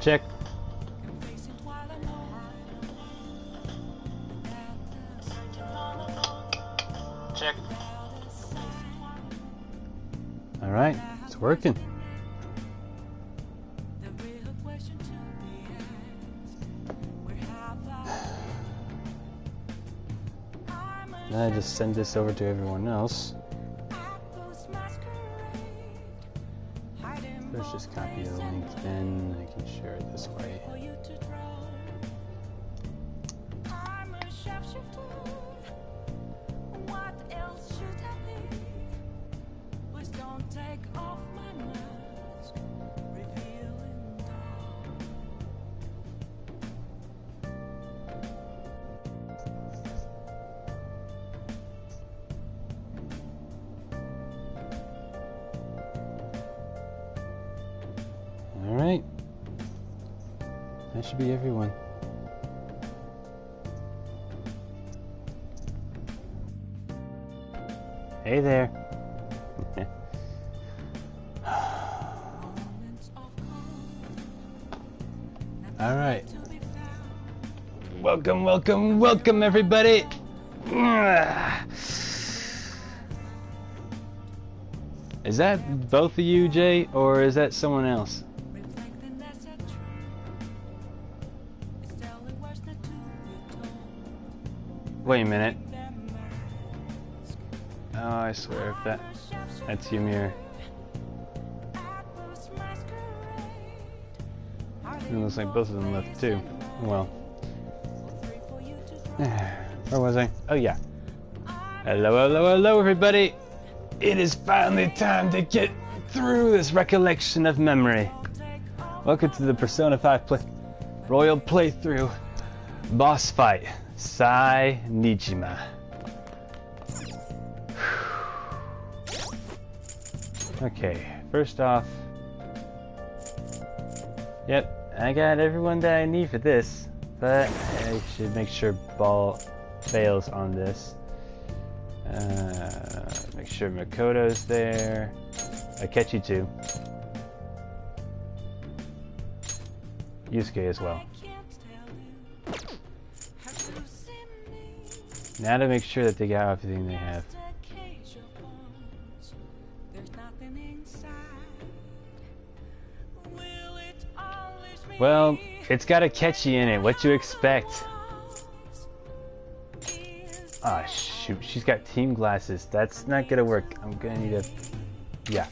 Check. Check. Alright, it's working. Then I just send this over to everyone else. First just copy the link, then I can share it this way. Alright, that should be everyone. Hey there. Alright. Welcome, welcome, welcome everybody. Is that both of you, Jay, or is that someone else? Wait a minute. Oh, I swear if that's Ymir. It looks like both of them left too. Well. Where was I? Oh yeah. Hello, hello, hello everybody! It is finally time to get through this Recollection of Memory. Welcome to the Persona 5 Royal Playthrough Boss Fight. Sai Nijima. Okay, first off, yep, I got everyone that I need for this, but I should make sure ball fails on this. Make sure Makoto's there. Akechi too. Yusuke as well. Now to make sure that they got everything they have. Well, it's got Akechi in it. What you expect? Ah, shoot. She's got team glasses. That's not gonna work. I'm gonna need a... Yeah.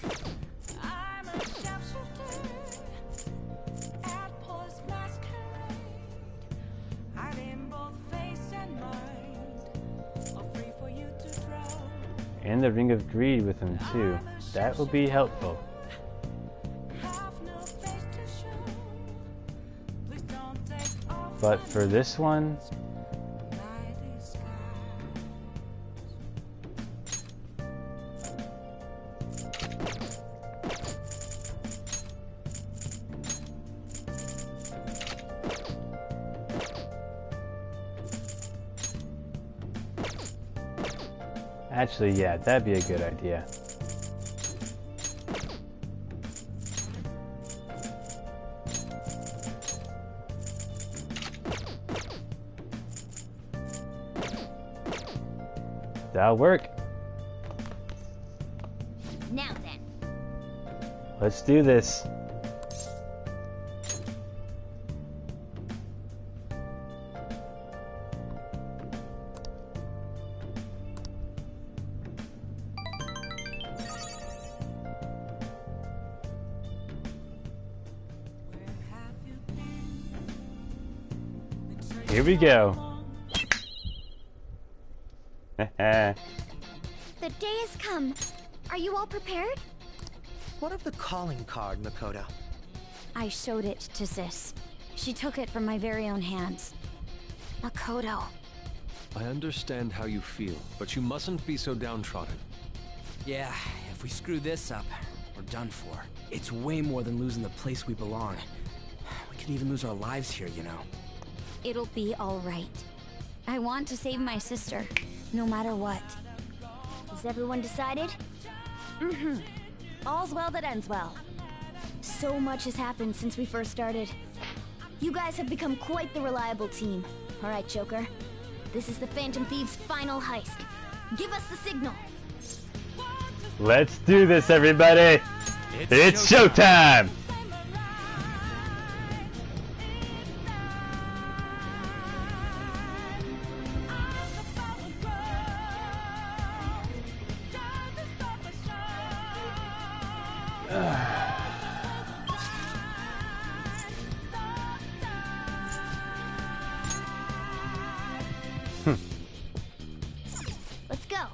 And the Ring of Greed with him too. That will be helpful. But for this one, actually, yeah, that'd be a good idea. That'll work. Now then. Let's do this. Here we go. The day has come. Are you all prepared? What of the calling card, Makoto? I showed it to Sis. She took it from my very own hands. Makoto. I understand how you feel, but you mustn't be so downtrodden. Yeah, if we screw this up, we're done for. It's way more than losing the place we belong. We could even lose our lives here, you know. It'll be all right. I want to save my sister, no matter what. Is everyone decided? All's well that ends well. So much has happened since we first started. You guys have become quite the reliable team. All right, Joker. This is the Phantom Thieves' final heist. Give us the signal. Let's do this, everybody! It's showtime! Let's go.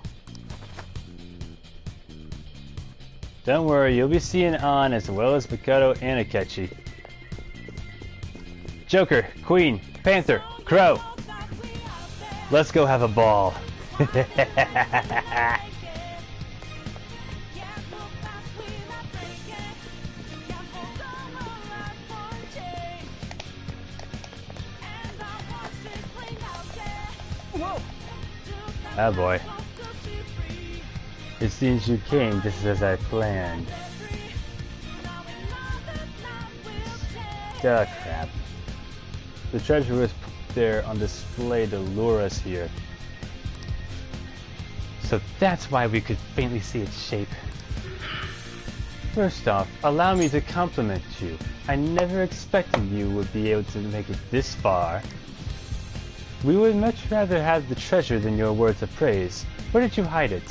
Don't worry, you'll be seeing On as well as Mikado and Akechi. Joker, Queen, Panther, Crow. Let's go have a ball. Oh boy. It seems you came just as I planned. Ah, crap. The treasure was put there on display to lure us here. So that's why we could faintly see its shape. First off, allow me to compliment you. I never expected you would be able to make it this far. We would much rather have the treasure than your words of praise. Where did you hide it?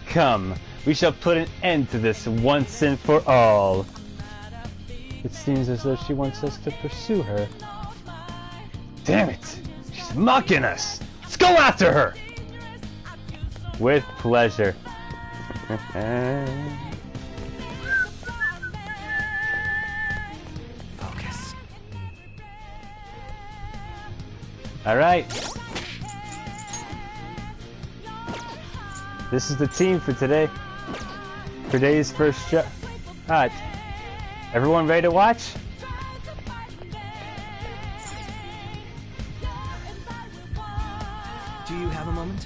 Come, we shall put an end to this once and for all. It seems as though she wants us to pursue her. Damn it! She's mocking us! Let's go after her! With pleasure. Alright. This is the team for today. For today's first show. Alright. Everyone ready to watch? Do you have a moment?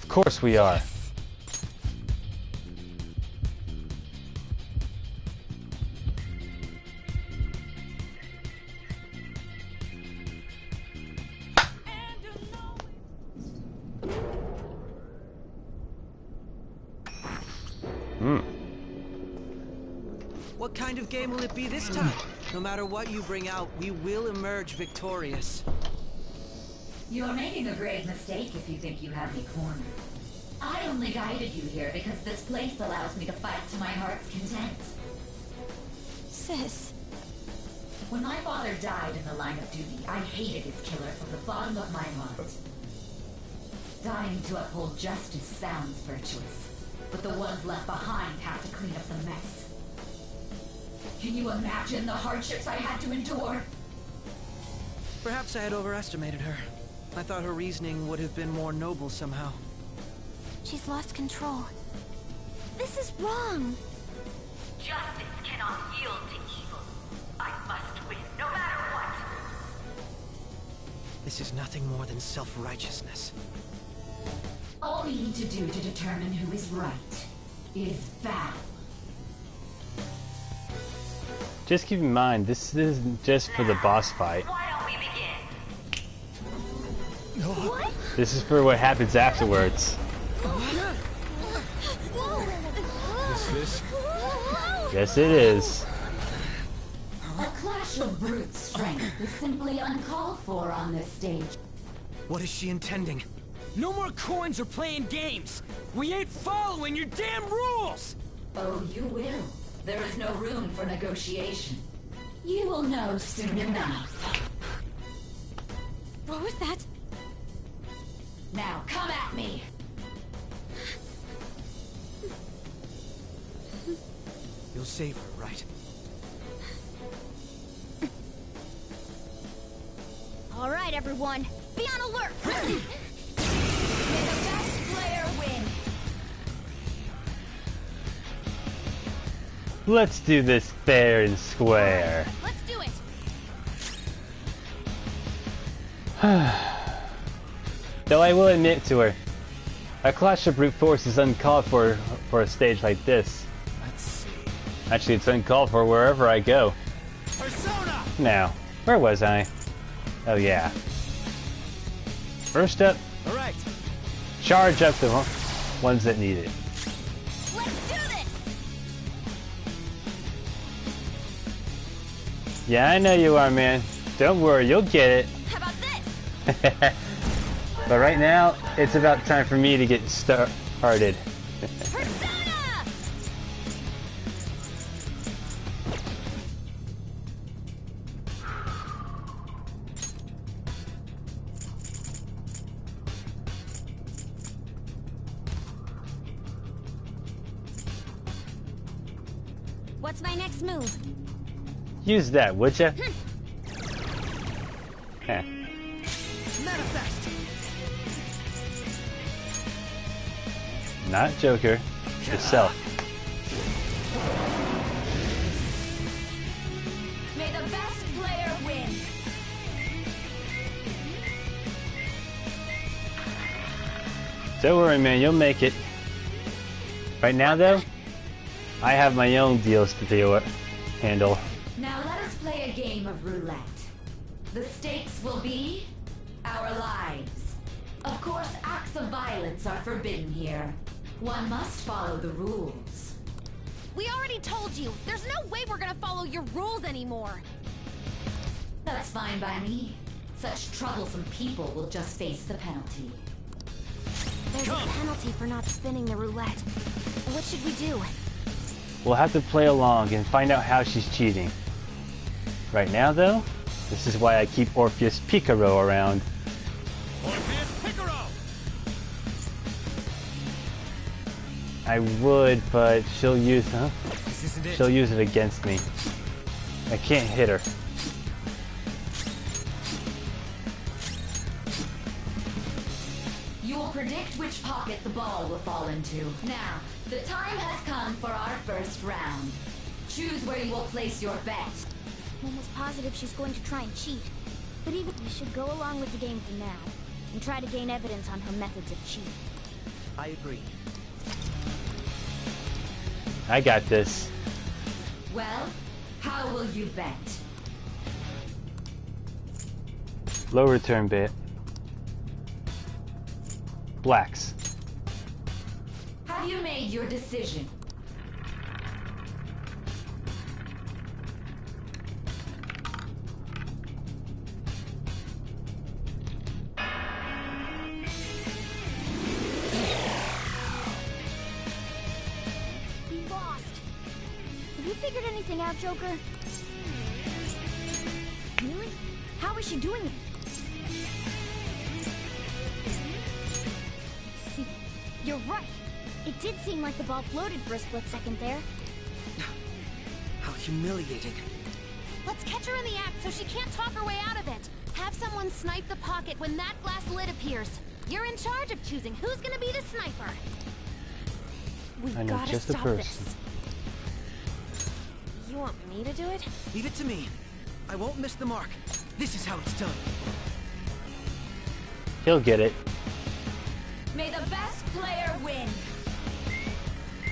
Of course we are. What kind of game will it be this time? No matter what you bring out, we will emerge victorious. You're making a grave mistake if you think you have me cornered. I only guided you here because this place allows me to fight to my heart's content. Sis. When my father died in the line of duty, I hated his killer from the bottom of my heart. Dying to uphold justice sounds virtuous, but the ones left behind have to clean up the mess. Can you imagine the hardships I had to endure? Perhaps I had overestimated her. I thought her reasoning would have been more noble somehow. She's lost control. This is wrong. Justice cannot yield to evil. I must win, no matter what. This is nothing more than self-righteousness. All we need to do to determine who is right is battle. Just keep in mind, this isn't just for the boss fight. Why don't we begin? What? This is for what happens afterwards. Is this? Yes, it is. A clash of brute strength is simply uncalled for on this stage. What is she intending? No more coins or playing games! We ain't following your damn rules! Oh, you will. There is no room for negotiation. You will know soon enough. What was that? Now, come at me! You'll save her, right? All right, everyone. Be on alert. May the best player win! Let's do this fair and square. Let's do it. Though I will admit to her, a clash of brute force is uncalled for a stage like this. Let's see. Actually, it's uncalled for wherever I go. Persona! Now, where was I? Oh yeah. First up, All right. charge up the ones that need it. Let's do this! Yeah, I know you are, man. Don't worry, you'll get it. How about this? But right now, it's about time for me to get started. Persona! What's my next move? Use that, would ya? Heh. Manifest. Not Joker, yourself. May the best player win. Don't worry, man, you'll make it. Right now, though, I have my own deals to handle. Now let us play a game of roulette. The stakes will be our lives. Of course, acts of violence are forbidden here. One must follow the rules. We already told you, there's no way we're gonna follow your rules anymore. That's fine by me. Such troublesome people will just face the penalty. There's a penalty for not spinning the roulette. What should we do? We'll have to play along and find out how she's cheating. Right now, though, this is why I keep Orpheus Picaro around. Orpheus Picaro! I would, but she'll use, This isn't it. she'll use it against me. I can't hit her. You will predict which pocket the ball will fall into. Now, the time has come for our first round. Choose where you will place your bet. I'm almost positive she's going to try and cheat. But even we should go along with the game for now, and try to gain evidence on her methods of cheating. I agree. I got this. Well, how will you bet? Low return bit. Blacks. Have you made your decision? We lost. Have you figured anything out, Joker? Really? How is she doing it? See, you're right. It did seem like the ball floated for a split second there. How humiliating. Let's catch her in the act so she can't talk her way out of it. Have someone snipe the pocket when that glass lid appears. You're in charge of choosing who's gonna be the sniper. We I know gotta just the stop person. this. You want me to do it? Leave it to me. I won't miss the mark. This is how it's done. He'll get it. May the best player win.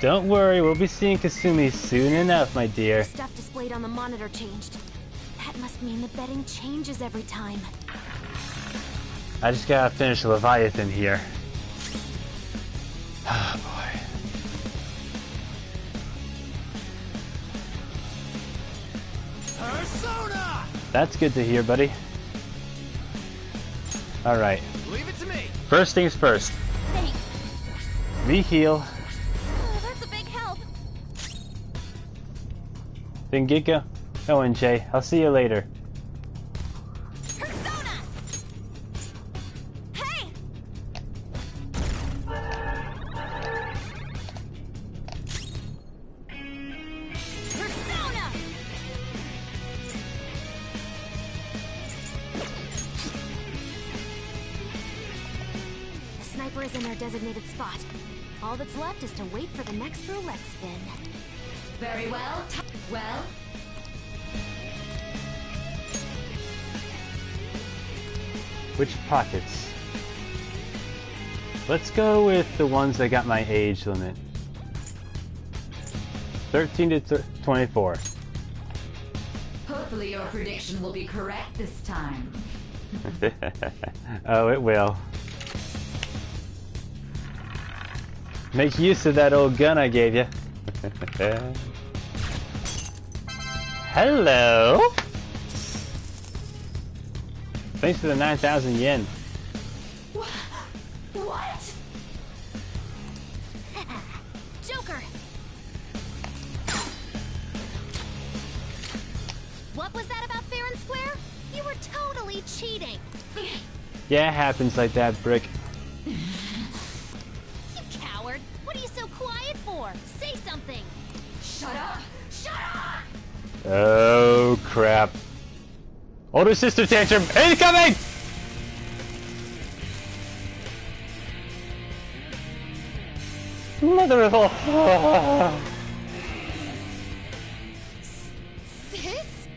Don't worry, we'll be seeing Kasumi soon enough, my dear. Stuff displayed on the monitor changed. That must mean the betting changes every time. I just gotta finish Leviathan here. Oh boy. Persona! That's good to hear, buddy. Alright. Leave it to me. First things first. Thanks. Re-heal. Oh, that's a big help. Then Giko. Oh, and Jay. I'll see you later. Persona! Hey! Persona! The sniper is in their designated spot. All that's left is to wait for the next roulette spin. Very well. Well, Which pockets? Let's go with the ones that got my age limit. 13 to 24. Hopefully your prediction will be correct this time. Oh, it will. Make use of that old gun I gave you. Hello. Thanks for the 9,000 yen. What? Joker! What was that about fair and square? You were totally cheating. Yeah, it happens like that, Brick. You coward! What are you so quiet for? Say something! Shut up! Shut up! Oh, crap. Older sister tantrum incoming! Mother of all. Sis?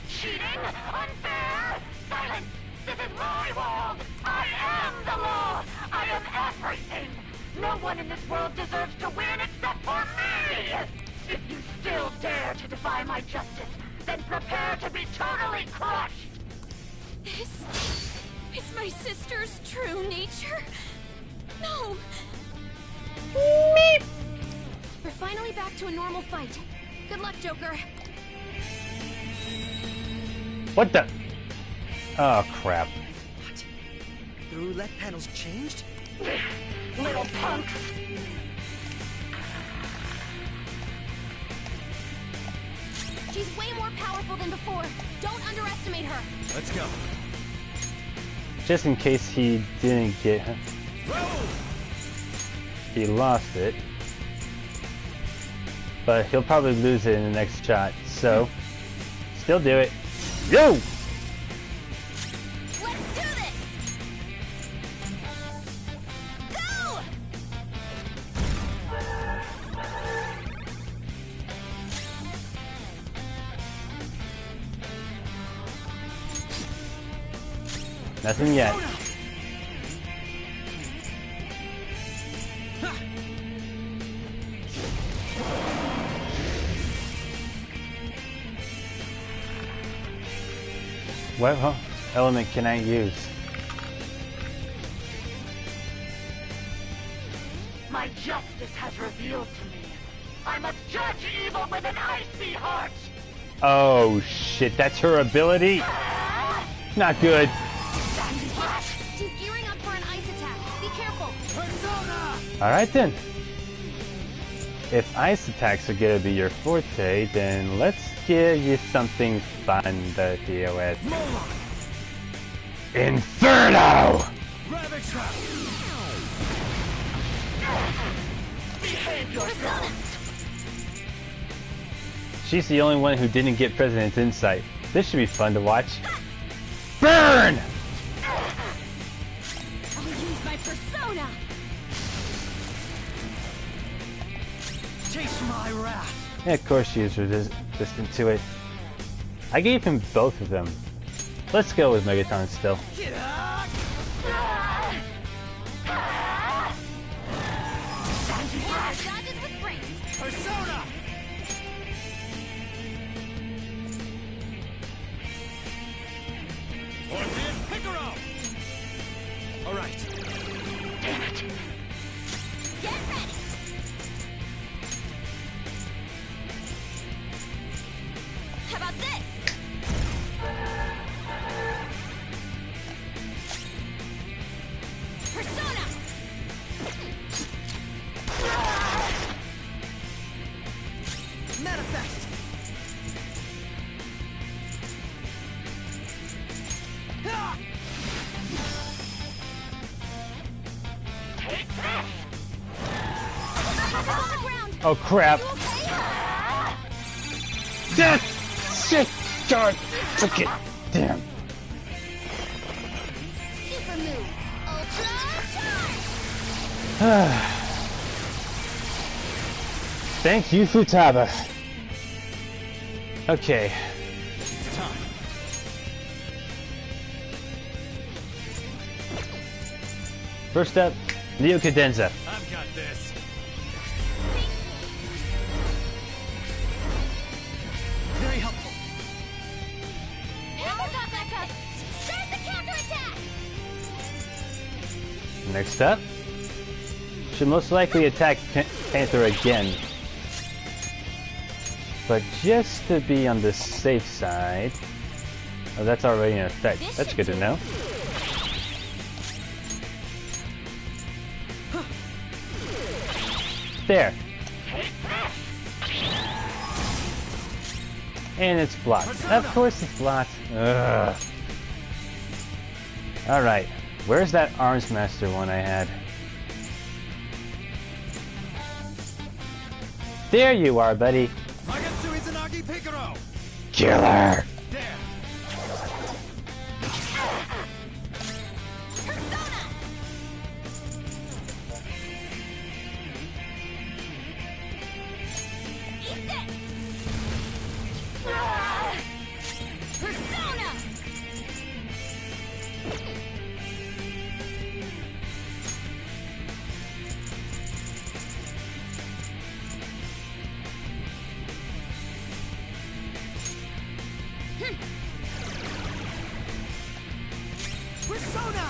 Cheating? Unfair? Silence! This is my world! I am the law! I am everything! No one in this world deserves to win except for me! If you still dare to defy my justice, then prepare to be totally crushed! Is my sister's true nature? No! We're finally back to a normal fight. Good luck, Joker. What the? Oh, crap. What? The roulette panel's changed? Little punks! She's way more powerful than before. Don't underestimate her. Let's go. Just in case he didn't get him. He lost it. But he'll probably lose it in the next shot, so still do it. Yo! Let's do this! Go! Nothing yet. What element can I use? My justice has revealed to me. I must judge evil with an icy heart! Oh shit, that's her ability? Not good. She's gearing up for an ice attack. Be careful. Alright then. If ice attacks are gonna be your forte, then let's give you something fun to deal with. Inferno! She's the only one who didn't get President's Insight. This should be fun to watch. Burn! I'll use my persona. Taste my wrath! Yeah, of course she is resistant to it. I gave him both of them. Let's go with Megaton still. Dodges with brains. Persona! Alright. Damn it! Get ready. How about this? Persona. Manifest! Take this! On the ground. Oh crap! You okay? Death! Shit! God! Took it! Damn! Super move. Ultra charge. Thank you, Futaba. Okay. It's time. First up, Neo Cadenza. I've got this. Very helpful. Apricot backup! Start the counterattack! Next up, should most likely attack Panther again. But just to be on the safe side... Oh, that's already in effect. That's good to know. There. And it's blocked. Of course it's blocked. Ugh. Alright. Where's that Arms Master one I had? There you are, buddy. Killer! Persona!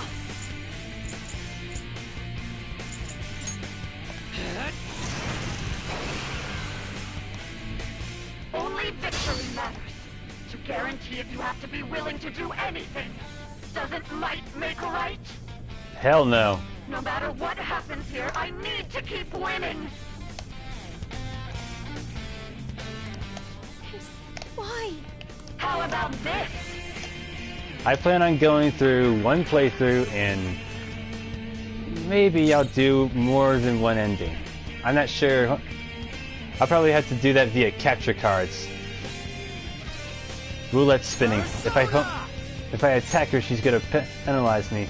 Only victory matters. To guarantee it, you have to be willing to do anything. Doesn't might make right? Hell no. No matter what happens here, I need to keep winning. Why? How about this? I plan on going through one playthrough and maybe I'll do more than one ending. I'm not sure. I'll probably have to do that via capture cards. Roulette spinning. If I attack her, she's gonna penalize me.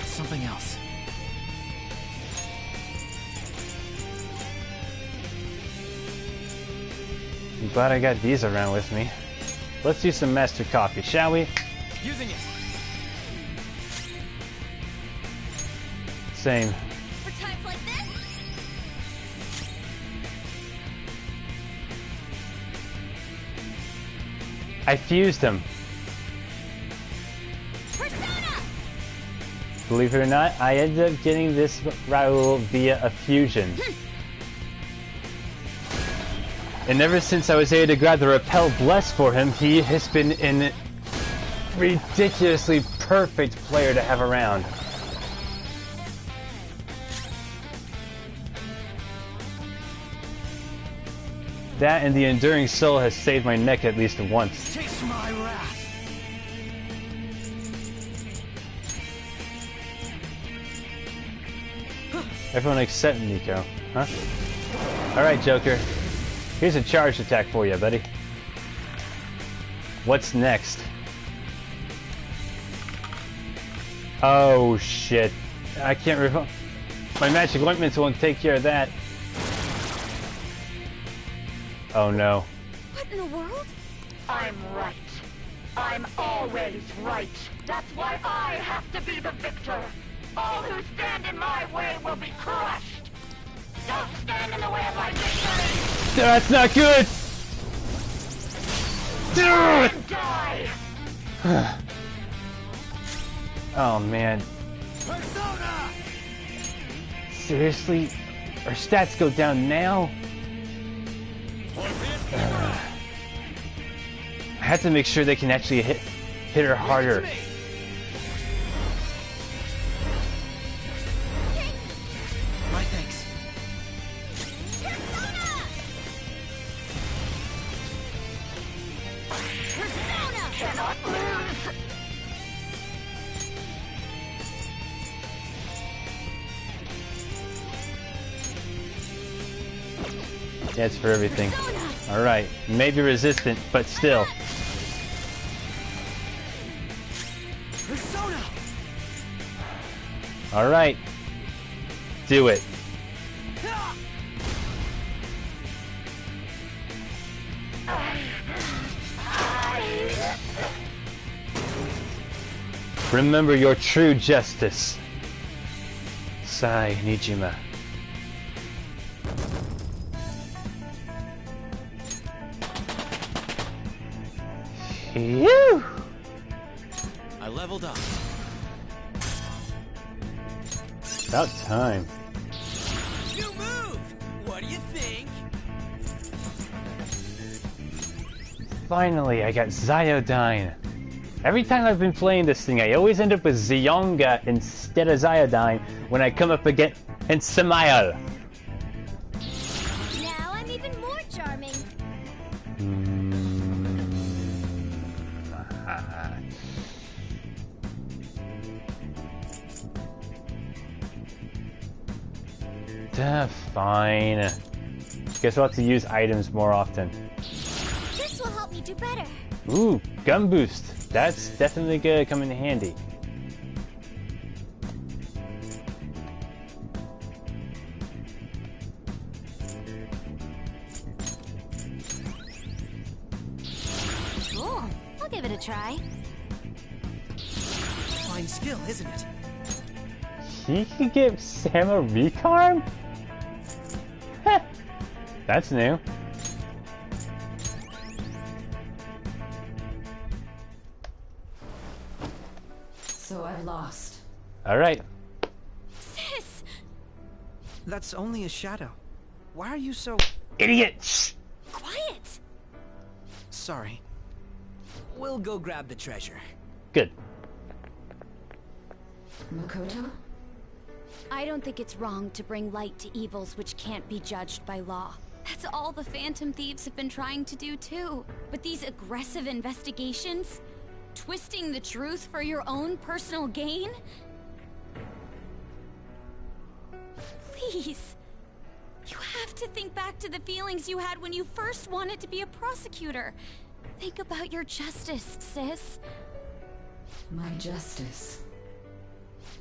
Something else. I'm glad I got these around with me. Let's do some Master Coffee, shall we? Using it. Same. For times like this? I fused him. Persona! Believe it or not, I ended up getting this Raoul via a fusion. And ever since I was able to grab the Repel Bless for him, he has been an ridiculously perfect player to have around. That and the Enduring Soul has saved my neck at least once. Taste my wrath. Everyone except Nico, huh? Alright, Joker. Here's a charged attack for you, buddy. What's next? Oh, shit. I can't remember. My magic ointments won't take care of that. Oh, no. What in the world? I'm right. I'm always right. That's why I have to be the victor. All who stand in my way will be crushed. Don't stand in the way of my victory. That's not good! And die. Oh, man. Persona! Seriously? Our stats go down now? I have to make sure they can actually hit her harder. My thanks. Persona! Cannot lose. Yeah, it's for everything. Alright, maybe resistant, but still. Persona! Alright. Do it. Remember your true justice. Sigh, Nijima. Phew! I leveled up. About time. New move! What do you think? Finally, I got Zyodyne. Every time I've been playing this thing, I always end up with Zionga instead of Zyodyne when I come up against Samael. Now I'm even more charming. Fine. Guess we'll have to use items more often. This will help me do better. Ooh, gun boost. That's definitely gonna come in handy. Cool. I'll give it a try. Fine skill, isn't it? He could give Sam a recarm? Heh. That's new. So I've lost. Alright. Sis! That's only a shadow. Why are you so... Idiot! Shh. Quiet! Sorry. We'll go grab the treasure. Good. Makoto? I don't think it's wrong to bring light to evils which can't be judged by law. That's all the Phantom Thieves have been trying to do too. But these aggressive investigations? Twisting the truth for your own personal gain? Please. You have to think back to the feelings you had when you first wanted to be a prosecutor. Think about your justice, sis. My justice.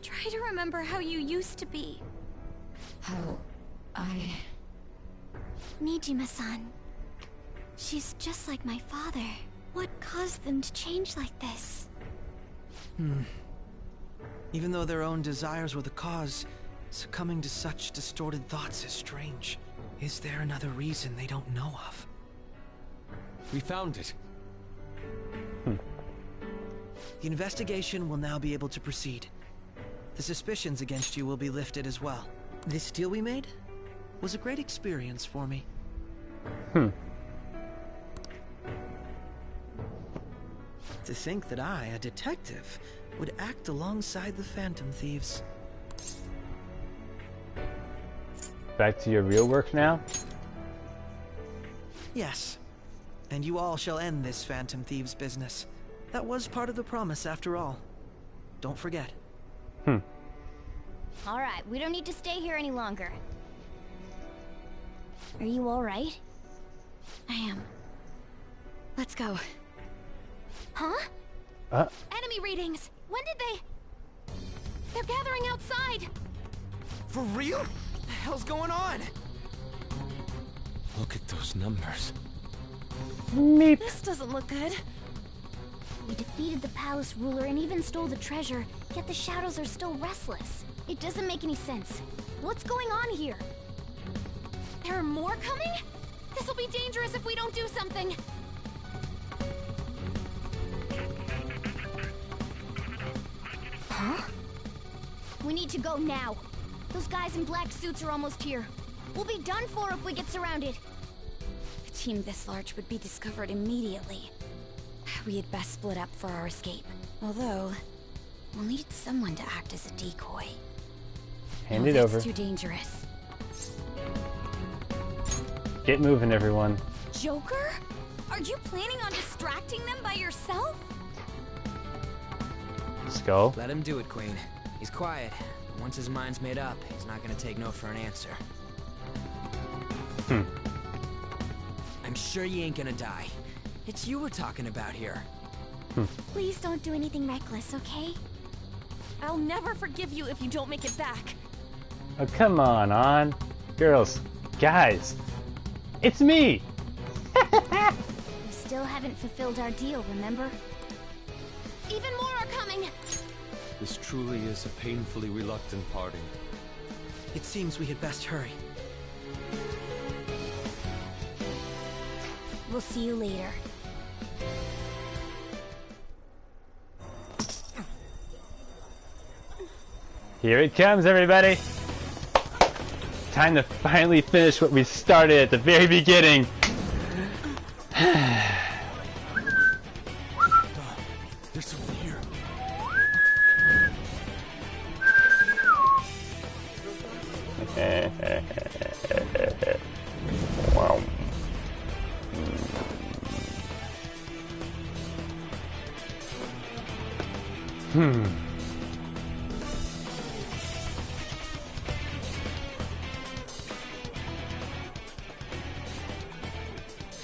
Try to remember how you used to be. How I... Nijima-san. She's just like my father. What caused them to change like this? Even though their own desires were the cause, succumbing to such distorted thoughts is strange. Is there another reason they don't know of? We found it. The investigation will now be able to proceed. The suspicions against you will be lifted as well. This deal we made was a great experience for me. To think that I, a detective, would act alongside the Phantom Thieves. Back to your real work now? Yes. And you all shall end this Phantom Thieves business. That was part of the promise after all. Don't forget. Alright, we don't need to stay here any longer. Are you alright? I am. Let's go. Huh? Enemy readings! When did they... They're gathering outside! For real? What the hell's going on? Look at those numbers. Meep. This doesn't look good. We defeated the palace ruler and even stole the treasure, yet the shadows are still restless. It doesn't make any sense. What's going on here? There are more coming? This'll be dangerous if we don't do something. Huh? We need to go now. Those guys in black suits are almost here. We'll be done for if we get surrounded. A team this large would be discovered immediately. We had best split up for our escape. Although, we'll need someone to act as a decoy. Hand it that's over. Too dangerous. Get moving, everyone. Joker? Are you planning on distracting them by yourself? Skull. Let him do it, Queen. He's quiet. Once his mind's made up, he's not gonna take no for an answer. I'm sure you ain't gonna die. It's you we're talking about here. Please don't do anything reckless, okay? I'll never forgive you if you don't make it back. Oh, come on. Girls. Guys. It's me! We still still haven't fulfilled our deal, remember? Even more are coming! This truly is a painfully reluctant parting. It seems we had best hurry. We'll see you later. Here it comes, everybody! Time to finally finish what we started at the very beginning. There's someone here. Wow.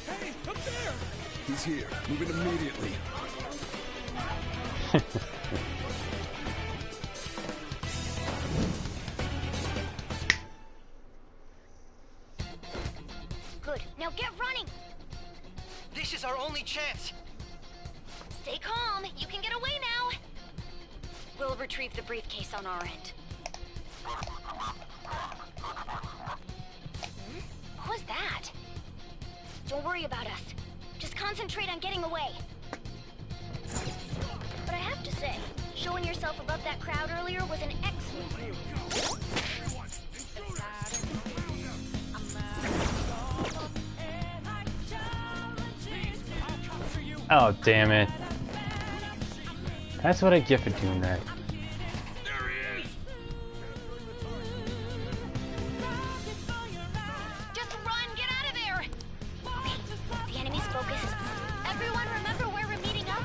Hey, up there! He's here. Move it immediately. Good. Now get running! This is our only chance! Stay calm. You can get away now. We'll retrieve the briefcase on our end. What was that? Don't worry about us. Just concentrate on getting away. But I have to say, showing yourself above that crowd earlier was an excellent move. Oh, damn it. That's what I get for doing that. Just run! Get out of there! Okay, the enemy's focus is... Everyone remember where we're meeting up?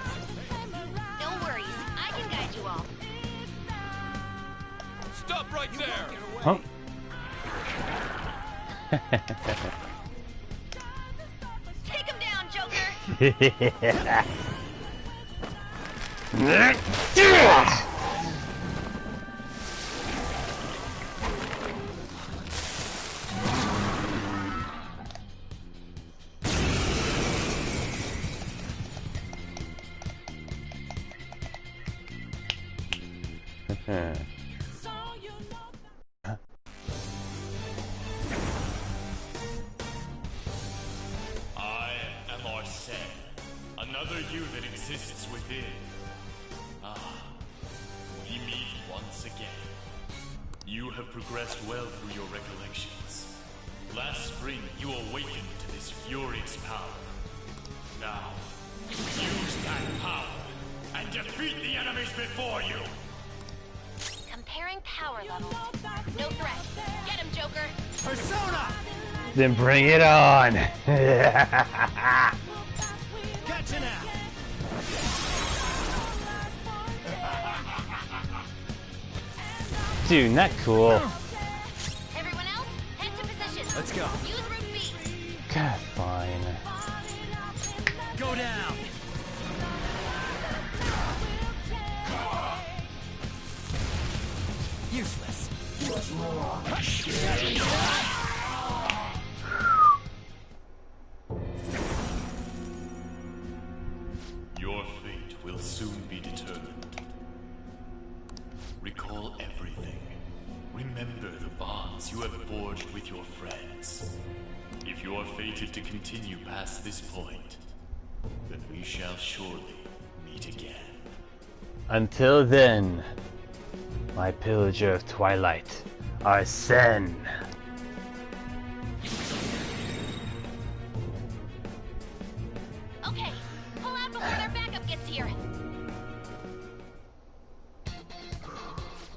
No worries, I can guide you all. Stop right there! Huh? Take him down, Joker! I am Arsene, another you that exists within. We meet once again. You have progressed well through your recollections. Last spring, you awakened to this furious power. Now, use that power and defeat the enemies before you! Comparing power levels. No threat. Get him, Joker! Persona! Then bring it on! Gotcha now! Dude, not cool. Everyone else, head to position. Let's go. Use root beat. God, fine. Go down! Useless. Your fate will soon be determined. Recall everything. Remember the bonds you have forged with your friends. If you are fated to continue past this point, then we shall surely meet again. Until then, my pillager of twilight, Arsene. Okay, pull out before their backup gets here.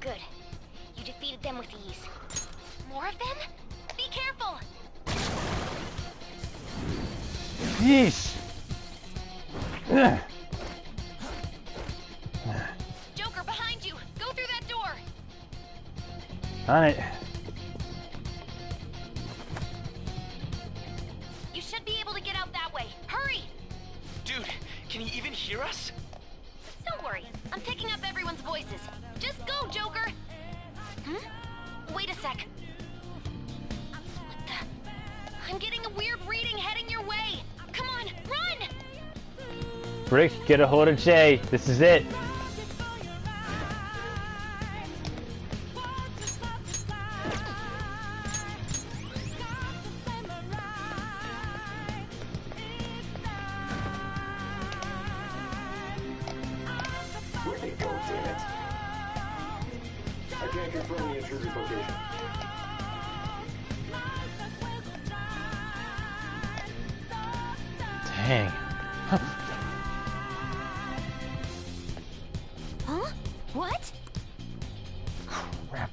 Good. You defeated them with ease. More of them? Be careful! Yeesh. Ugh. Joker, behind you! Go through that door! On it. You should be able to get out that way. Hurry! Dude, can he even hear us? Don't worry, I'm picking up everyone's voices. Just go, Joker! Wait a sec. What the? I'm getting a weird reading heading your way. Come on, run! Brick, get a hold of Jay. This is it. Where'd they go, damn it? I can't confirm the intruder's location. Dang. Huh? What? Crap.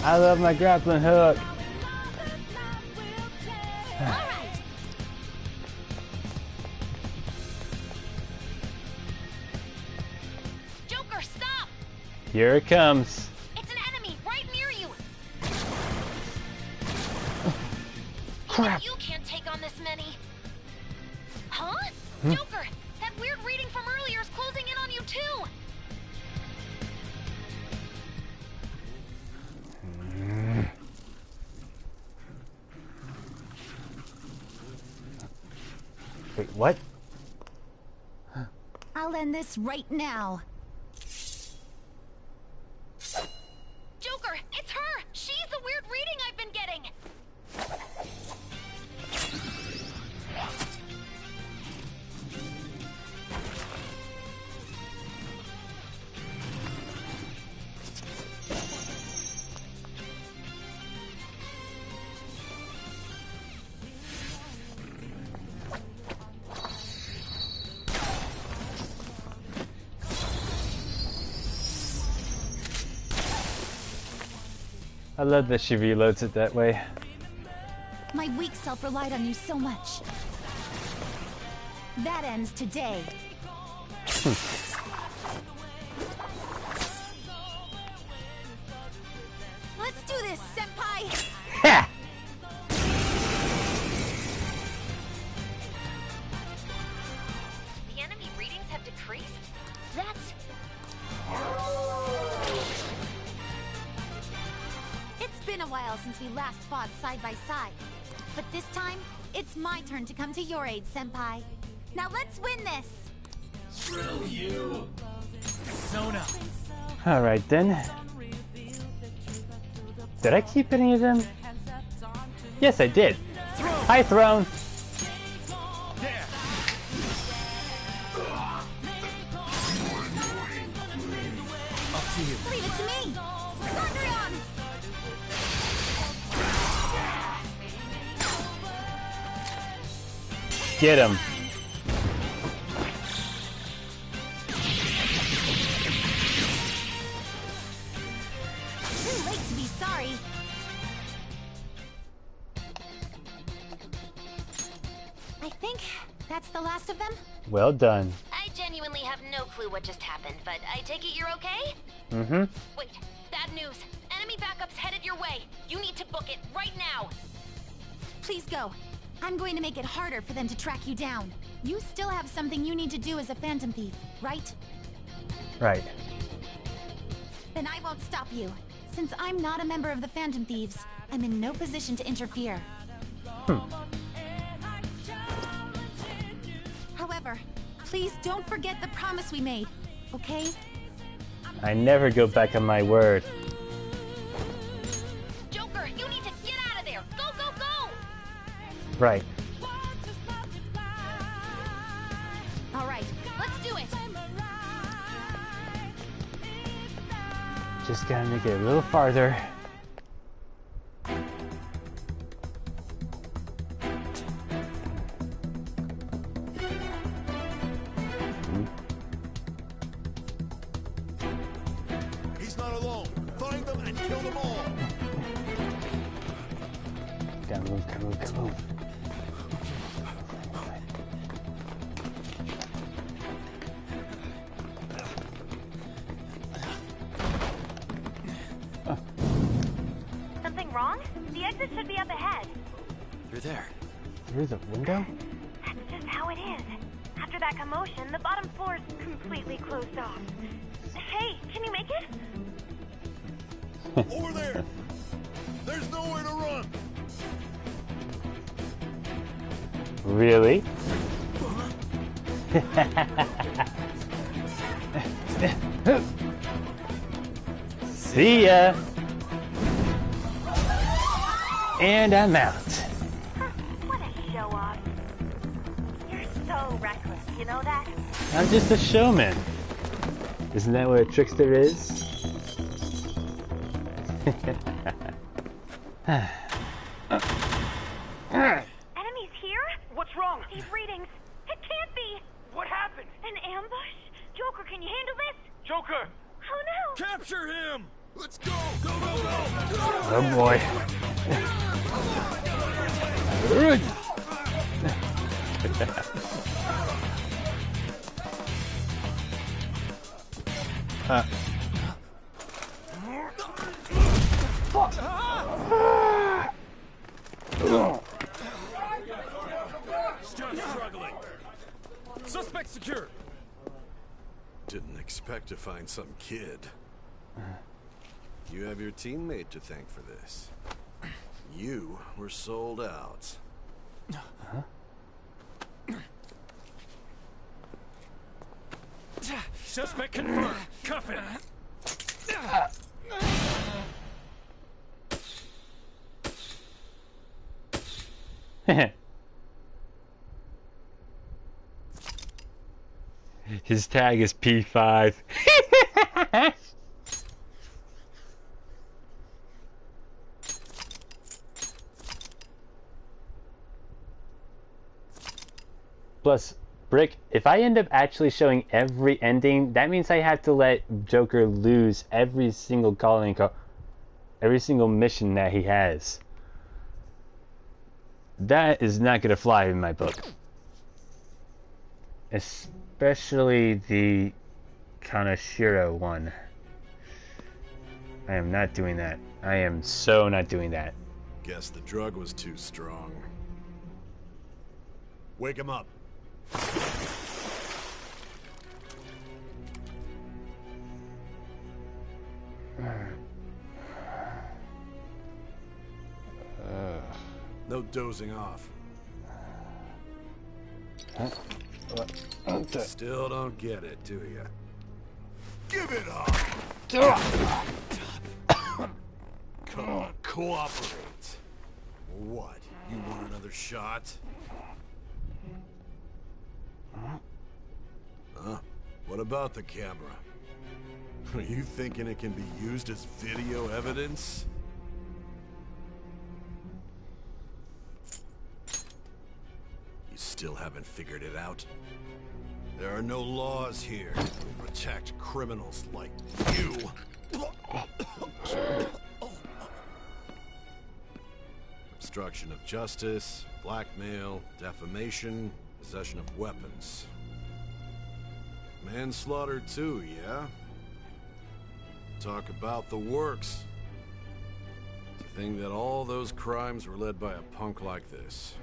I love my grappling hook. Joker, stop! Here it comes. It's an enemy right near you. Crap. You can't take on this many. Huh? Joker, that weird reading from earlier is closing in on you too. Wait, what? I'll end this right now. Joker, it's her! She's the weird reading I've been getting! I love that she reloads it that way. My weak self relied on you so much. That ends today. Let's do this, Senpai! Ha! The enemy readings have decreased? That's... It's been a while since we last fought side by side. But this time, it's my turn to come to your aid, Senpai. Now let's win this! Screw you! Sona. Alright then. Did I keep any of them? Yes, I did. Hi, Throne. There. Up to you. Leave it to me! Thunderion! Get him. Too late to be sorry. I think that's the last of them. Well done. I genuinely have no clue what just happened, but I take it you're okay? Mm-hmm. Wait, bad news. Enemy backup's headed your way. You need to book it right now. Please go. I'm going to make it harder for them to track you down. You still have something you need to do as a Phantom Thief, right? Right. Then I won't stop you. Since I'm not a member of the Phantom Thieves, I'm in no position to interfere. However, please don't forget the promise we made, okay? I never go back on my word. Joker, you need to get out of there. Go, go, go! Right. All right, let's do it. Just gotta make it a little farther. He's not alone. Find them and kill them all. Gotta move, gotta move, gotta move. up ahead. Through there. Through the window? That's just how it is. After that commotion, the bottom floor is completely closed off. Hey, can you make it? Over there! There's nowhere to run! Really? See ya! And I'm out. What a show off. You're so reckless, you know that? I'm just a showman. Isn't that what a trickster is? Enemies here? What's wrong? These readings. It can't be. What happened? An ambush? Joker, can you handle this? Joker! Oh no! Capture him! Let's go! Go, go, go! Oh boy. Still struggling. Suspect secured. Didn't expect to find some kid. You have your teammate to thank for this. You were sold out. Suspect confirmed. Cuff him. His tag is P5. Plus, Brick, if I end up actually showing every ending, that means I have to let Joker lose every single every single mission that he has. That is not going to fly in my book. Especially the Kanashiro one. I am not doing that. I am so not doing that. Guess the drug was too strong. Wake him up. No dozing off. Still don't get it, do you? Give it up! Come on, cooperate. What? You want another shot? Huh? What about the camera? Are you thinking it can be used as video evidence? You still haven't figured it out? There are no laws here to protect criminals like you. Obstruction of justice, blackmail, defamation, possession of weapons. Manslaughter too, yeah? Talk about the works. To think that all those crimes were led by a punk like this.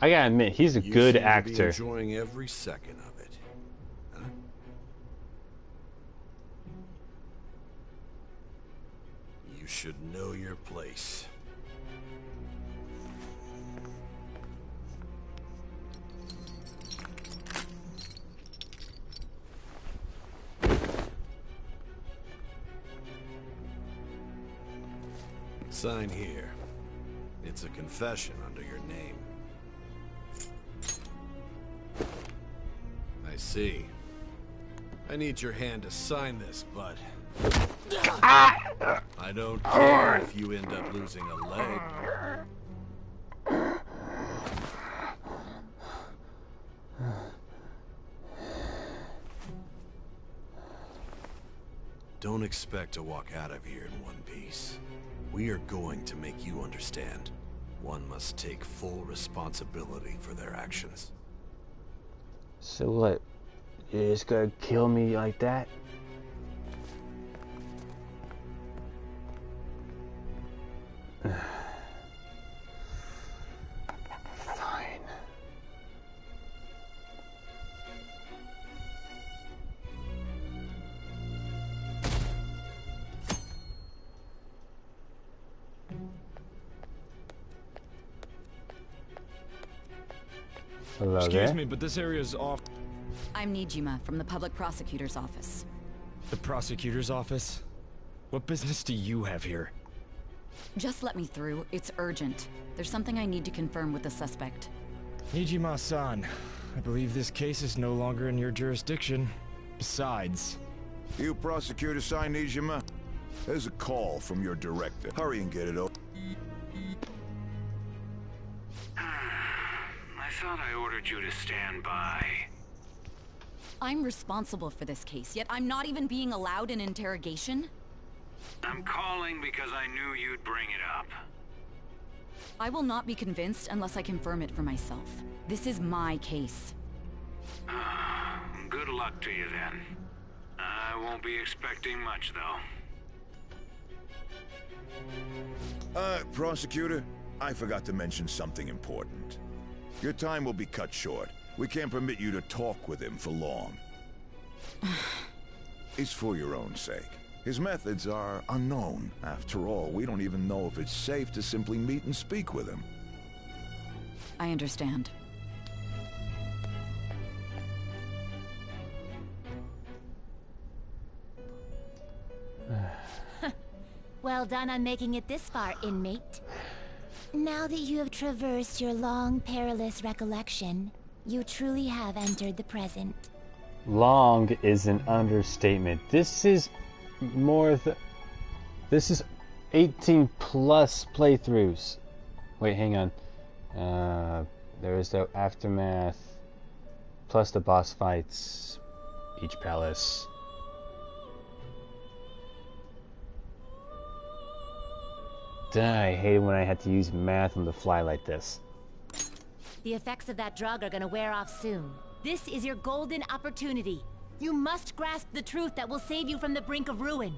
I gotta admit, he's a good actor. You seem to be enjoying every second of it. Huh? You should know your place. Sign here. It's a confession under your name. I see. I need your hand to sign this, but I don't care if you end up losing a leg. Don't expect to walk out of here in one piece. We are going to make you understand. One must take full responsibility for their actions. So what? You're just gonna kill me like that? Hello Excuse there. me, but this area is off. I'm Nijima from the Public Prosecutor's Office. The prosecutor's office? What business do you have here? Just let me through. It's urgent. There's something I need to confirm with the suspect. Nijima-san, I believe this case is no longer in your jurisdiction. Besides... You prosecutor sign Nijima? There's a call from your director. Hurry and get it over. I thought I ordered you to stand by. I'm responsible for this case, yet I'm not even being allowed an interrogation? I'm calling because I knew you'd bring it up. I will not be convinced unless I confirm it for myself. This is my case. Good luck to you then. I won't be expecting much, though. Prosecutor, I forgot to mention something important. Your time will be cut short. We can't permit you to talk with him for long. It's for your own sake. His methods are unknown. After all, we don't even know if it's safe to simply meet and speak with him. I understand. Well done on making it this far, inmate. Now that you have traversed your long, perilous recollection, you truly have entered the present. Long is an understatement. This is more this is 18 plus playthroughs. Wait, hang on. There is the aftermath plus the boss fights, each palace. I hate when I had to use math on the fly like this. The effects of that drug are gonna wear off soon. This is your golden opportunity. You must grasp the truth that will save you from the brink of ruin.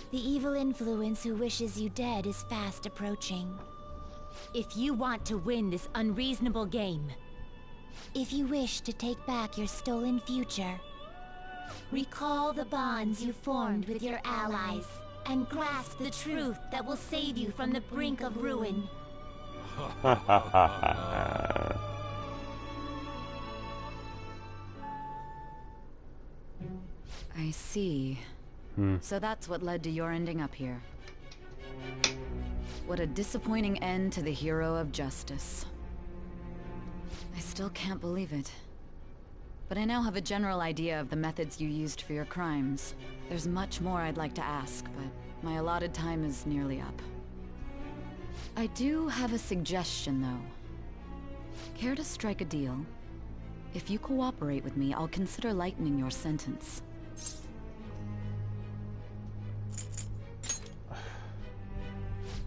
The evil influence who wishes you dead is fast approaching. If you want to win this unreasonable game, if you wish to take back your stolen future, recall the bonds you formed with your allies and grasp the truth that will save you from the brink of ruin. I see. So that's what led to your ending up here. What a disappointing end to the hero of justice. I still can't believe it. But I now have a general idea of the methods you used for your crimes. There's much more I'd like to ask, but my allotted time is nearly up. I do have a suggestion, though. Care to strike a deal? If you cooperate with me, I'll consider lightening your sentence.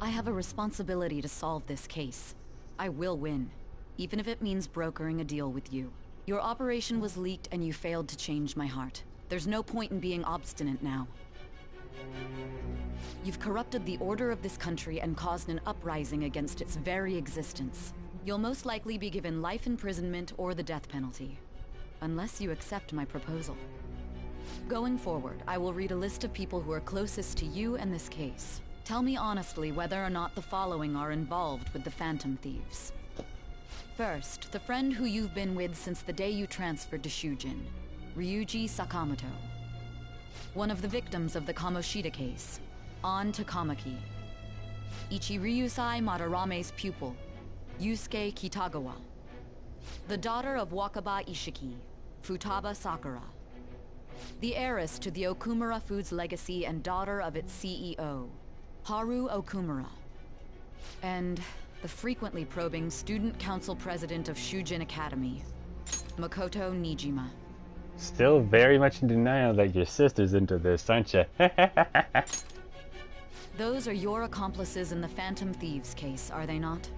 I have a responsibility to solve this case. I will win, even if it means brokering a deal with you. Your operation was leaked and you failed to change my heart. There's no point in being obstinate now. You've corrupted the order of this country and caused an uprising against its very existence. You'll most likely be given life imprisonment or the death penalty, unless you accept my proposal. Going forward, I will read a list of people who are closest to you and this case. Tell me honestly whether or not the following are involved with the Phantom Thieves. First, the friend who you've been with since the day you transferred to Shujin, Ryuji Sakamoto. One of the victims of the Kamoshida case, An Takamaki. Ichiryusai Madarame's pupil, Yusuke Kitagawa. The daughter of Wakaba Ishiki, Futaba Sakura. The heiress to the Okumura Foods legacy and daughter of its CEO, Haru Okumura. And the frequently probing student council president of Shujin Academy, Makoto Nijima. Still very much in denial that your sister's into this, aren't you? Those are your accomplices in the Phantom Thieves case, are they not?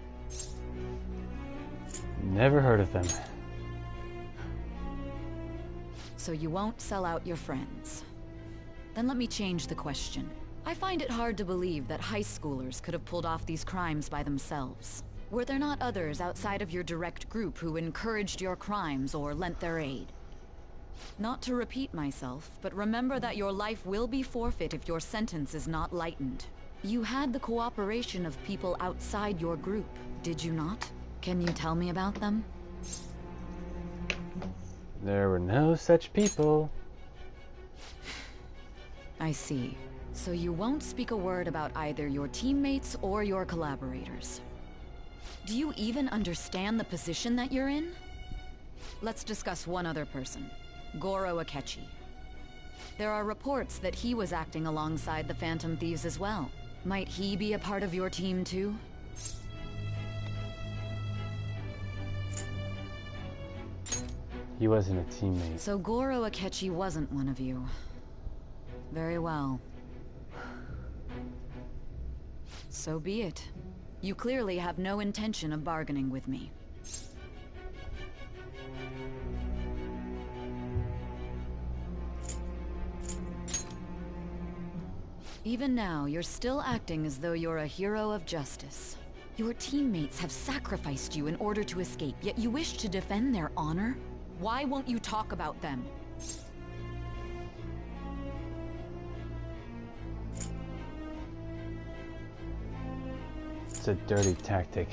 Never heard of them. So you won't sell out your friends. Then let me change the question. I find it hard to believe that high schoolers could have pulled off these crimes by themselves. Were there not others outside of your direct group who encouraged your crimes or lent their aid? Not to repeat myself, but remember that your life will be forfeit if your sentence is not lightened. You had the cooperation of people outside your group, did you not? Can you tell me about them? There were no such people. I see. So you won't speak a word about either your teammates or your collaborators. Do you even understand the position that you're in? Let's discuss one other person, Goro Akechi. There are reports that he was acting alongside the Phantom Thieves as well. Might he be a part of your team too? He wasn't a teammate. So Goro Akechi wasn't one of you. Very well. So be it. You clearly have no intention of bargaining with me. Even now, you're still acting as though you're a hero of justice. Your teammates have sacrificed you in order to escape, yet you wish to defend their honor? Why won't you talk about them? It's a dirty tactic.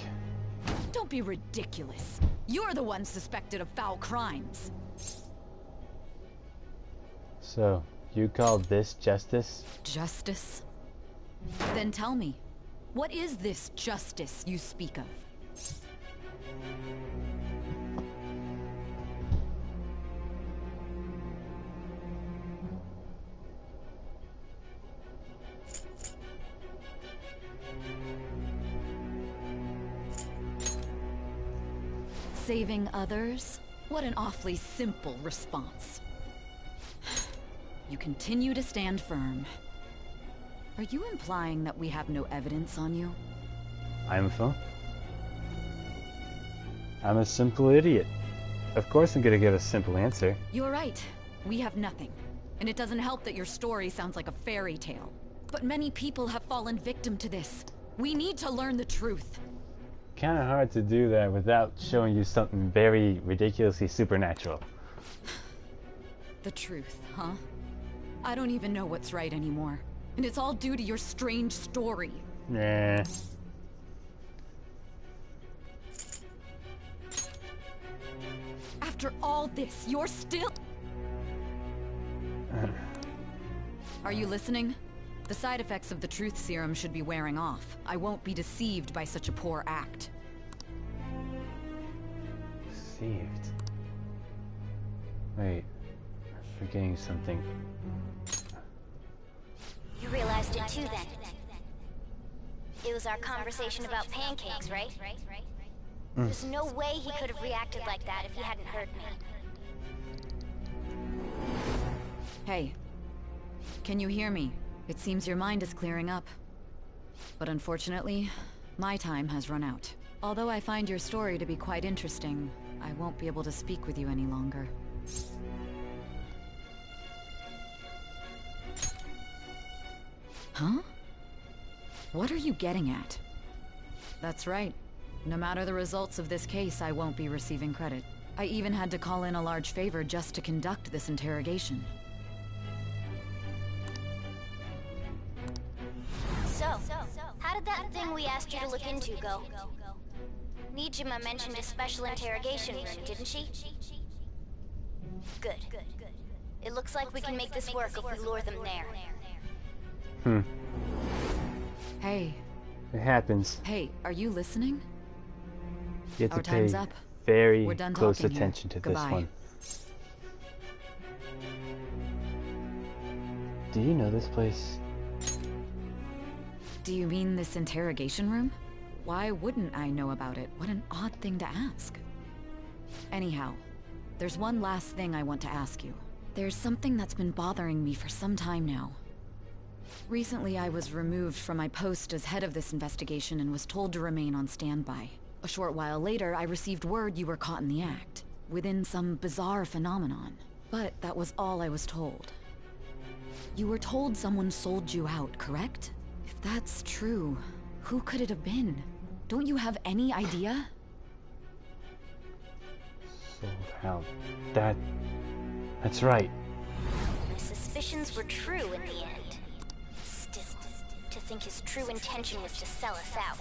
Don't be ridiculous. You're the one suspected of foul crimes. So, you call this justice? Justice? Then tell me, what is this justice you speak of? Saving others? What an awfully simple response. You continue to stand firm. Are you implying that we have no evidence on you? I'm a simple idiot. Of course I'm gonna give a simple answer. You're right. We have nothing. And it doesn't help that your story sounds like a fairy tale. But many people have fallen victim to this. We need to learn the truth. Kinda hard to do that without showing you something very ridiculously supernatural. The truth, huh? I don't even know what's right anymore. And it's all due to your strange story. Nah. After all this, you're still... Are you listening? The side effects of the truth serum should be wearing off. I won't be deceived by such a poor act. Deceived? Wait, I'm forgetting something. You realized it too then. It was our conversation about pancakes, right? There's no way he could have reacted like that if he hadn't heard me. Hey, can you hear me? It seems your mind is clearing up. But unfortunately, my time has run out. Although I find your story to be quite interesting, I won't be able to speak with you any longer. Huh? What are you getting at? That's right. No matter the results of this case, I won't be receiving credit. I even had to call in a large favor just to conduct this interrogation. So, how did that thing we asked you to look into go? Nijima mentioned a special interrogation room, didn't she? Good. It looks like we can make this work if we lure them there. Hey. It happens. Hey, are you listening? You have Our to pay time's up. very We're done close talking attention here. to this Goodbye. one. Do you know this place? Do you mean this interrogation room? Why wouldn't I know about it? What an odd thing to ask. Anyhow, there's one last thing I want to ask you. There's something that's been bothering me for some time now. Recently, I was removed from my post as head of this investigation and was told to remain on standby. A short while later, I received word you were caught in the act, within some bizarre phenomenon. But that was all I was told. You were told someone sold you out, correct? If that's true, who could it have been? Don't you have any idea? Sold out. That's right. My suspicions were true in the end. Still, to think his true intention was to sell us out.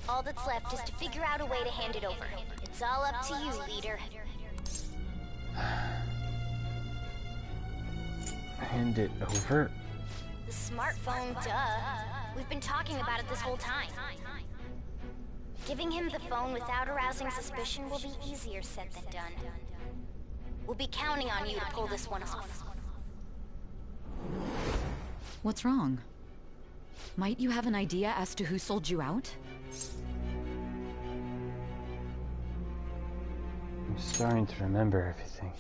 All that's left is to figure out a way to hand it over. It's all up to you, leader. hand it over? The smartphone, duh. We've been talking about it this whole time. Giving him the phone without arousing suspicion will be easier said than done. We'll be counting on you to pull this one off. What's wrong? Might you have an idea as to who sold you out? I'm starting to remember everything.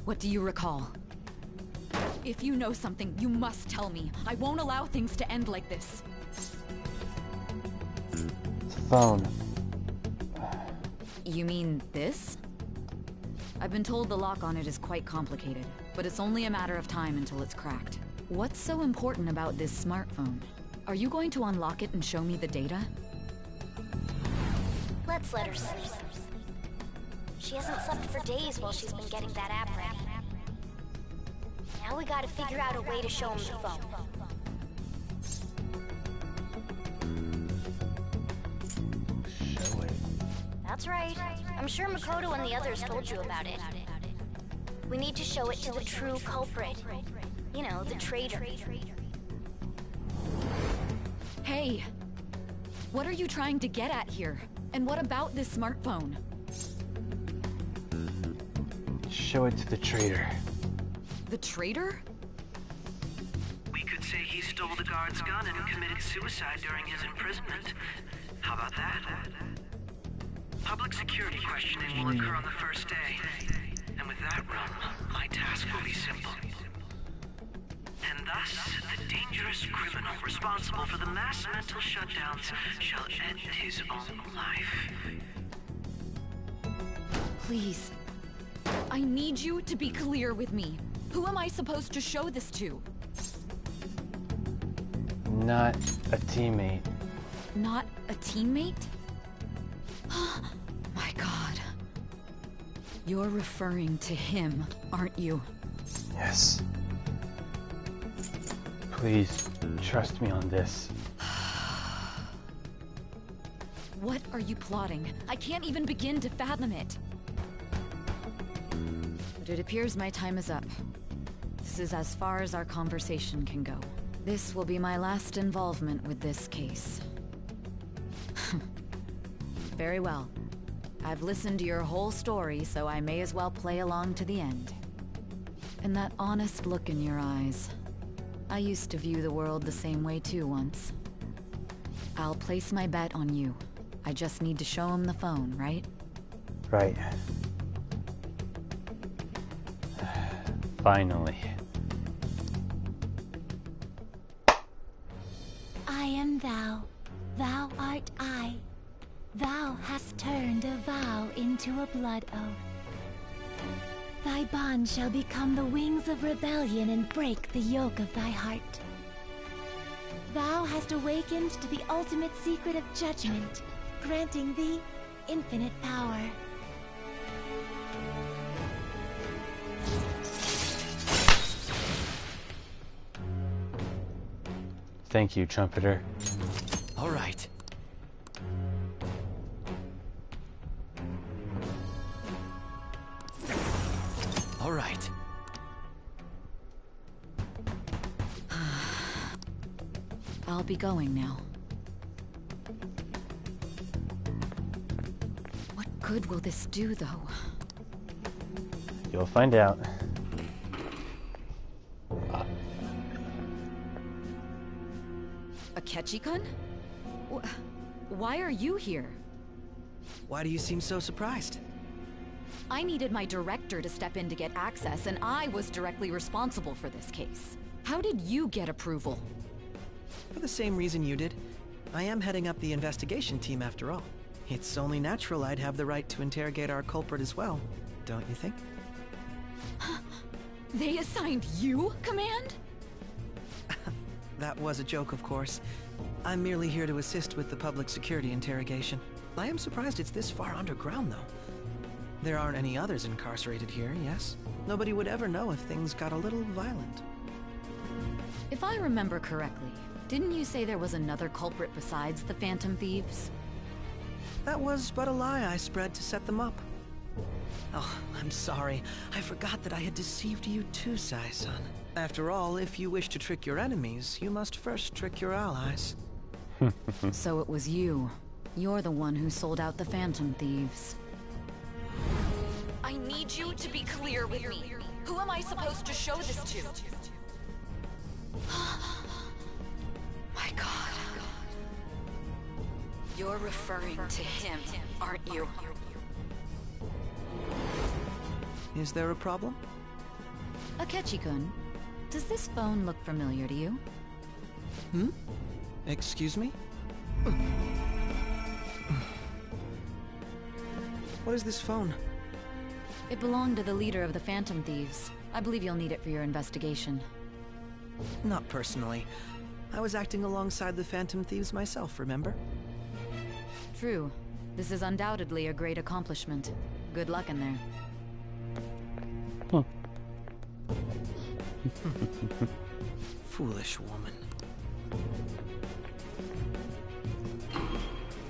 What do you recall? If you know something, you must tell me. I won't allow things to end like this. It's a phone. You mean this? I've been told the lock on it is quite complicated, but it's only a matter of time until it's cracked. What's so important about this smartphone? Are you going to unlock it and show me the data? Let's let her sleep. She hasn't slept for days while she's been getting that app ready. Now we gotta figure out a way to show him the phone. Show it. That's right. I'm sure Makoto and the others told you about it. We need to show it to the true culprit. You know, the traitor. Hey! What are you trying to get at here? And what about this smartphone? Show it to the traitor. The traitor? We could say he stole the guard's gun and committed suicide during his imprisonment. How about that? Public security questioning will occur on the first day. And with that run, my task will be simple. And thus, the dangerous criminal responsible for the mass mental shutdowns shall end his own life. Please. I need you to be clear with me. Who am I supposed to show this to? Not a teammate. Not a teammate? My God. You're referring to him, aren't you? Yes. Please, trust me on this. What are you plotting? I can't even begin to fathom it. But it appears my time is up. This is as far as our conversation can go. This will be my last involvement with this case. Very well. I've listened to your whole story, so I may as well play along to the end. And that honest look in your eyes. I used to view the world the same way too once. I'll place my bet on you. I just need to show him the phone, right? Right. Finally. I am thou, thou art I. Thou hast turned a vow into a blood oath. Thy bond shall become the wings of rebellion and break the yoke of thy heart. Thou hast awakened to the ultimate secret of judgment, granting thee infinite power. Thank you, trumpeter. All right. All right. I'll be going now. What good will this do, though? You'll find out. Akechi-kun? Why are you here? Why do you seem so surprised? I needed my director to step in to get access, and I was directly responsible for this case. How did you get approval? For the same reason you did. I am heading up the investigation team after all. It's only natural I'd have the right to interrogate our culprit as well, don't you think? They assigned you command? That was a joke, of course. I'm merely here to assist with the public security interrogation. I am surprised it's this far underground, though. There aren't any others incarcerated here, yes? Nobody would ever know if things got a little violent. If I remember correctly, didn't you say there was another culprit besides the Phantom Thieves? That was but a lie I spread to set them up. Oh, I'm sorry. I forgot that I had deceived you too, Sai-san. After all, if you wish to trick your enemies, you must first trick your allies. So it was you. You're the one who sold out the Phantom Thieves. I need you to be clear with me. Who am I supposed to show this to? My God. You're referring to him, aren't you? Is there a problem? Akechi-kun, does this phone look familiar to you? Hmm? Excuse me? What is this phone? It belonged to the leader of the Phantom Thieves. I believe you'll need it for your investigation. Not personally. I was acting alongside the Phantom Thieves myself, remember? True. This is undoubtedly a great accomplishment. Good luck in there. Foolish woman.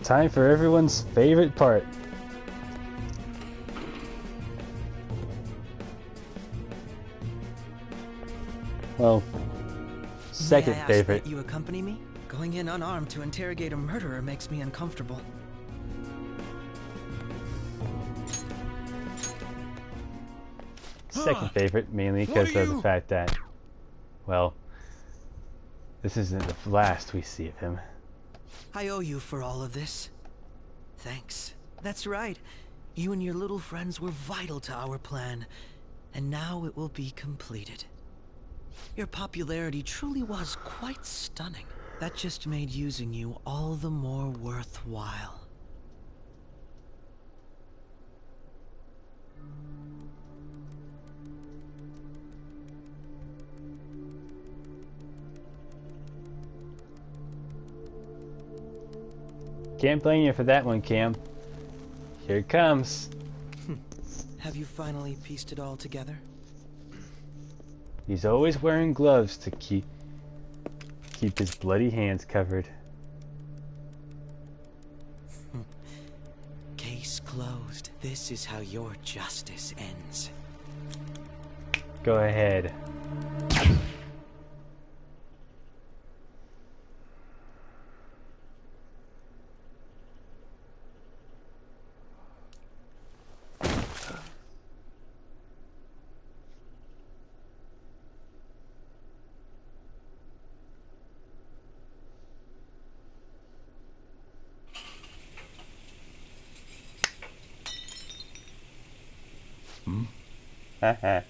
Time for everyone's favorite part. Well, second May I ask favorite. that you accompany me? Going in unarmed to interrogate a murderer makes me uncomfortable. Second favorite, mainly because of the fact that, well, this isn't the last we see of him. I owe you for all of this. Thanks. That's right. You and your little friends were vital to our plan, and now it will be completed. Your popularity truly was quite stunning. That just made using you all the more worthwhile. Can't blame you for that one, Cam. Here it comes. Have you finally pieced it all together? He's always wearing gloves to keep his bloody hands covered. Case closed. This is how your justice ends. Go ahead. Haha.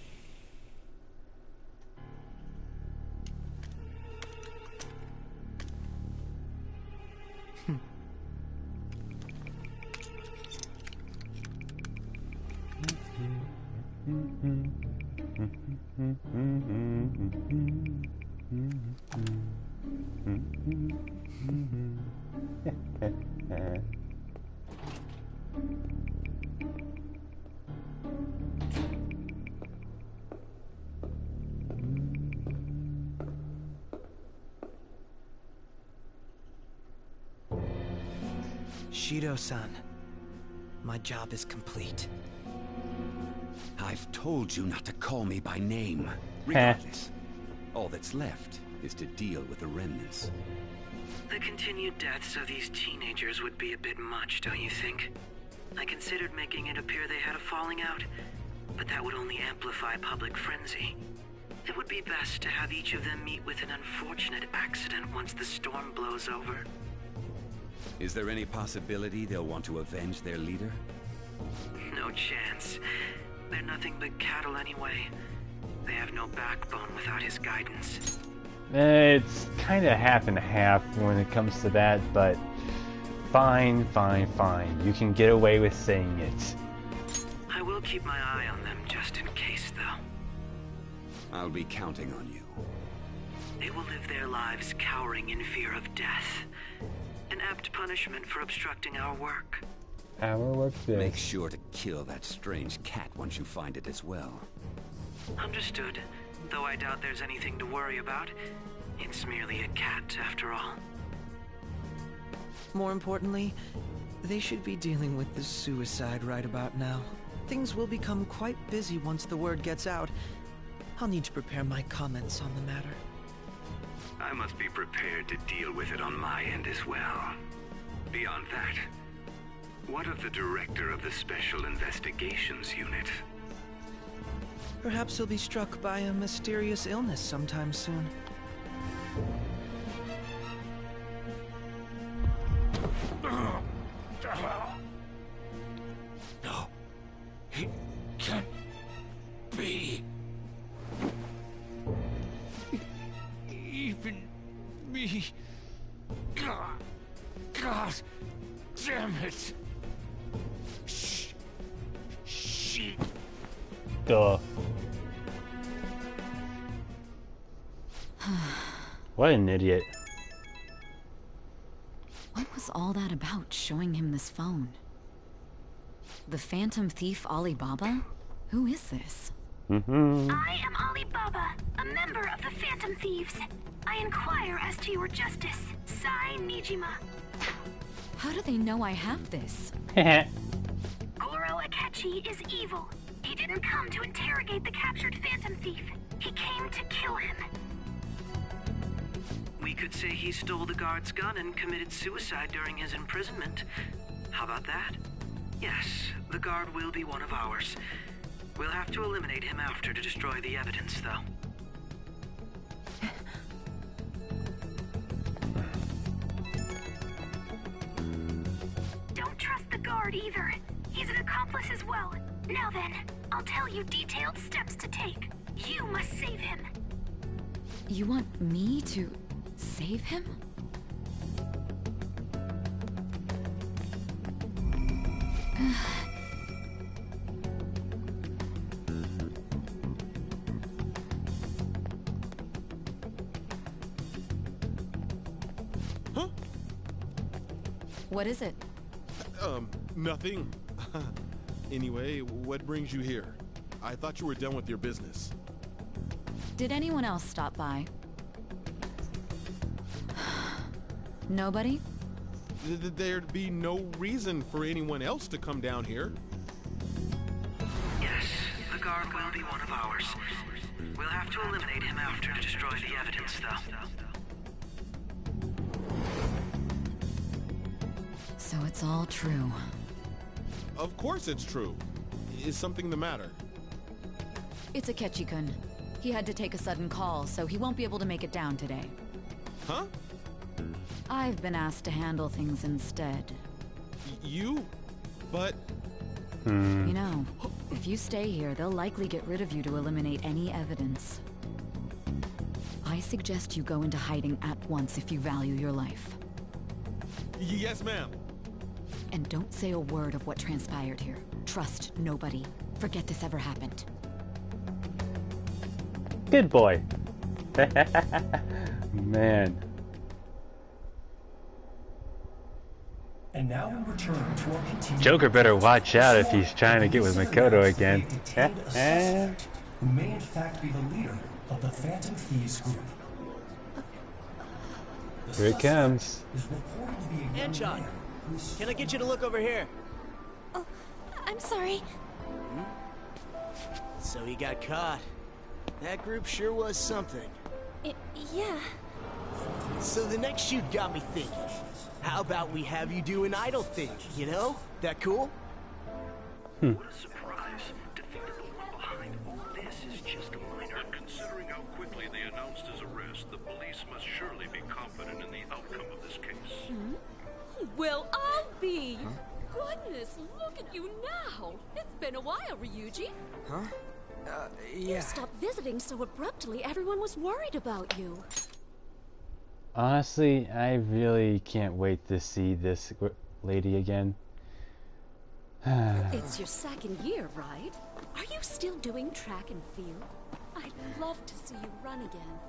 Shido-san, my job is complete. I've told you not to call me by name. Regardless, all that's left is to deal with the remnants. The continued deaths of these teenagers would be a bit much, don't you think? I considered making it appear they had a falling out, but that would only amplify public frenzy. It would be best to have each of them meet with an unfortunate accident once the storm blows over. Is there any possibility they'll want to avenge their leader? No chance. They're nothing but cattle anyway. They have no backbone without his guidance. It's kind of half and half when it comes to that, but fine. You can get away with saying it. I will keep my eye on them just in case, though. I'll be counting on you. They will live their lives cowering in fear of death. An apt punishment for obstructing our work. Our work this. Make sure to kill that strange cat once you find it as well. Understood. Though I doubt there's anything to worry about. It's merely a cat, after all. More importantly, they should be dealing with the suicide right about now. Things will become quite busy once the word gets out. I'll need to prepare my comments on the matter. I must be prepared to deal with it on my end as well. Beyond that, what of the director of the Special Investigations Unit? Perhaps he'll be struck by a mysterious illness sometime soon. No, it can't be. Even me. God damn it. Shit. Duh. What an idiot. What was all that about, showing him this phone? The Phantom Thief Alibaba? Who is this? I am Alibaba, a member of the Phantom Thieves. I inquire as to your justice. Sign Nijima. How do they know I have this? Goro Akechi is evil. He didn't come to interrogate the captured Phantom Thief. He came to kill him. We could say he stole the guard's gun and committed suicide during his imprisonment. How about that? Yes, the guard will be one of ours. We'll have to eliminate him after to destroy the evidence, though. Don't trust the guard either. He's an accomplice as well. Now then, I'll tell you detailed steps to take. You must save him. You want me to save him? Huh? What is it? Nothing. Anyway, what brings you here? I thought you were done with your business. Did anyone else stop by? Nobody? There'd be no reason for anyone else to come down here. Yes, the guard will be one of ours. We'll have to eliminate him after to destroy the evidence, though. So it's all true. Of course it's true. Is something the matter? It's Akechi-kun. He had to take a sudden call, so he won't be able to make it down today. Huh? I've been asked to handle things instead. You? But... You know, if you stay here, they'll likely get rid of you to eliminate any evidence. I suggest you go into hiding at once if you value your life. Yes, ma'am. And don't say a word of what transpired here. Trust nobody. Forget this ever happened. Good boy. Man. And now we return to our continued Joker better watch out if he's trying to get with Makoto again. who may in fact be the leader of the Phantom Thieves group. Here it comes. Anchon, can I get you to look over here? Oh, I'm sorry. So he got caught. That group sure was something. Yeah. So the next shoot got me thinking. How about we have you do an idle thing, you know? That cool? What a surprise. To think that the one behind all this is just a minor. But considering how quickly they announced his arrest, the police must surely be confident in the outcome of this case. Well, I'll be. Goodness, look at you now. It's been a while, Ryuji. Huh? You Yeah. stopped visiting so abruptly, everyone was worried about you. Honestly, I really can't wait to see this lady again. It's your second year, right? Are you still doing track and field? I'd love to see you run again.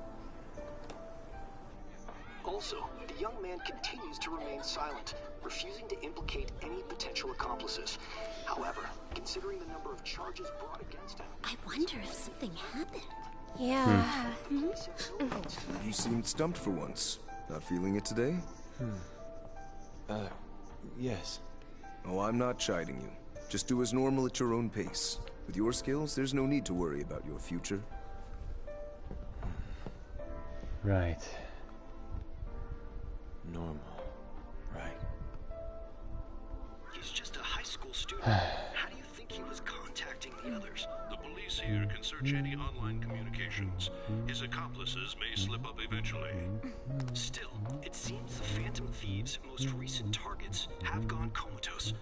Also, the young man continues to remain silent, refusing to implicate any potential accomplices. However, considering the number of charges brought against him... I wonder if something happened. Yeah. You seemed stumped for once. Not feeling it today? Yes. Oh, I'm not chiding you. Just do as normal at your own pace. With your skills, there's no need to worry about your future. Right. Normal. Right. He's just a high school student. How do you think he was contacting the others? The police here can search any online communications. His accomplices may slip up eventually. Still, it seems the Phantom Thieves' most recent targets have gone comatose.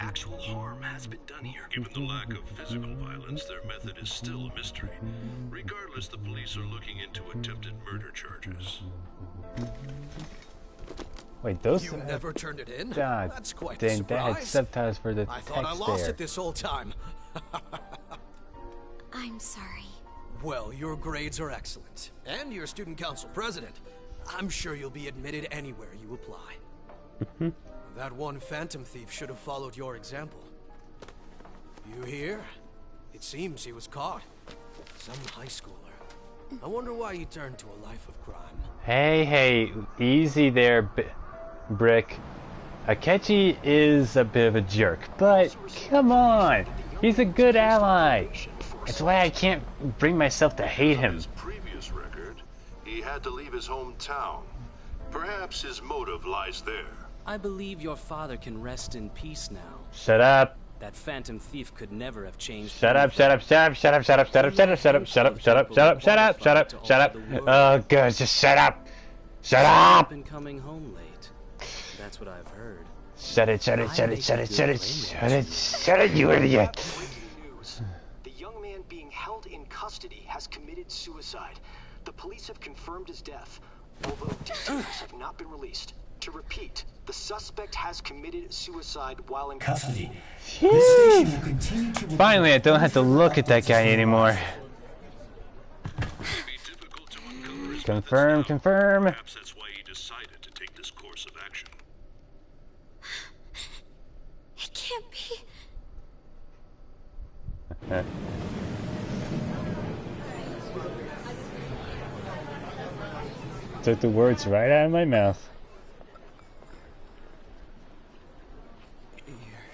Actual harm has been done here. Given the lack of physical violence, their method is still a mystery. Regardless, the police are looking into attempted murder charges. Wait, those... You never turned it in? God That's quite a dang, surprise. that had subtitles for the I text thought I lost there. it this whole time. I'm sorry. Well, your grades are excellent. And you're student council president. I'm sure you'll be admitted anywhere you apply. That one Phantom Thief should have followed your example. You hear? It seems he was caught. Some high schooler. I wonder why he turned to a life of crime. Hey, easy there, Brick. Akechi is a bit of a jerk, but come on, he's a good ally. That's why I can't bring myself to hate him. His previous record, he had to leave his hometown. Perhaps his motive lies there. I believe your father can rest in peace now. Shut up. That Phantom Thief could never have changed. Shut up. Oh, God, just shut up. Shut up. Been coming home late. That's what I've heard. Shut it, you idiot. The young man being held in custody has committed suicide. The police have confirmed his death, although details have not been released. To repeat, the suspect has committed suicide while in custody. Finally, I don't have to look at that guy anymore. Confirm. Perhaps that's why he decided to take this course of action. It can't be. Took the words right out of my mouth.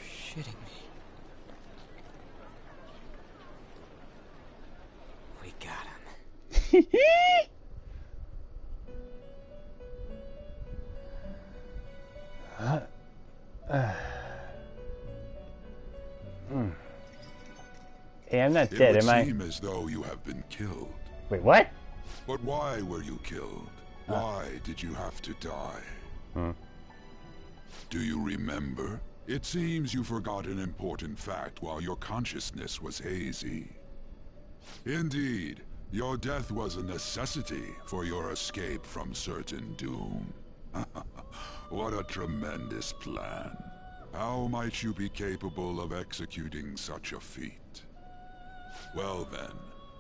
Shitting me. We got him. Hey, I'm not dead, am I? It would seem as though you have been killed. Wait, what? But why were you killed? Why did you have to die? Do you remember? It seems you forgot an important fact while your consciousness was hazy. Indeed, your death was a necessity for your escape from certain doom. What a tremendous plan. How might you be capable of executing such a feat? Well then,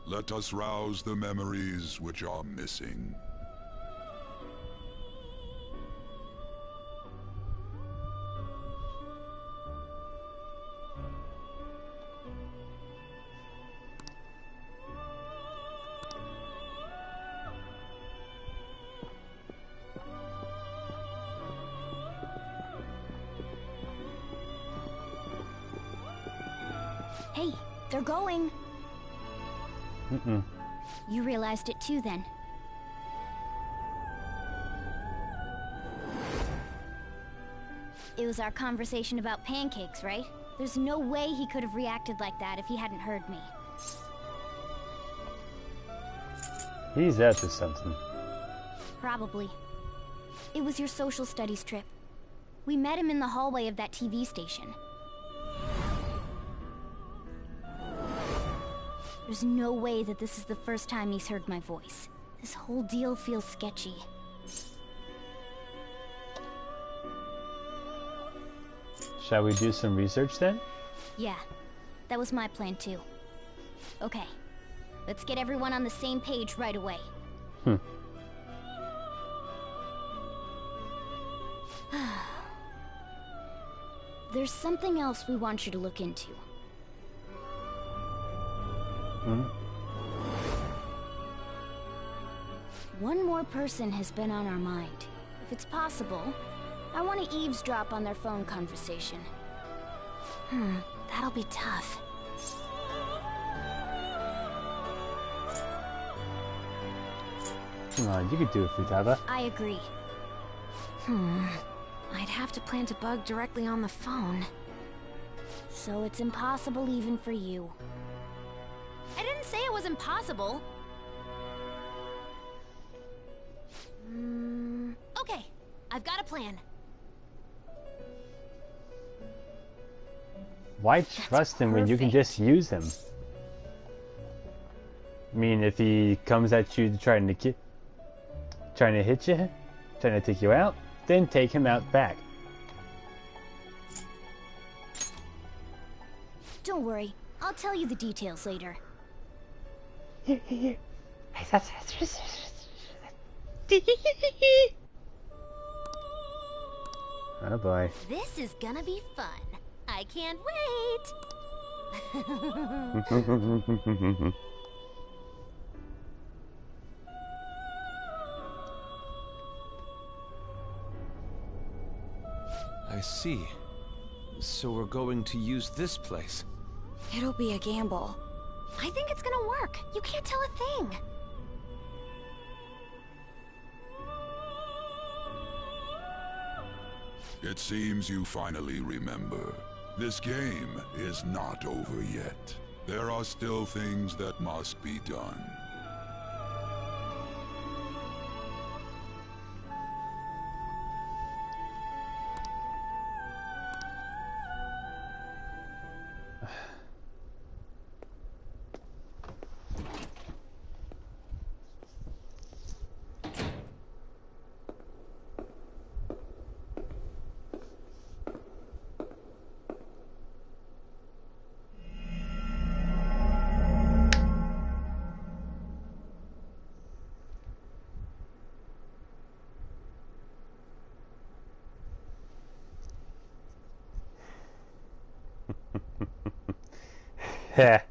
let us rouse the memories which are missing. Hey, they're going. You realized it too, then. It was our conversation about pancakes, right? There's no way he could have reacted like that if he hadn't heard me. He's up to something. Probably. It was your social studies trip. We met him in the hallway of that TV station. There's no way that this is the first time he's heard my voice. This whole deal feels sketchy. Shall we do some research then? Yeah, that was my plan too. Okay, let's get everyone on the same page right away. There's something else we want you to look into. One more person has been on our mind. If it's possible, I want to eavesdrop on their phone conversation. That'll be tough. Come on, you could do it, Futaba. I agree. I'd have to plant a bug directly on the phone. So it's impossible even for you. I didn't say it was impossible. Okay, I've got a plan. Why trust him when you can just use him? I mean, if he comes at you to trying to hit you, trying to take you out, then take him out back. Don't worry, I'll tell you the details later. Oh boy. This is gonna be fun. I can't wait. I see. So we're going to use this place. It'll be a gamble. I think it's gonna work. You can't tell a thing. It seems you finally remember. This game is not over yet. There are still things that must be done. Yeah.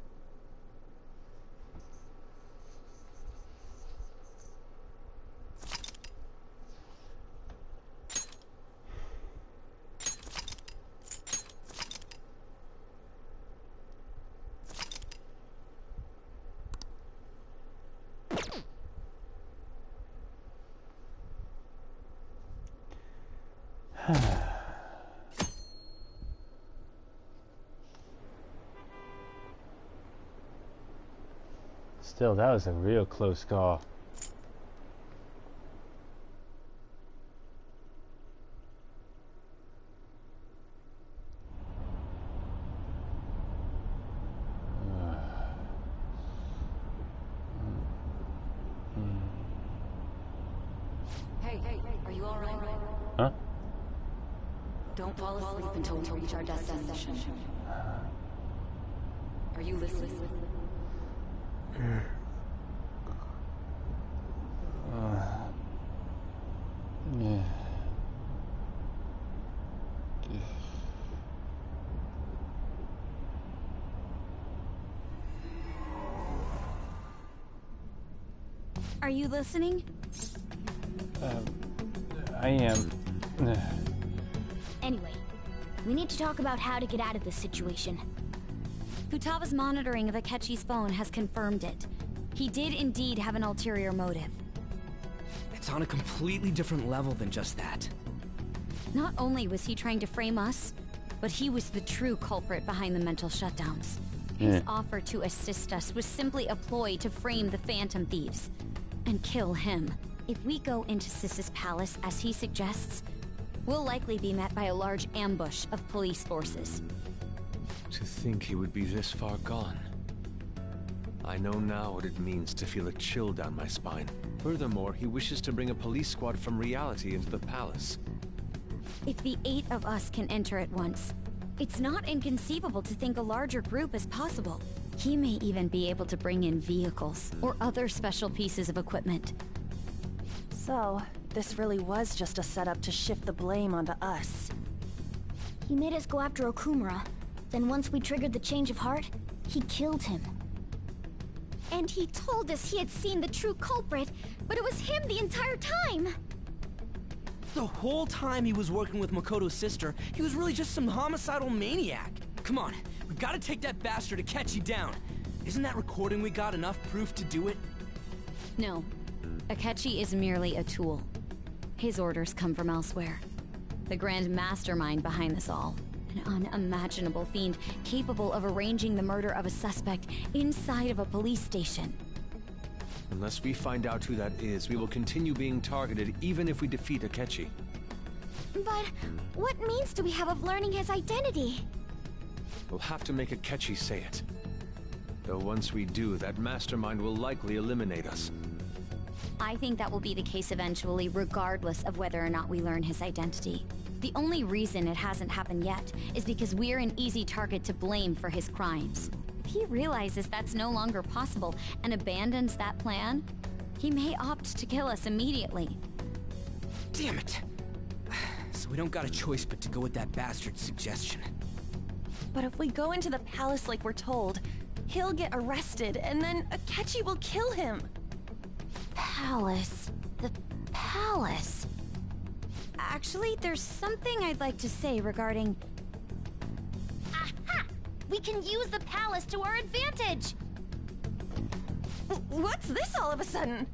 Still, that was a real close call. Hey, are you alright? Huh? Don't fall asleep until we reach our destination. Are you listening? Yeah. Are you listening? I am. Anyway, we need to talk about how to get out of this situation. Futaba's monitoring of Akechi's phone has confirmed it. He did indeed have an ulterior motive. It's on a completely different level than just that. Not only was he trying to frame us, but he was the true culprit behind the mental shutdowns. His offer to assist us was simply a ploy to frame the Phantom Thieves and kill him. If we go into Sis's palace as he suggests, we'll likely be met by a large ambush of police forces. To think he would be this far gone. I know now what it means to feel a chill down my spine. Furthermore, he wishes to bring a police squad from reality into the palace. If the 8 of us can enter at once, it's not inconceivable to think a larger group is possible. He may even be able to bring in vehicles or other special pieces of equipment. So, this really was just a setup to shift the blame onto us. He made us go after Okumura. Then once we triggered the change of heart, he killed him. And he told us he had seen the true culprit, but it was him the entire time! The whole time he was working with Makoto's sister, he was really just some homicidal maniac. Come on, we gotta take that bastard Akechi down. Isn't that recording we got enough proof to do it? No. Akechi is merely a tool. His orders come from elsewhere. The grand mastermind behind this all. An unimaginable fiend capable of arranging the murder of a suspect inside of a police station. Unless we find out who that is, we will continue being targeted even if we defeat Akechi. But what means do we have of learning his identity? We'll have to make Akechi say it. Though once we do, that mastermind will likely eliminate us. I think that will be the case eventually, regardless of whether or not we learn his identity. The only reason it hasn't happened yet is because we're an easy target to blame for his crimes. If he realizes that's no longer possible and abandons that plan, he may opt to kill us immediately. Damn it! So we don't got a choice but to go with that bastard's suggestion. But if we go into the palace like we're told, he'll get arrested and then Akechi will kill him. Palace. The palace. Actually, there's something I'd like to say regarding... Aha! We can use the palace to our advantage! What's this all of a sudden?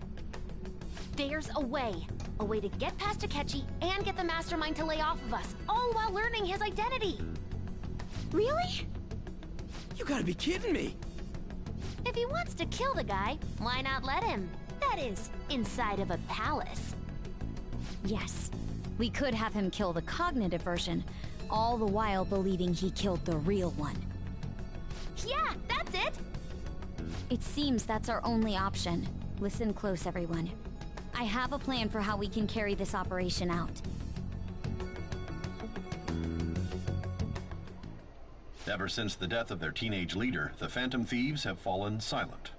There's a way. A way to get past Akechi and get the mastermind to lay off of us, all while learning his identity. Really? You gotta be kidding me! If he wants to kill the guy, why not let him? That is, inside of a palace. Yes. We could have him kill the cognitive version, all the while believing he killed the real one. Yeah, that's it! It seems that's our only option. Listen close, everyone. I have a plan for how we can carry this operation out. Ever since the death of their teenage leader, the Phantom Thieves have fallen silent.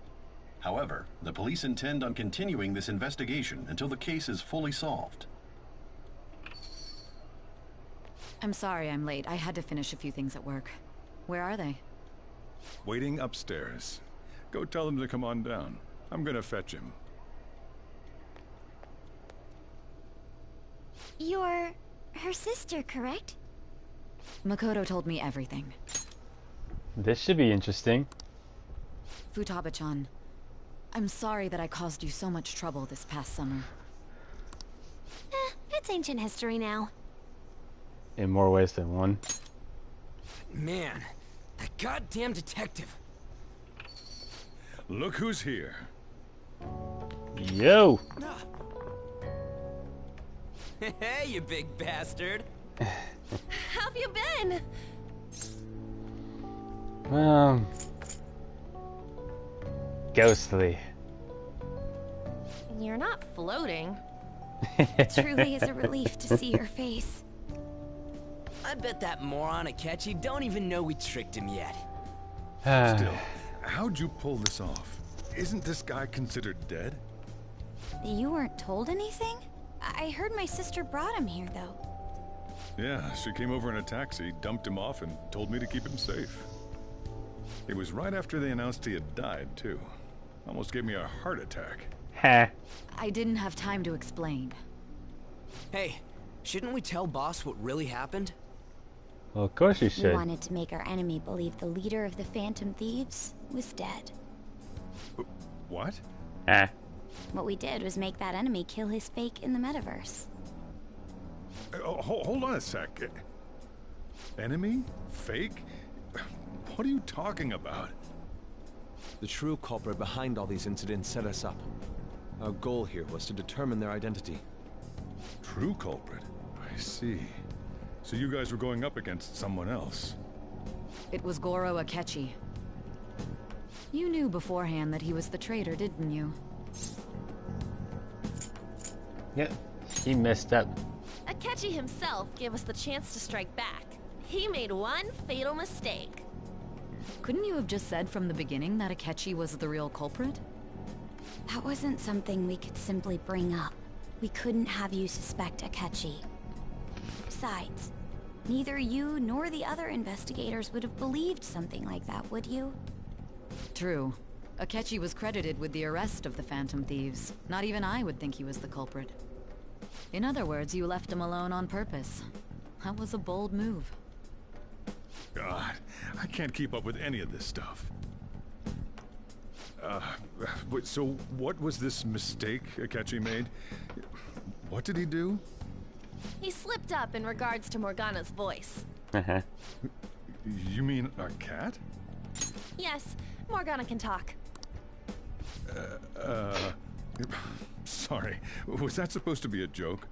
However, the police intend on continuing this investigation until the case is fully solved. I'm sorry I'm late. I had to finish a few things at work. Where are they? Waiting upstairs. Go tell them to come on down. I'm gonna fetch him. You're her sister, correct? Makoto told me everything. This should be interesting. Futaba-chan, I'm sorry that I caused you so much trouble this past summer. It's ancient history now. In more ways than one. Man, that goddamn detective. Look who's here. Yo! Hey, you big bastard. How've you been? Ghostly. You're not floating. It truly is a relief to see your face. I bet that moron Akechi don't even know we tricked him yet. Still, how'd you pull this off? Isn't this guy considered dead? You weren't told anything? I heard my sister brought him here, though. Yeah, she came over in a taxi, dumped him off, and told me to keep him safe. It was right after they announced he had died, too. Almost gave me a heart attack. Heh. I didn't have time to explain. Hey, shouldn't we tell boss what really happened? Well, of course you should. We wanted to make our enemy believe the leader of the Phantom Thieves was dead. What? What we did was make that enemy kill his fake in the metaverse. Hold on a sec. Enemy? Fake? What are you talking about? The true culprit behind all these incidents set us up. Our goal here was to determine their identity. True culprit? I see. So you guys were going up against someone else? It was Goro Akechi. You knew beforehand that he was the traitor, didn't you? Yep, he messed up. Akechi himself gave us the chance to strike back. He made one fatal mistake. Couldn't you have just said from the beginning that Akechi was the real culprit? That wasn't something we could simply bring up. We couldn't have you suspect Akechi. Besides, neither you nor the other investigators would have believed something like that, would you? True. Akechi was credited with the arrest of the Phantom Thieves. Not even I would think he was the culprit. In other words, you left him alone on purpose. That was a bold move. God, I can't keep up with any of this stuff. So what was this mistake Akechi made? What did he do? He slipped up in regards to Morgana's voice. Uh-huh. You mean our cat? Yes, Morgana can talk. Sorry. Was that supposed to be a joke?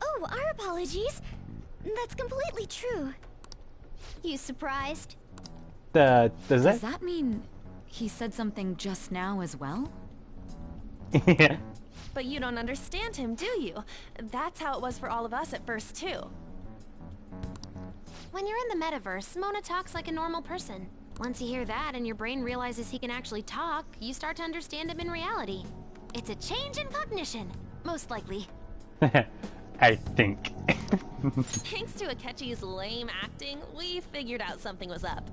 Oh, our apologies. That's completely true. You surprised? Does Does that mean he said something just now as well? Yeah. But you don't understand him, do you? That's how it was for all of us at first, too. When you're in the metaverse, Mona talks like a normal person. Once you hear that and your brain realizes he can actually talk, you start to understand him in reality. It's a change in cognition, most likely. I think. Thanks to Akechi's lame acting, we figured out something was up.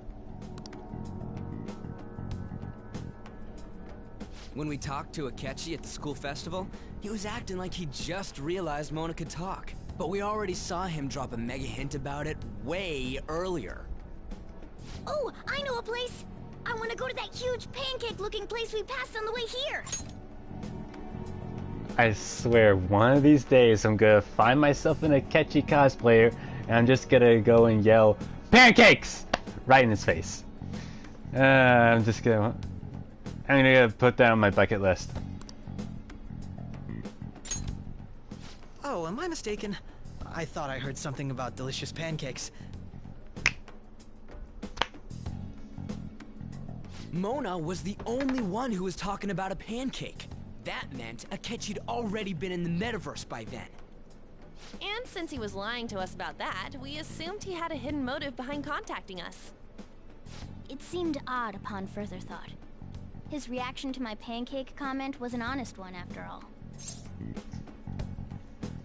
When we talked to Akechi at the school festival, he was acting like he just realized Mona could talk. But we already saw him drop a mega hint about it way earlier. Oh, I know a place! I want to go to that huge pancake-looking place we passed on the way here! I swear, one of these days I'm gonna find myself in a catchy cosplayer and I'm just gonna go and yell, "Pancakes!" right in his face. I'm gonna put that on my bucket list. Oh, am I mistaken? I thought I heard something about delicious pancakes. Mona was the only one who was talking about a pancake. That meant Akechi'd already been in the metaverse by then. And since he was lying to us about that, we assumed he had a hidden motive behind contacting us. It seemed odd upon further thought. His reaction to my pancake comment was an honest one, after all.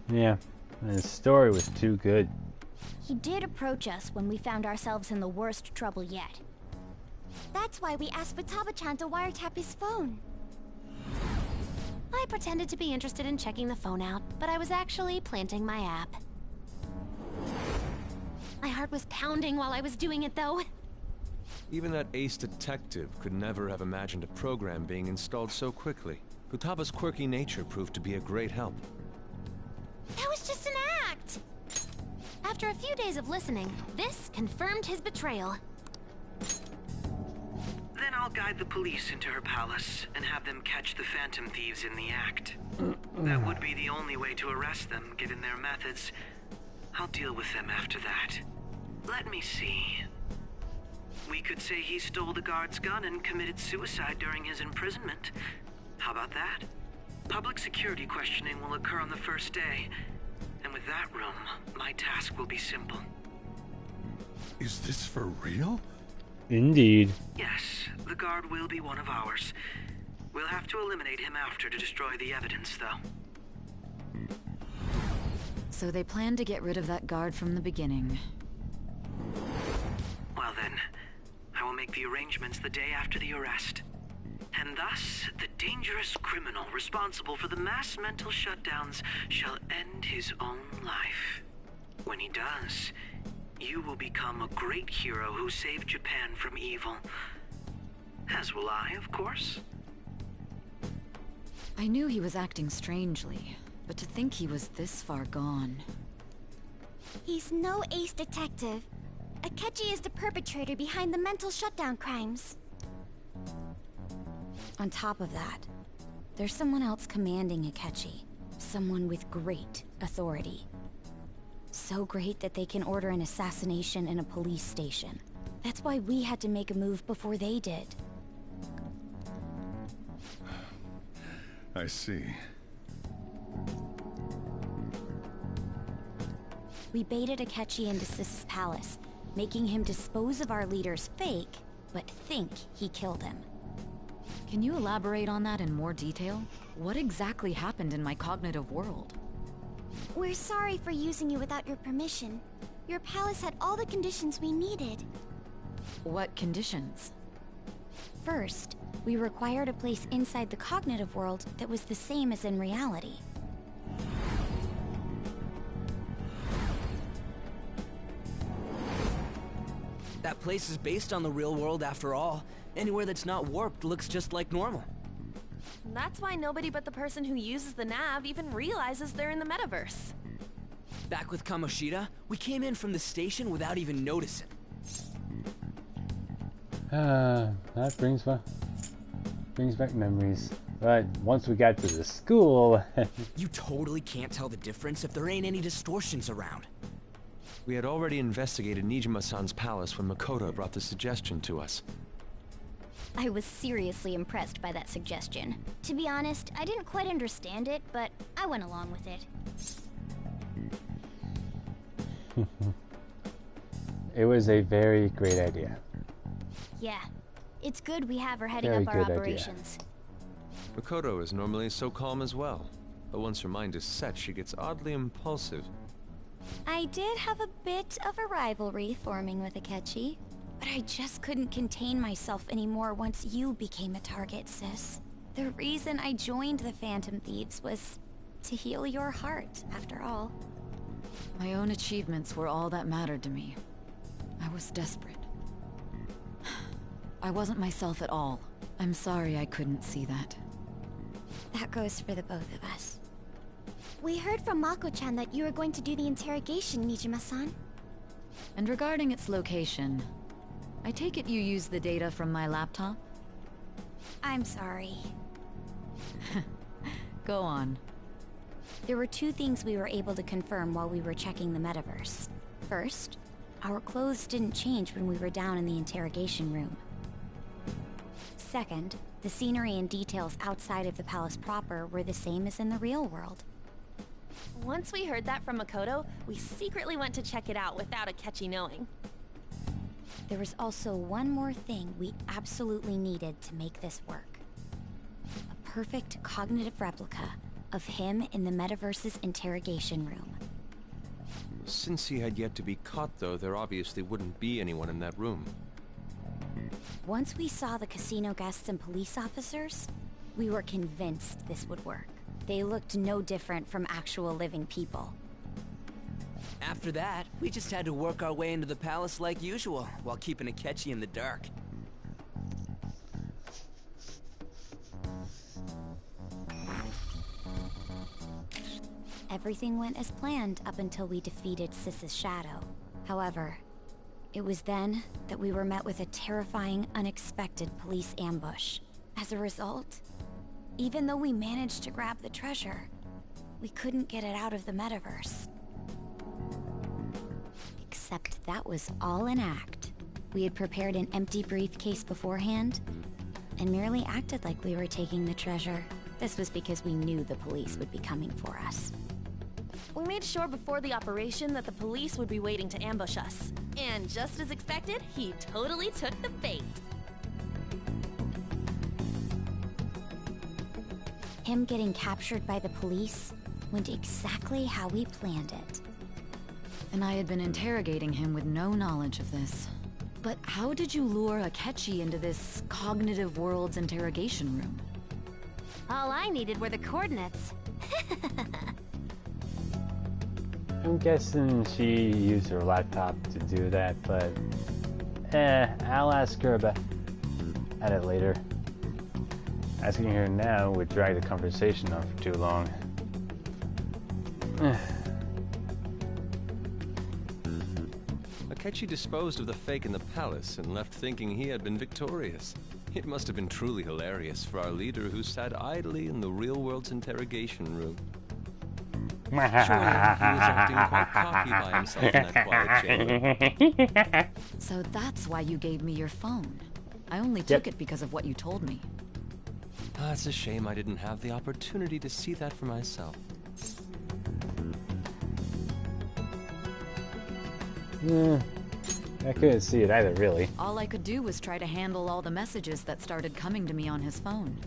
Yeah, and his story was too good. He did approach us when we found ourselves in the worst trouble yet. That's why we asked Futaba-chan to wiretap his phone. I pretended to be interested in checking the phone out, but I was actually planting my app. My heart was pounding while I was doing it, though. Even that ace detective could never have imagined a program being installed so quickly. Futaba's quirky nature proved to be a great help. That was just an act! After a few days of listening, this confirmed his betrayal. Then I'll guide the police into her palace and have them catch the Phantom Thieves in the act. That would be the only way to arrest them, given their methods. I'll deal with them after that. Let me see. We could say he stole the guard's gun and committed suicide during his imprisonment. How about that? Public security questioning will occur on the first day. And with that room, my task will be simple. Is this for real? Indeed. Yes, the guard will be one of ours. We'll have to eliminate him after to destroy the evidence, though. So they planned to get rid of that guard from the beginning. Well then, I will make the arrangements the day after the arrest. And thus, the dangerous criminal responsible for the mass mental shutdowns shall end his own life. When he does, you will become a great hero who saved Japan from evil. As will I, of course. I knew he was acting strangely, but to think he was this far gone. He's no ace detective. Akechi is the perpetrator behind the mental shutdown crimes. On top of that, there's someone else commanding Akechi. Someone with great authority. So great that they can order an assassination in a police station. That's why we had to make a move before they did. I see. We baited Akechi into Sis's palace, making him dispose of our leader's fake, but think he killed him. Can you elaborate on that in more detail? What exactly happened in my cognitive world? We're sorry for using you without your permission. Your palace had all the conditions we needed. What conditions? First, we required a place inside the cognitive world that was the same as in reality. That That place is based on the real world after all. Anywhere that's not warped looks just like normal. That's why nobody but the person who uses the nav even realizes they're in the metaverse. Back with Kamoshida, we came in from the station without even noticing. That brings back memories. But once we got to the school... You totally can't tell the difference if there ain't any distortions around. We had already investigated Nijima-san's palace when Makoto brought the suggestion to us. I was seriously impressed by that suggestion. To be honest, I didn't quite understand it, but I went along with it. It was a very great idea. Yeah. It's good we have her heading Very up our good idea. operations. Makoto is normally so calm as well, but once her mind is set, she gets oddly impulsive. I did have a bit of a rivalry forming with Akechi, but I just couldn't contain myself anymore once you became a target, sis. The reason I joined the Phantom Thieves was to heal your heart, after all. My own achievements were all that mattered to me. I was desperate. I wasn't myself at all. I'm sorry I couldn't see that. That goes for the both of us. We heard from Mako-chan that you were going to do the interrogation, Nijima-san. And regarding its location, I take it you used the data from my laptop? I'm sorry. Go on. There were two things we were able to confirm while we were checking the metaverse. First, our clothes didn't change when we were down in the interrogation room. Second, the scenery and details outside of the palace proper were the same as in the real world. Once we heard that from Makoto, we secretly went to check it out without Akechi knowing. There was also one more thing we absolutely needed to make this work. A perfect cognitive replica of him in the metaverse's interrogation room. Since he had yet to be caught, though, there obviously wouldn't be anyone in that room. Once we saw the casino guests and police officers, we were convinced this would work. They looked no different from actual living people. After that, we just had to work our way into the palace like usual, while keeping Akechi in the dark. Everything went as planned up until we defeated Sis's shadow. However, it was then that we were met with a terrifying, unexpected police ambush. As a result, even though we managed to grab the treasure, we couldn't get it out of the metaverse. Except that was all an act. We had prepared an empty briefcase beforehand, and merely acted like we were taking the treasure. This was because we knew the police would be coming for us. We made sure before the operation that the police would be waiting to ambush us. And just as expected, he totally took the bait. Him getting captured by the police went exactly how we planned it. And I had been interrogating him with no knowledge of this. But how did you lure Akechi into this cognitive world's interrogation room? All I needed were the coordinates. I'm guessing she used her laptop to do that, but I'll ask her about it later. Asking her now would drag the conversation on for too long. Akechi disposed of the fake in the palace and left thinking he had been victorious. It must have been truly hilarious for our leader who sat idly in the real world's interrogation room. Surely he was acting quite cocky by himself in that quiet chamber. So that's why you gave me your phone. I only took it because of what you told me. It's a shame I didn't have the opportunity to see that for myself. I couldn't see it either, really. All I could do was try to handle all the messages that started coming to me on his phone.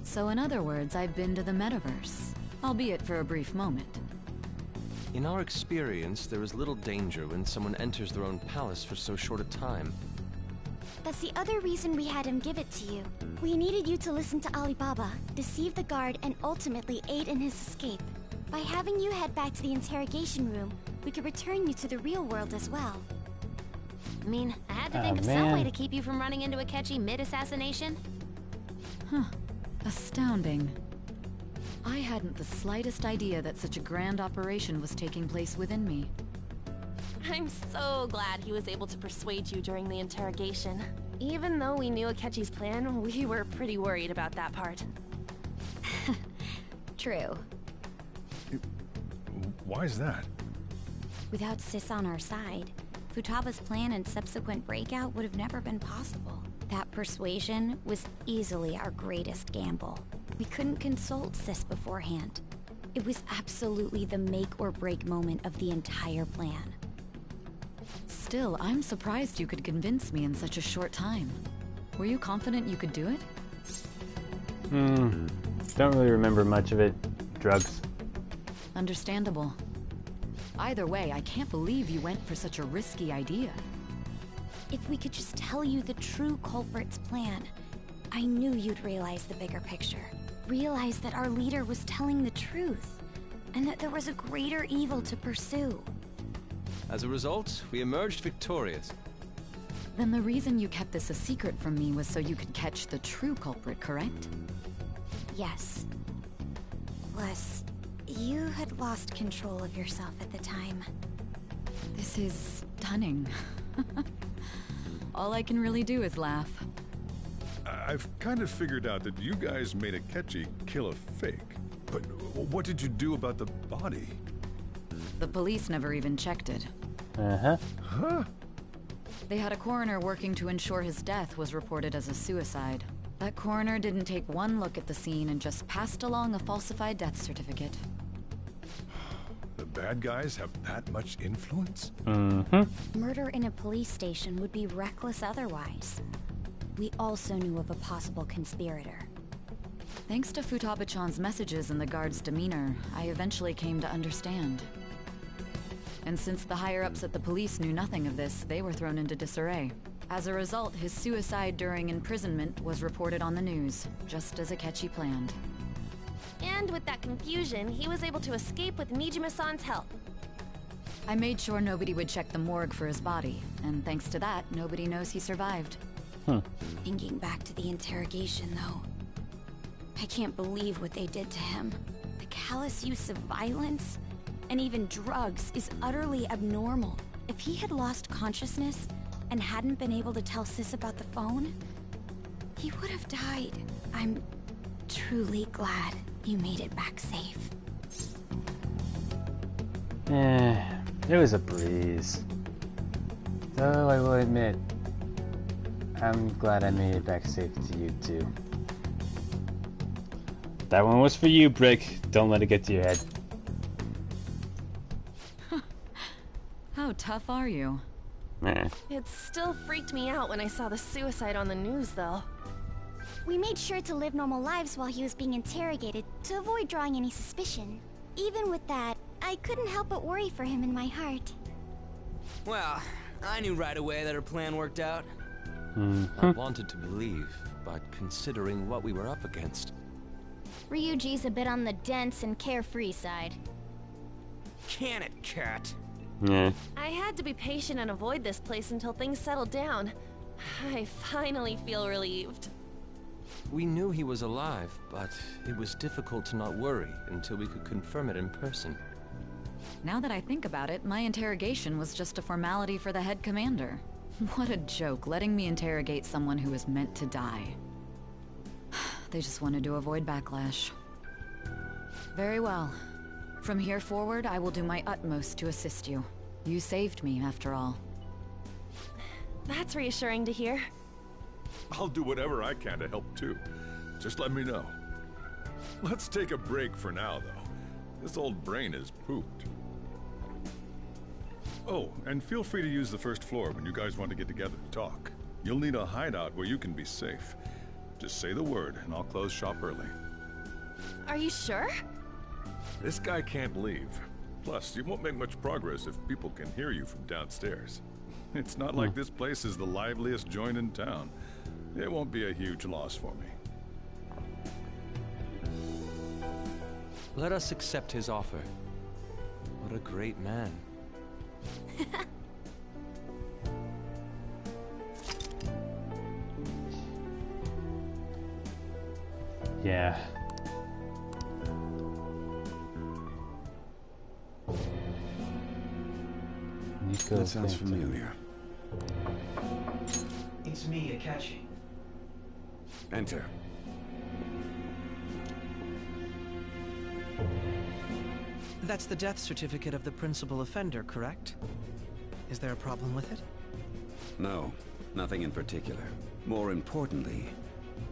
So in other words, I've been to the metaverse. Albeit for a brief moment. In our experience, there is little danger when someone enters their own palace for so short a time. That's the other reason we had him give it to you. We needed you to listen to Alibaba, deceive the guard, and ultimately aid in his escape. By having you head back to the interrogation room, we could return you to the real world as well. I mean, I had to think of some way to keep you from running into Akechi mid-assassination. Huh. Astounding. I hadn't the slightest idea that such a grand operation was taking place within me. I'm so glad he was able to persuade you during the interrogation. Even though we knew Akechi's plan, we were pretty worried about that part. True. Why is that? Without Sis on our side, Futaba's plan and subsequent breakout would have never been possible. That persuasion was easily our greatest gamble. We couldn't consult Sis beforehand. It was absolutely the make or break moment of the entire plan. Still, I'm surprised you could convince me in such a short time. Were you confident you could do it? Don't really remember much of it. Drugs. Understandable. Either way, I can't believe you went for such a risky idea. If we could just tell you the true culprit's plan, I knew you'd realize the bigger picture. Realize that our leader was telling the truth, and that there was a greater evil to pursue. As a result, we emerged victorious. Then the reason you kept this a secret from me was so you could catch the true culprit, correct? Yes. Plus, you had lost control of yourself at the time. This is stunning. All I can really do is laugh. I've kind of figured out that you guys made Akechi kill a fake. But what did you do about the body? The police never even checked it. Huh? They had a coroner working to ensure his death was reported as a suicide. That coroner didn't take one look at the scene and just passed along a falsified death certificate. The bad guys have that much influence? Murder in a police station would be reckless otherwise. We also knew of a possible conspirator. Thanks to Futaba-chan's messages and the guard's demeanor, I eventually came to understand. And since the higher-ups at the police knew nothing of this, they were thrown into disarray. As a result, his suicide during imprisonment was reported on the news, just as Akechi planned. And with that confusion, he was able to escape with Nijima-san's help. I made sure nobody would check the morgue for his body, and thanks to that, nobody knows he survived. Thinking back to the interrogation, though, I can't believe what they did to him. The callous use of violence, and even drugs, is utterly abnormal. If he had lost consciousness and hadn't been able to tell Sis about the phone, he would have died. I'm truly glad you made it back safe. It was a breeze. Though I will admit, I'm glad I made it back safe to you too. That one was for you, Brick. Don't let it get to your head. How tough are you? It still freaked me out when I saw the suicide on the news, though. We made sure to live normal lives while he was being interrogated to avoid drawing any suspicion. Even with that, I couldn't help but worry for him in my heart. Well, I knew right away that her plan worked out. I wanted to believe, but considering what we were up against... Ryuji's a bit on the dense and carefree side. Can it, cat? I had to be patient and avoid this place until things settled down. I finally feel relieved. We knew he was alive, but it was difficult to not worry until we could confirm it in person. Now that I think about it, my interrogation was just a formality for the head commander. What a joke, letting me interrogate someone who was meant to die. They just wanted to avoid backlash. Very well. From here forward, I will do my utmost to assist you. You saved me, after all. That's reassuring to hear. I'll do whatever I can to help too. Just let me know. Let's take a break for now, though. This old brain is pooped. Oh, and feel free to use the first floor when you guys want to get together to talk. You'll need a hideout where you can be safe. Just say the word, and I'll close shop early. Are you sure? This guy can't leave. Plus, you won't make much progress if people can hear you from downstairs. It's not like this place is the liveliest joint in town. It won't be a huge loss for me. Let us accept his offer. What a great man. Yeah. That sounds familiar. It's me, Akechi. Enter. That's the death certificate of the principal offender, correct? Is there a problem with it? No, nothing in particular. More importantly,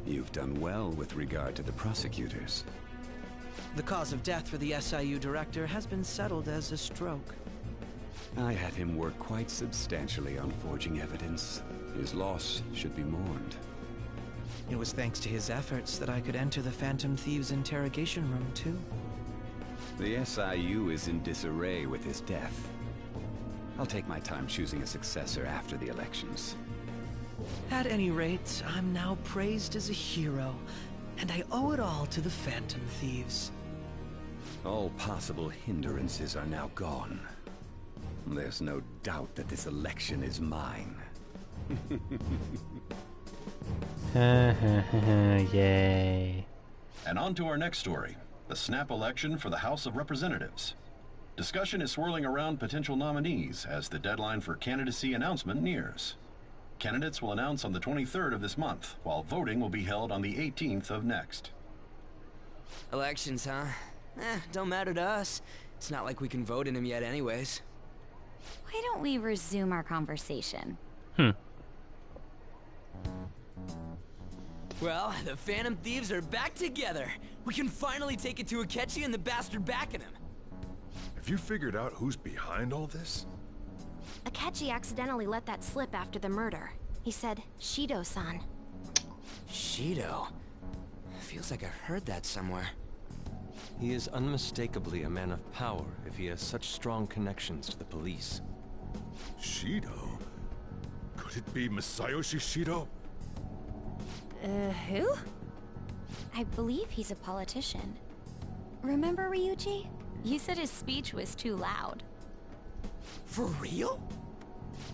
you've done well with regard to the prosecutors. The cause of death for the SIU director has been settled as a stroke. I had him work quite substantially on forging evidence. His loss should be mourned. It was thanks to his efforts that I could enter the Phantom Thieves' interrogation room, too. The SIU is in disarray with his death. I'll take my time choosing a successor after the elections. At any rate, I'm now praised as a hero, and I owe it all to the Phantom Thieves. All possible hindrances are now gone. There's no doubt that this election is mine. Yay. And on to our next story, the snap election for the House of Representatives. Discussion is swirling around potential nominees as the deadline for candidacy announcement nears. Candidates will announce on the 23rd of this month, while voting will be held on the 18th of next. Elections, huh? Don't matter to us. It's not like we can vote in them yet anyways. Why don't we resume our conversation? Well, the Phantom Thieves are back together. We can finally take it to Akechi and the bastard backing him. Have you figured out who's behind all this? Akechi accidentally let that slip after the murder. He said, Shido-san. Shido? Feels like I've heard that somewhere. He is unmistakably a man of power if he has such strong connections to the police. Shido? Could it be Masayoshi Shido? Who? I believe he's a politician. Remember, Ryuji? You said his speech was too loud. For real?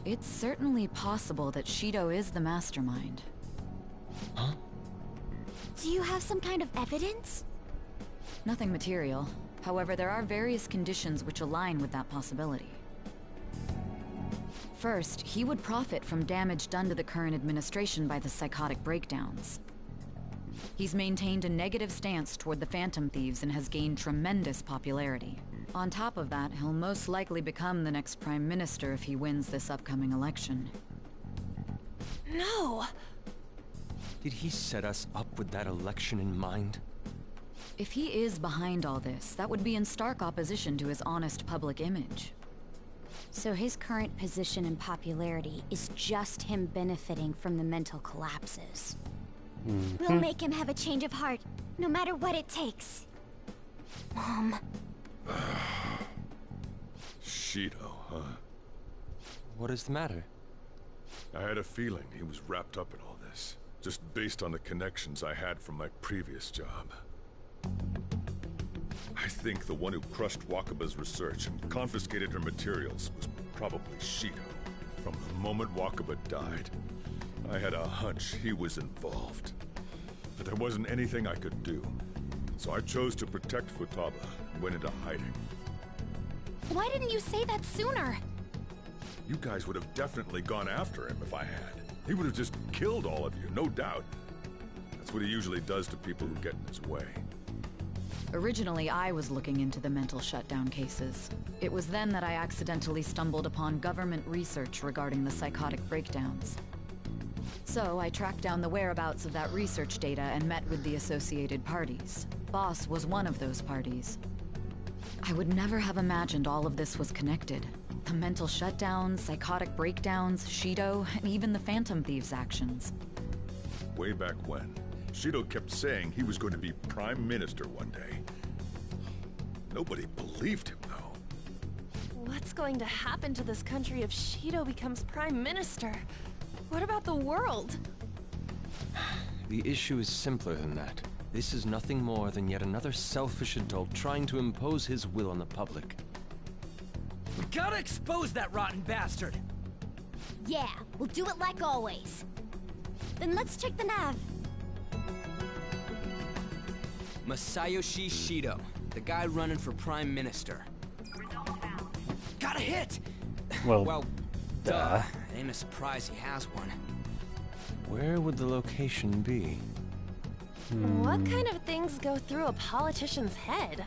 It's certainly possible that Shido is the mastermind. Huh? Do you have some kind of evidence? Nothing material. However, there are various conditions which align with that possibility. First, he would profit from damage done to the current administration by the psychotic breakdowns. He's maintained a negative stance toward the Phantom Thieves and has gained tremendous popularity. On top of that, he'll most likely become the next Prime Minister if he wins this upcoming election. No! Did he set us up with that election in mind? If he is behind all this, that would be in stark opposition to his honest public image. So his current position and popularity is just him benefiting from the mental collapses. We'll make him have a change of heart, no matter what it takes. Mom. Shido, huh? What is the matter? I had a feeling he was wrapped up in all this, just based on the connections I had from my previous job. I think the one who crushed Wakaba's research and confiscated her materials was probably Shido. From the moment Wakaba died, I had a hunch he was involved. But there wasn't anything I could do. So I chose to protect Futaba and went into hiding. Why didn't you say that sooner? You guys would have definitely gone after him if I had. He would have just killed all of you, no doubt. That's what he usually does to people who get in his way. Originally, I was looking into the mental shutdown cases. It was then that I accidentally stumbled upon government research regarding the psychotic breakdowns. So I tracked down the whereabouts of that research data and met with the associated parties. Boss was one of those parties. I would never have imagined all of this was connected. The mental shutdowns, psychotic breakdowns, Shido, and even the Phantom Thieves' actions. Way back when, Shido kept saying he was going to be Prime Minister one day. Nobody believed him, though. What's going to happen to this country if Shido becomes Prime Minister? What about the world? The issue is simpler than that. This is nothing more than yet another selfish adult trying to impose his will on the public. We gotta expose that rotten bastard! Yeah, we'll do it like always. Then let's check the nav. Masayoshi Shido, the guy running for Prime Minister. Got a hit! Well, duh. Ain't a surprise he has one. Where would the location be? What kind of things go through a politician's head?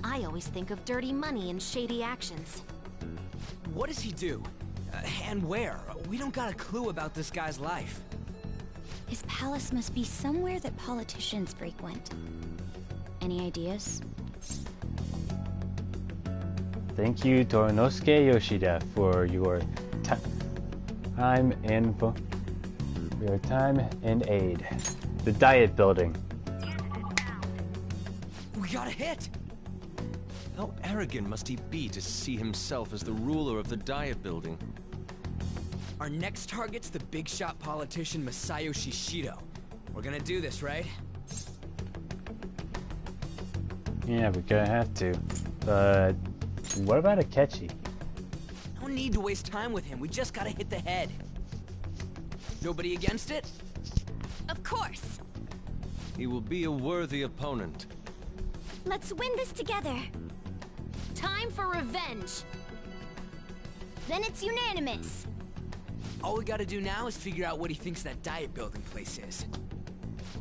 I always think of dirty money and shady actions. What does he do? And where? We don't got a clue about this guy's life. His palace must be somewhere that politicians frequent. Any ideas? Thank you, Torinosuke Yoshida, for your time and aid. The Diet Building. We got a hit! How arrogant must he be to see himself as the ruler of the Diet Building? Our next target's the big shot politician Masayoshi Shido. We're gonna do this, right? Yeah, we're gonna have to. But what about Akechi? No need to waste time with him. We just gotta hit the head. Nobody against it? Of course. He will be a worthy opponent. Let's win this together. Time for revenge. Then it's unanimous. All we gotta do now is figure out what he thinks that Diet Building place is.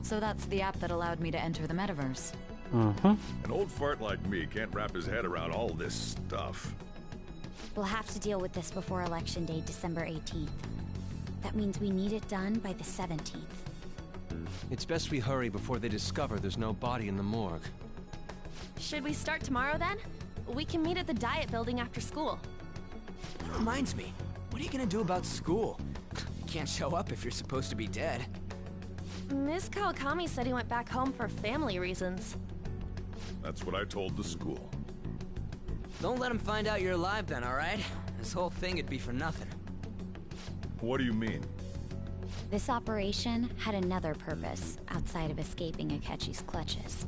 So that's the app that allowed me to enter the metaverse. An old fart like me can't wrap his head around all this stuff. We'll have to deal with this before Election Day, December 18th. That means we need it done by the 17th. It's best we hurry before they discover there's no body in the morgue. Should we start tomorrow then? We can meet at the Diet Building after school. That reminds me. What are you gonna do about school? You can't show up if you're supposed to be dead. Ms. Kawakami said he went back home for family reasons. That's what I told the school. Don't let him find out you're alive then, alright? This whole thing would be for nothing. What do you mean? This operation had another purpose outside of escaping Akechi's clutches.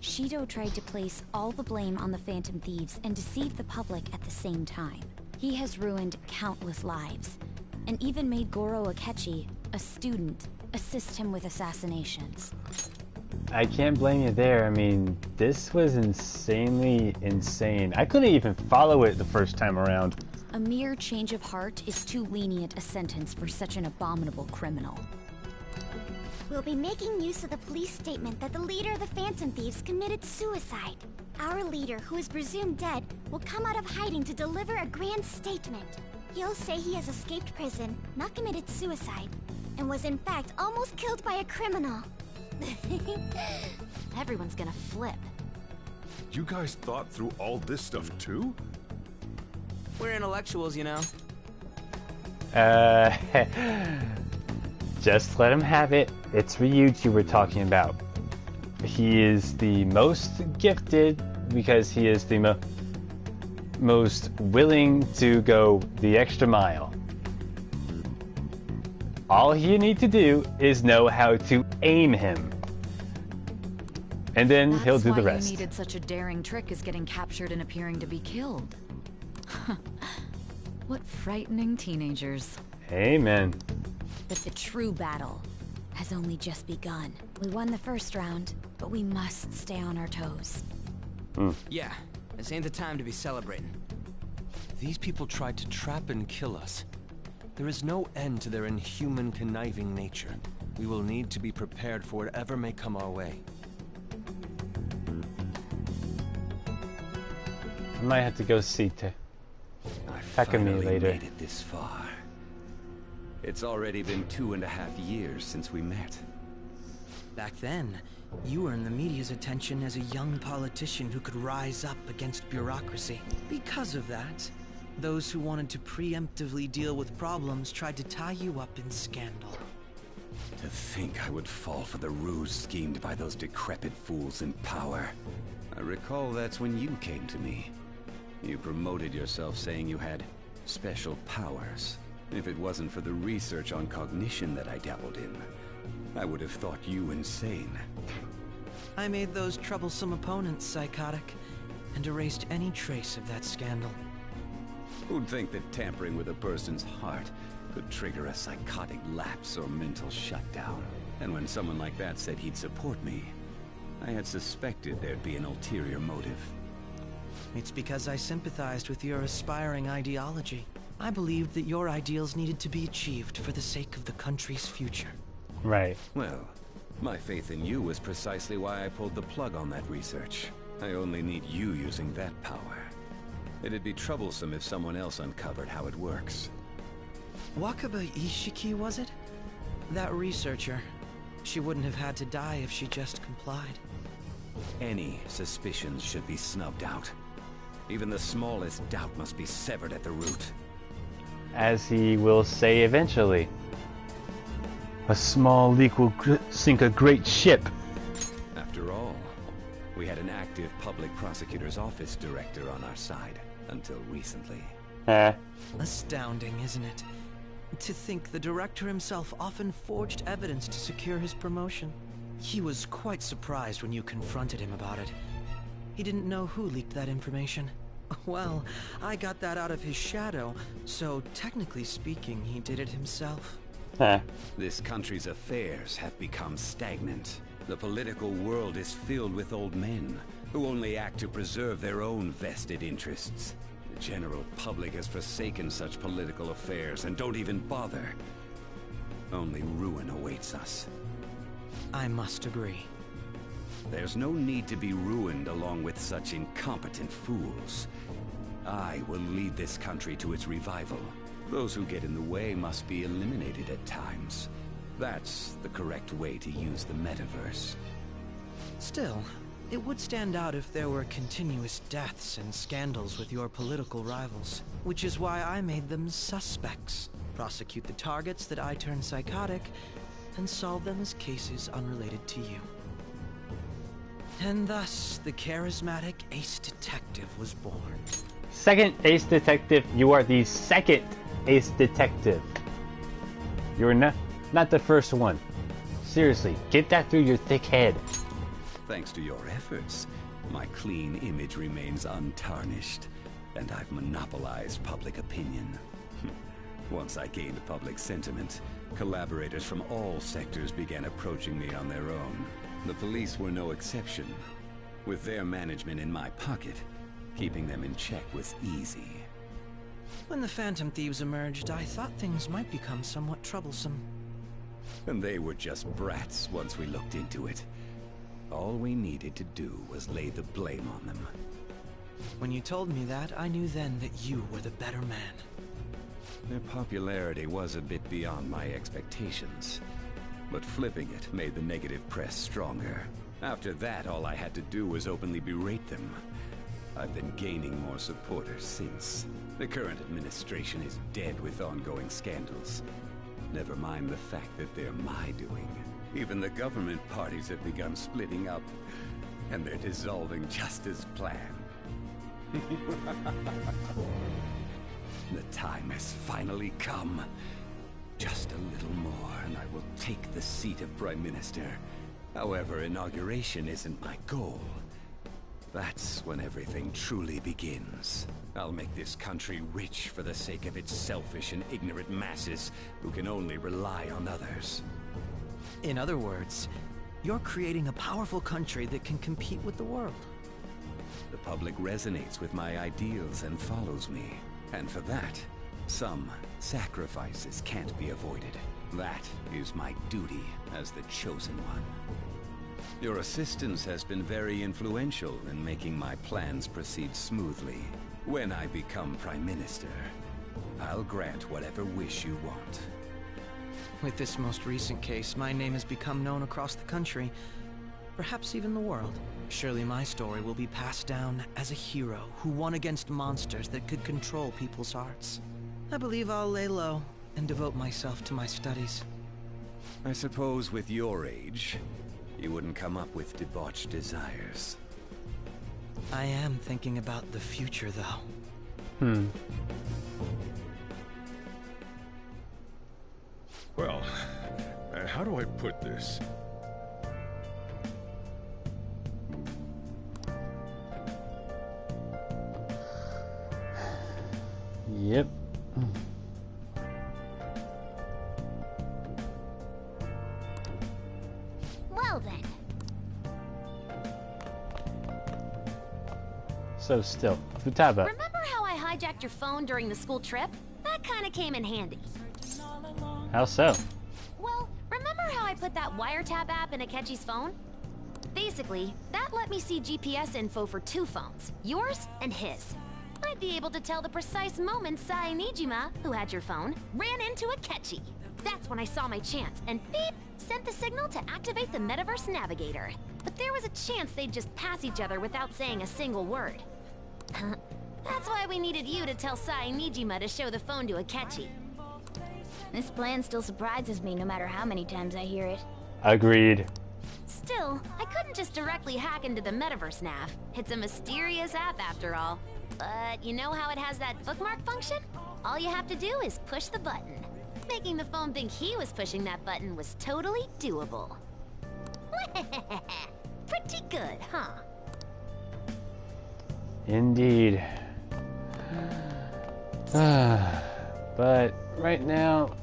Shido tried to place all the blame on the Phantom Thieves and deceive the public at the same time. He has ruined countless lives, and even made Goro Akechi, a student, assist him with assassinations. I can't blame you there. I mean, this was insanely insane. I couldn't even follow it the first time around. A mere change of heart is too lenient a sentence for such an abominable criminal. We'll be making use of the police statement that the leader of the Phantom Thieves committed suicide. Our leader, who is presumed dead, will come out of hiding to deliver a grand statement. He'll say he has escaped prison, not committed suicide, and was in fact almost killed by a criminal. Everyone's gonna flip. You guys thought through all this stuff too? We're intellectuals, you know. Just let him have it. It's Ryuji we're talking about. He is the most gifted because he is the most willing to go the extra mile. All you need to do is know how to aim him. And then he'll do the rest. That's why you needed such a daring trick as getting captured and appearing to be killed. What frightening teenagers. Amen. But the true battle has only just begun. We won the first round, but we must stay on our toes. Yeah, this ain't the time to be celebrating. These people tried to trap and kill us. There is no end to their inhuman, conniving nature. We will need to be prepared for whatever may come our way. I might have to go see Takumi later. Made it this far. It's already been 2.5 years since we met. Back then, you were in the media's attention as a young politician who could rise up against bureaucracy. Because of that, those who wanted to preemptively deal with problems tried to tie you up in scandal. To think I would fall for the ruse schemed by those decrepit fools in power. I recall that's when you came to me. You promoted yourself saying you had special powers. If it wasn't for the research on cognition that I dabbled in, I would have thought you insane. I made those troublesome opponents psychotic, and erased any trace of that scandal. Who'd think that tampering with a person's heart could trigger a psychotic lapse or mental shutdown? And when someone like that said he'd support me, I had suspected there'd be an ulterior motive. It's because I sympathized with your aspiring ideology. I believed that your ideals needed to be achieved for the sake of the country's future. Right. Well, my faith in you was precisely why I pulled the plug on that research. I only need you using that power. It'd be troublesome if someone else uncovered how it works. Wakaba Ishiki, was it? That researcher. She wouldn't have had to die if she just complied. Any suspicions should be snubbed out. Even the smallest doubt must be severed at the root. As he will say eventually. A small leak will sink a great ship. After all, we had an active public prosecutor's office director on our side, until recently. Astounding, isn't it? To think the director himself often forged evidence to secure his promotion. He was quite surprised when you confronted him about it. He didn't know who leaked that information. Well, I got that out of his shadow, so technically speaking, he did it himself. This country's affairs have become stagnant. The political world is filled with old men who only act to preserve their own vested interests. The general public has forsaken such political affairs and don't even bother. Only ruin awaits us. I must agree. There's no need to be ruined along with such incompetent fools. I will lead this country to its revival. Those who get in the way must be eliminated at times. That's the correct way to use the metaverse. Still, it would stand out if there were continuous deaths and scandals with your political rivals, which is why I made them suspects. Prosecute the targets that I turn psychotic, and solve them as cases unrelated to you. And thus, the charismatic ace detective was born. Second ace detective, you are the second ace detective. You're not the first one. Seriously, get that through your thick head. Thanks to your efforts, my clean image remains untarnished, and I've monopolized public opinion. Once I gained public sentiment, collaborators from all sectors began approaching me on their own. The police were no exception. With their management in my pocket, keeping them in check was easy. When the Phantom Thieves emerged, I thought things might become somewhat troublesome. And they were just brats once we looked into it. All we needed to do was lay the blame on them. When you told me that, I knew then that you were the better man. Their popularity was a bit beyond my expectations, but flipping it made the negative press stronger. After that, all I had to do was openly berate them. I've been gaining more supporters since. The current administration is dead with ongoing scandals. Never mind the fact that they're my doing. Even the government parties have begun splitting up, and they're dissolving just as planned. The time has finally come. Just a little more, and I will take the seat of Prime Minister. However, inauguration isn't my goal. That's when everything truly begins. I'll make this country rich for the sake of its selfish and ignorant masses who can only rely on others. In other words, you're creating a powerful country that can compete with the world. The public resonates with my ideals and follows me. And for that, some sacrifices can't be avoided. That is my duty as the chosen one. Your assistance has been very influential in making my plans proceed smoothly. When I become Prime Minister, I'll grant whatever wish you want. With this most recent case, my name has become known across the country, perhaps even the world. Surely my story will be passed down as a hero who won against monsters that could control people's hearts. I believe I'll lay low and devote myself to my studies. I suppose with your age, you wouldn't come up with debauched desires. I am thinking about the future, though. Well, how do I put this? Yep. Well then. So still, Futaba. Remember how I hijacked your phone during the school trip? That kind of came in handy. How so? Well, remember how I put that wiretap app in Akechi's phone? Basically, that let me see GPS info for 2 phones, yours and his. I'd be able to tell the precise moment Sai Nijima, who had your phone, ran into Akechi. That's when I saw my chance, and beep, sent the signal to activate the Metaverse Navigator. But there was a chance they'd just pass each other without saying a single word. That's why we needed you to tell Sai Nijima to show the phone to Akechi. This plan still surprises me no matter how many times I hear it. Agreed. Still, I couldn't just directly hack into the Metaverse Nav. It's a mysterious app after all. But you know how it has that bookmark function? All you have to do is push the button. Making the phone think he was pushing that button was totally doable. Pretty good, huh? Indeed. But right now,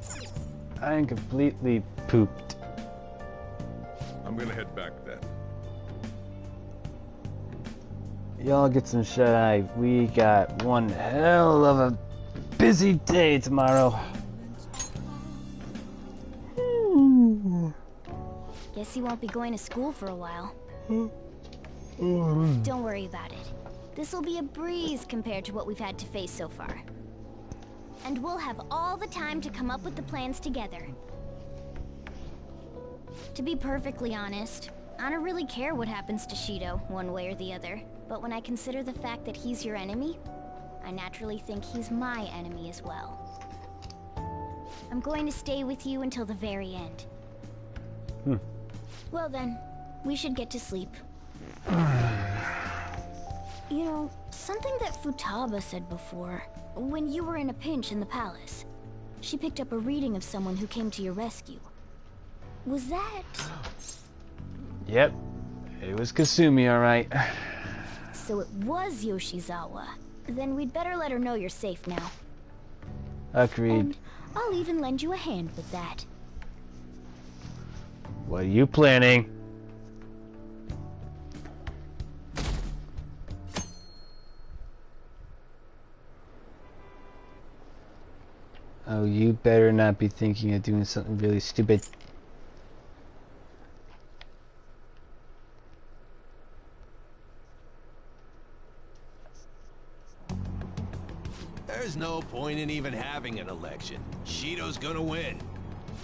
I'm completely pooped. I'm gonna head back then. Y'all get some shut-eye. We got one hell of a busy day tomorrow. Guess you won't be going to school for a while. Don't worry about it. This'll be a breeze compared to what we've had to face so far. And we'll have all the time to come up with the plans together. To be perfectly honest, I don't really care what happens to Shido, one way or the other. But when I consider the fact that he's your enemy, I naturally think he's my enemy as well. I'm going to stay with you until the very end. Well then, we should get to sleep. You know, something that Futaba said before, when you were in a pinch in the palace, she picked up a reading of someone who came to your rescue. Was that... Yep, it was Kasumi, alright. So it was Yoshizawa. Then we'd better let her know you're safe now. Agreed. And I'll even lend you a hand with that. What are you planning? Oh, you better not be thinking of doing something really stupid. There's no point in even having an election. Shido's gonna win.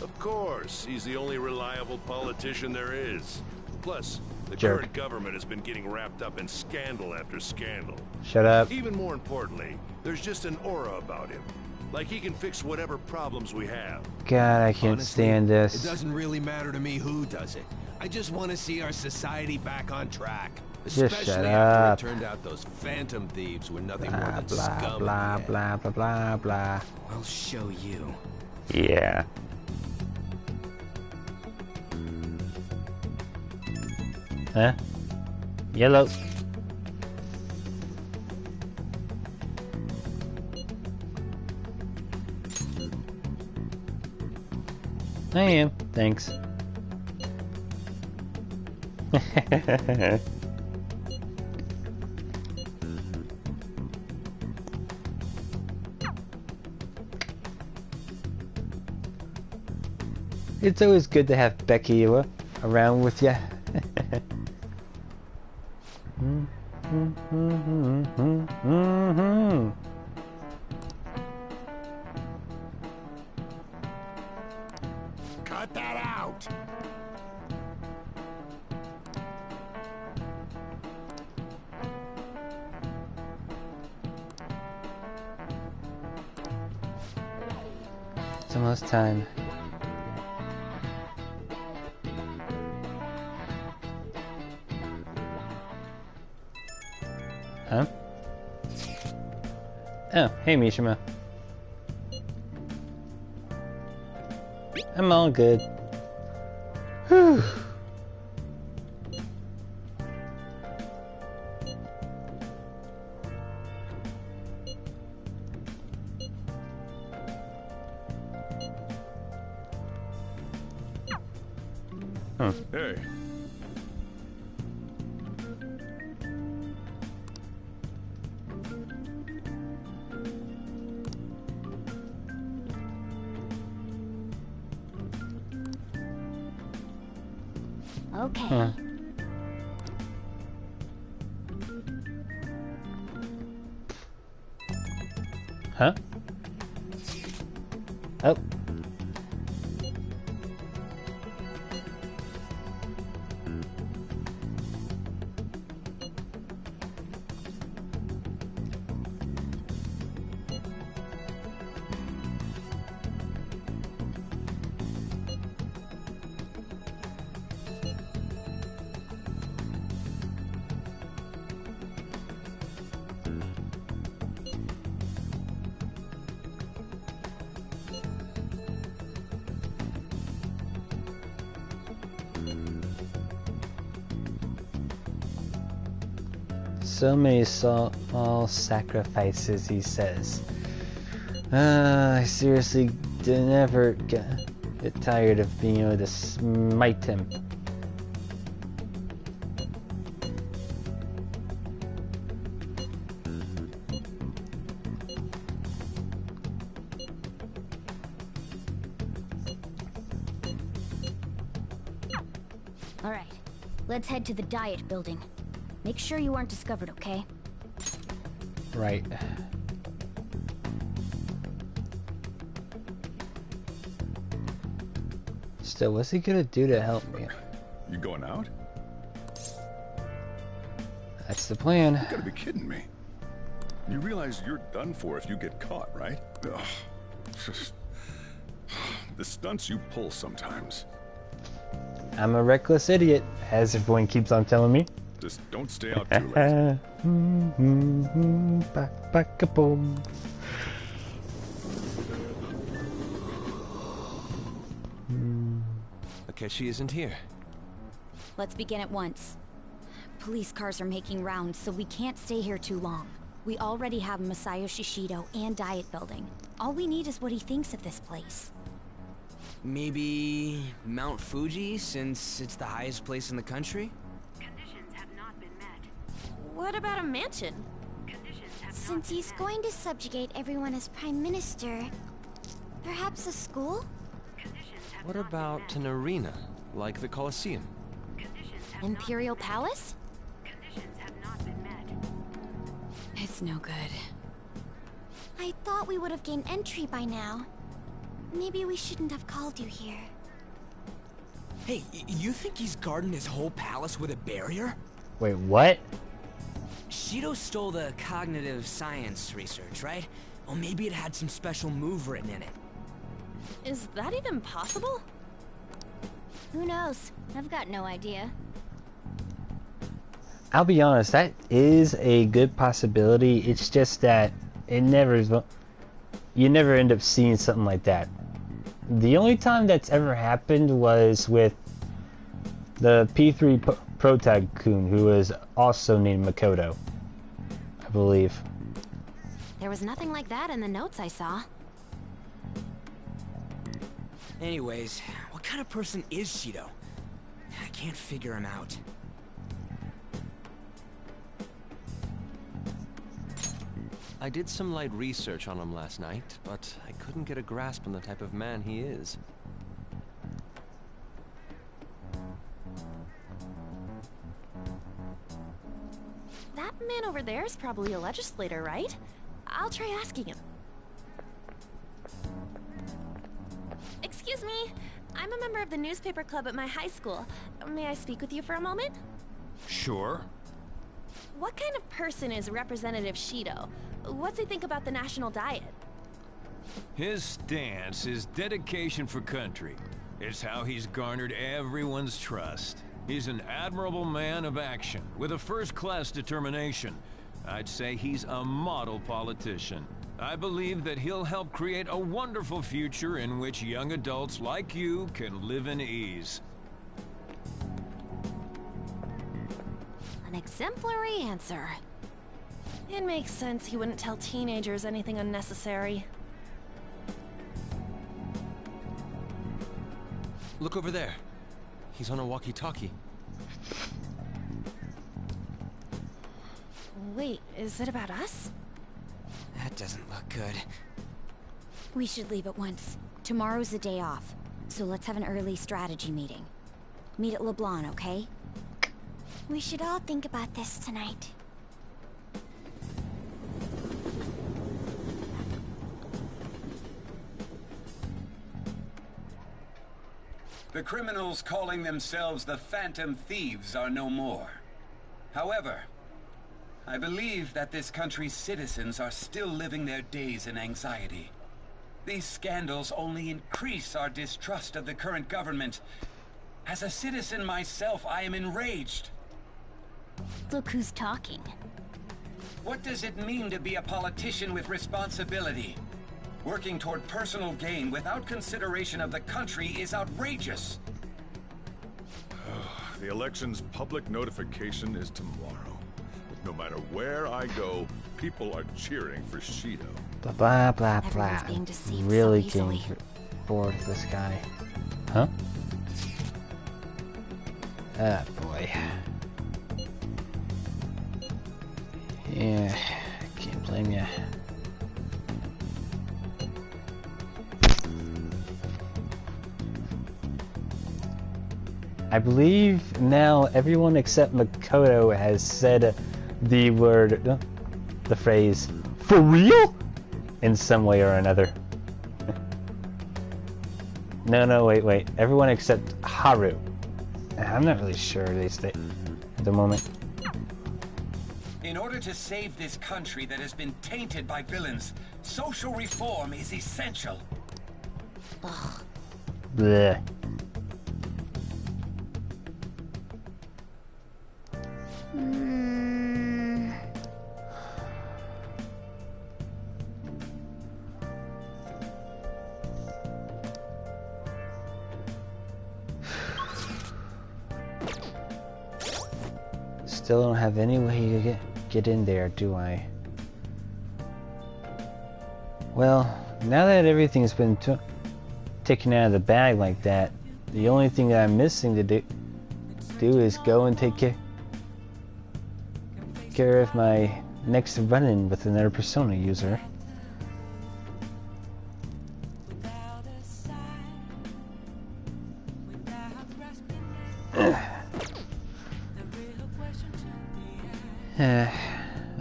Of course, he's the only reliable politician there is. Plus, the Jerk. current government has been getting wrapped up in scandal after scandal. Shut up. Even more importantly, there's just an aura about him. Like he can fix whatever problems we have. God, I can't stand this. It doesn't really matter to me who does it. I just want to see our society back on track. Just Especially shut after up. it turned out those phantom thieves were nothing more Blah, than blah, scum. blah, blah, blah, blah, blah. I'll show you. Yeah. Huh? Yellow. I am. Thanks. It's always good to have Becky around with you. Cut that out! It's almost time. Huh? Oh, hey Mishima. I'm all good. Whew. Hey. Okay. Huh? Oh. So many small sacrifices, he says. I seriously never get tired of being able to smite him. Alright, let's head to the Diet building. Make sure you aren't discovered, okay? Right. Still, what's he gonna do to help me? You going out? That's the plan. You gotta be kidding me. You realize you're done for if you get caught, right? Ugh. The stunts you pull sometimes. I'm a reckless idiot, as everyone keeps on telling me. Just don't stay out too late. Ba-ba-ka-boom. Akechi isn't here. Let's begin at once. Police cars are making rounds, so we can't stay here too long. We already have Masayo Shishido and Diet Building. All we need is what he thinks of this place. Maybe Mount Fuji, since it's the highest place in the country? What about a mansion? Since he's going to subjugate everyone as Prime Minister, perhaps a school? What about an arena, like the Colosseum? Imperial Palace? It's no good. I thought we would have gained entry by now. Maybe we shouldn't have called you here. Hey, you think he's guarding his whole palace with a barrier? Wait, what? Shido stole the cognitive science research, right? Well, maybe it had some special move written in it. Is that even possible? Who knows? I've got no idea. I'll be honest, that is a good possibility. It's just that it never is. You never end up seeing something like that. The only time that's ever happened was with the P3 Protag-kun, who was also named Makoto, I believe. There was nothing like that in the notes I saw. Anyways, what kind of person is Shido? I can't figure him out. I did some light research on him last night, but I couldn't get a grasp on the type of man he is. That man over there is probably a legislator, right? I'll try asking him. Excuse me, I'm a member of the newspaper club at my high school. May I speak with you for a moment? Sure. What kind of person is Representative Shido? What's he think about the national diet? His stance is dedication for country. It's how he's garnered everyone's trust. He's an admirable man of action, with a first-class determination. I'd say he's a model politician. I believe that he'll help create a wonderful future in which young adults like you can live in ease. An exemplary answer. It makes sense he wouldn't tell teenagers anything unnecessary. Look over there. He's on a walkie-talkie. Wait, is it about us? That doesn't look good. We should leave at once. Tomorrow's a day off, so let's have an early strategy meeting. Meet at LeBlanc, okay? We should all think about this tonight. The criminals calling themselves the Phantom Thieves are no more. However, I believe that this country's citizens are still living their days in anxiety. These scandals only increase our distrust of the current government. As a citizen myself, I am enraged. Look who's talking. What does it mean to be a politician with responsibility? Working toward personal gain without consideration of the country is outrageous. The election's public notification is tomorrow. No matter where I go, people are cheering for Shido. Blah blah blah blah. Everyone's being deceived Really so easily. getting bored of this guy. Huh? Ah boy. Yeah, can't blame ya. I believe now everyone except Makoto has said the word, the phrase, "for real?" in some way or another. No, wait. Everyone except Haru. I'm not really sure at the moment. In order to save this country that has been tainted by villains, social reform is essential. Ugh. Blech. Still don't have any way to get in there, do I? Well, now that everything's been taken out of the bag like that, the only thing that I'm missing to do is go and take care of my next run-in with another Persona user.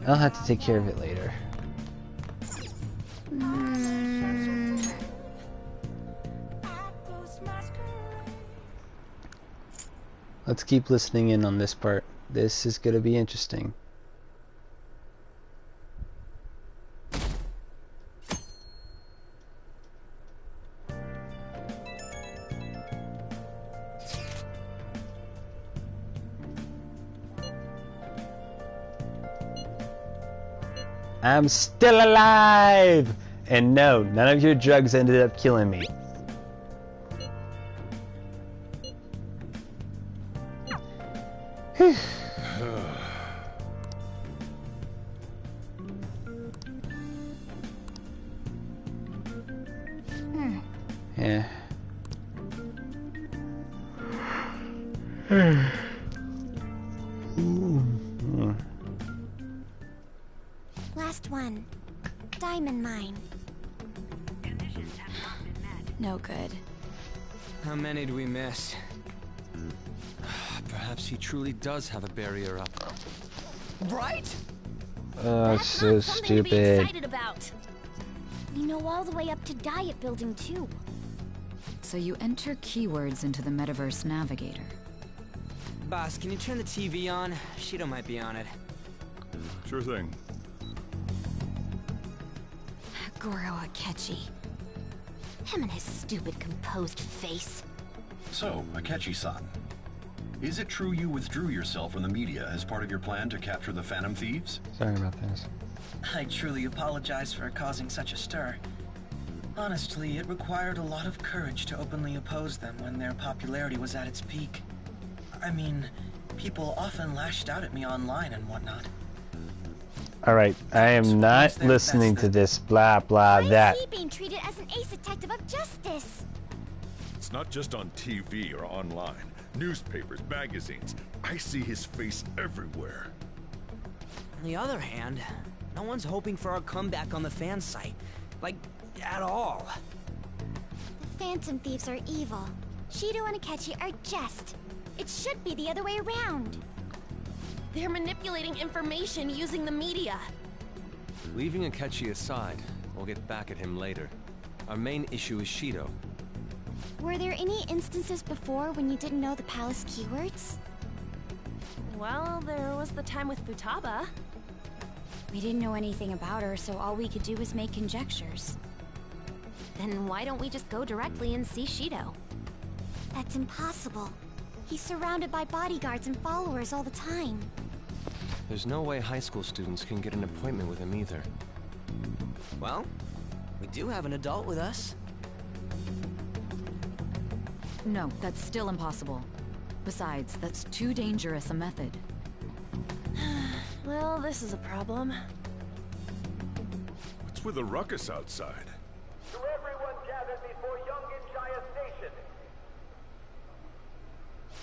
I'll have to take care of it later. Let's keep listening in on this part. This is gonna be interesting. I'm still alive! And no, none of your drugs ended up killing me. Yeah. Last one. Diamond mine. No good. How many do we miss? Perhaps he truly does have a barrier up. Right? Oh, it's so Something to be stupid. excited about. We know all the way up to Diet Building too. So you enter keywords into the Metaverse Navigator. Boss, can you turn the TV on? Shido might be on it. Sure thing. Goro Akechi. Him and his stupid composed face. So, Akechi-san, is it true you withdrew yourself from the media as part of your plan to capture the Phantom Thieves? Sorry about this. I truly apologize for causing such a stir. Honestly, it required a lot of courage to openly oppose them when their popularity was at its peak. I mean, people often lashed out at me online and whatnot. Alright, I am not listening to this blah blah that. Why is he being treated as an ace detective of justice? It's not just on TV or online. Newspapers, magazines. I see his face everywhere. On the other hand, no one's hoping for our comeback on the fan site. Like, at all. The Phantom Thieves are evil. Shido and Akechi are just. It should be the other way around. They're manipulating information using the media. Leaving Akechi aside, we'll get back at him later. Our main issue is Shido. Were there any instances before when you didn't know the palace keywords? Well, there was the time with Futaba. We didn't know anything about her, so all we could do was make conjectures. Then why don't we just go directly and see Shido? That's impossible. He's surrounded by bodyguards and followers all the time. There's no way high school students can get an appointment with him either. Well, we do have an adult with us. No, that's still impossible. Besides, that's too dangerous a method. Well, this is a problem. What's with the ruckus outside? To everyone gathered before young Nijima Station.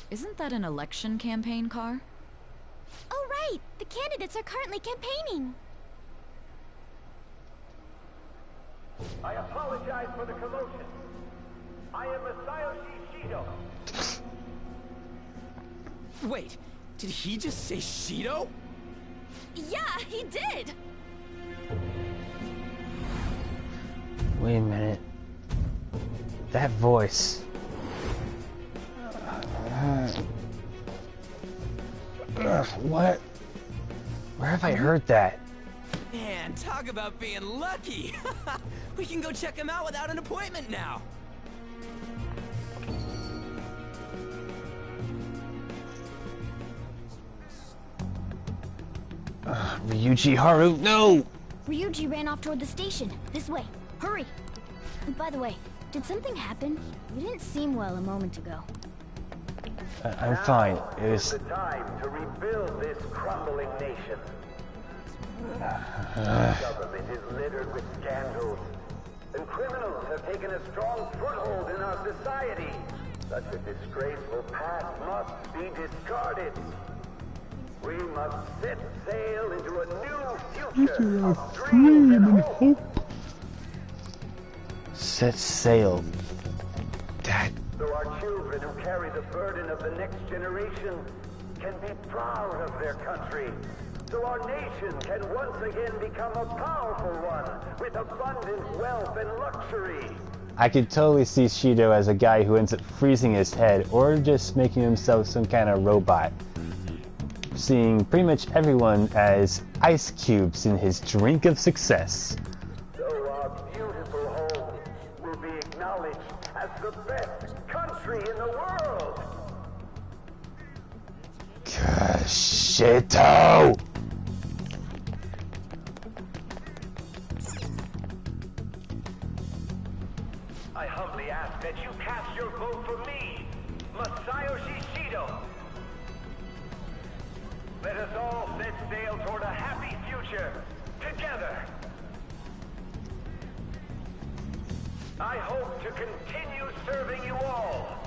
Isn't that an election campaign car? Oh right! The candidates are currently campaigning! I apologize for the commotion. I am Masayoshi Shido. Wait, did he just say Shido? Yeah, he did! Wait a minute. That voice. What? Where have I heard that? Man, talk about being lucky! We can go check him out without an appointment now! Ryuji Haru, no! Ryuji ran off toward the station. This way. Hurry! By the way, did something happen? You didn't seem well a moment ago. I'm fine. It was... The time to rebuild this crumbling nation. Government is littered with scandals, and criminals have taken a strong foothold in our society. Such a disgraceful past must be discarded. We must set sail into a new future of dreams and hope. Set sail. That... So our children who carry the burden of the next generation can be proud of their country. So our nation can once again become a powerful one with abundant wealth and luxury. I could totally see Shido as a guy who ends up freezing his head or just making himself some kind of robot. Seeing pretty much everyone as ice cubes in his drink of success. So our beautiful home will be acknowledged as the best country in the world. Shido! I humbly ask that you cast your vote for me, Masayoshi Shido. Let us all set sail toward a happy future, together. I hope to continue serving you all.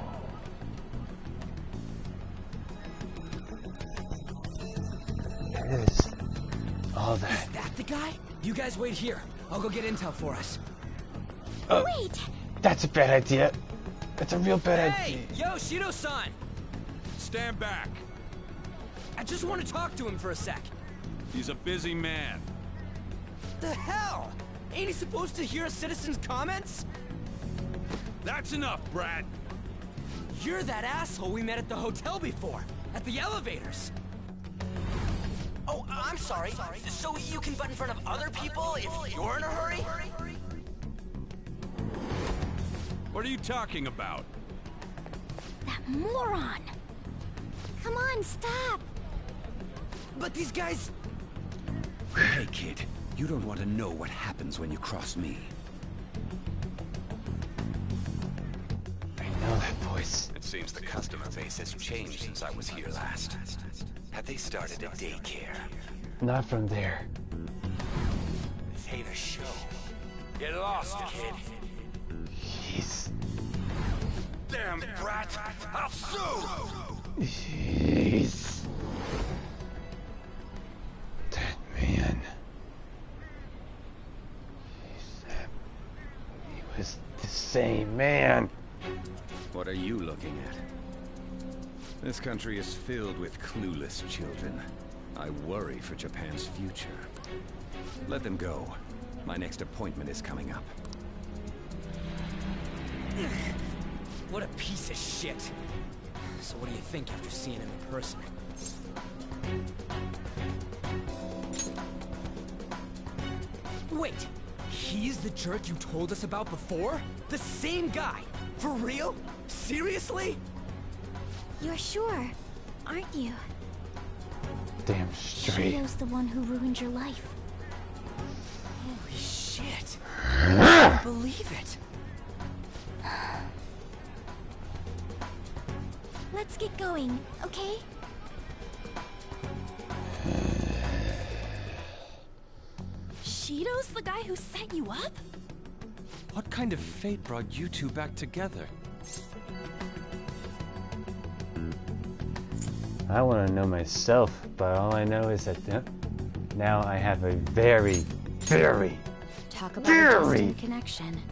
There it is. All that. Is that the guy? You guys wait here. I'll go get intel for us. Wait! That's a bad idea. That's a real bad idea. Hey! Yo, Shido-san! Stand back. I just want to talk to him for a sec. He's a busy man. The hell? Ain't he supposed to hear a citizen's comments? That's enough, Brad. You're that asshole we met at the hotel before, at the elevators. Oh, I'm sorry. So you can butt in front of other people if you're in a hurry? What are you talking about? That moron! Come on, stop! But these guys... Hey, kid. You don't want to know what happens when you cross me. I know that voice. It seems the customer base has changed since I was here last. Have they started a daycare? Not from there. This ain't a show. Get lost, kid. Jeez. Damn brat! I'll sue! Jeez. That man. He was the same man. What are you looking at? This country is filled with clueless children. I worry for Japan's future. Let them go. My next appointment is coming up. What a piece of shit. So what do you think after seeing him in person? Wait, he's the jerk you told us about before? The same guy? For real? Seriously? You're sure, aren't you? Damn straight. Shido's the one who ruined your life. Holy shit. I can't believe it. Let's get going, okay? Shido's the guy who set you up? What kind of fate brought you two back together? I want to know myself, but all I know is that now I have a very, very, Talk about a distant connection.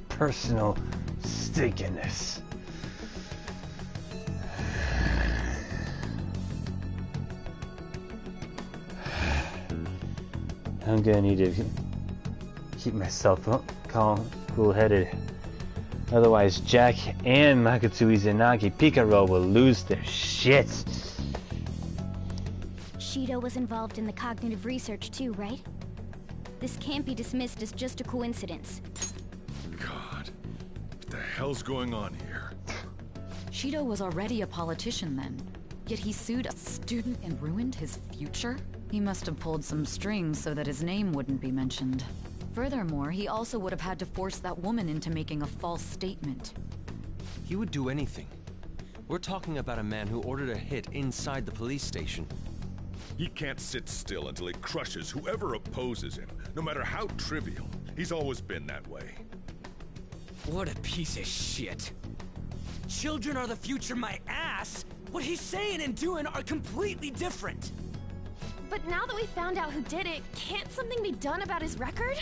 personal stake in this. I'm gonna need to keep myself calm, cool-headed. Otherwise, Jack and Makoto Izanagi Picaro will lose their shit. Shido was involved in the cognitive research too, right? This can't be dismissed as just a coincidence. God, what the hell's going on here? Shido was already a politician then, yet he sued a student and ruined his future? He must have pulled some strings so that his name wouldn't be mentioned. Furthermore, he also would have had to force that woman into making a false statement. He would do anything. We're talking about a man who ordered a hit inside the police station. He can't sit still until he crushes whoever opposes him, no matter how trivial. He's always been that way. What a piece of shit. Children are the future, my ass! What he's saying and doing are completely different! But now that we found out who did it, can't something be done about his record?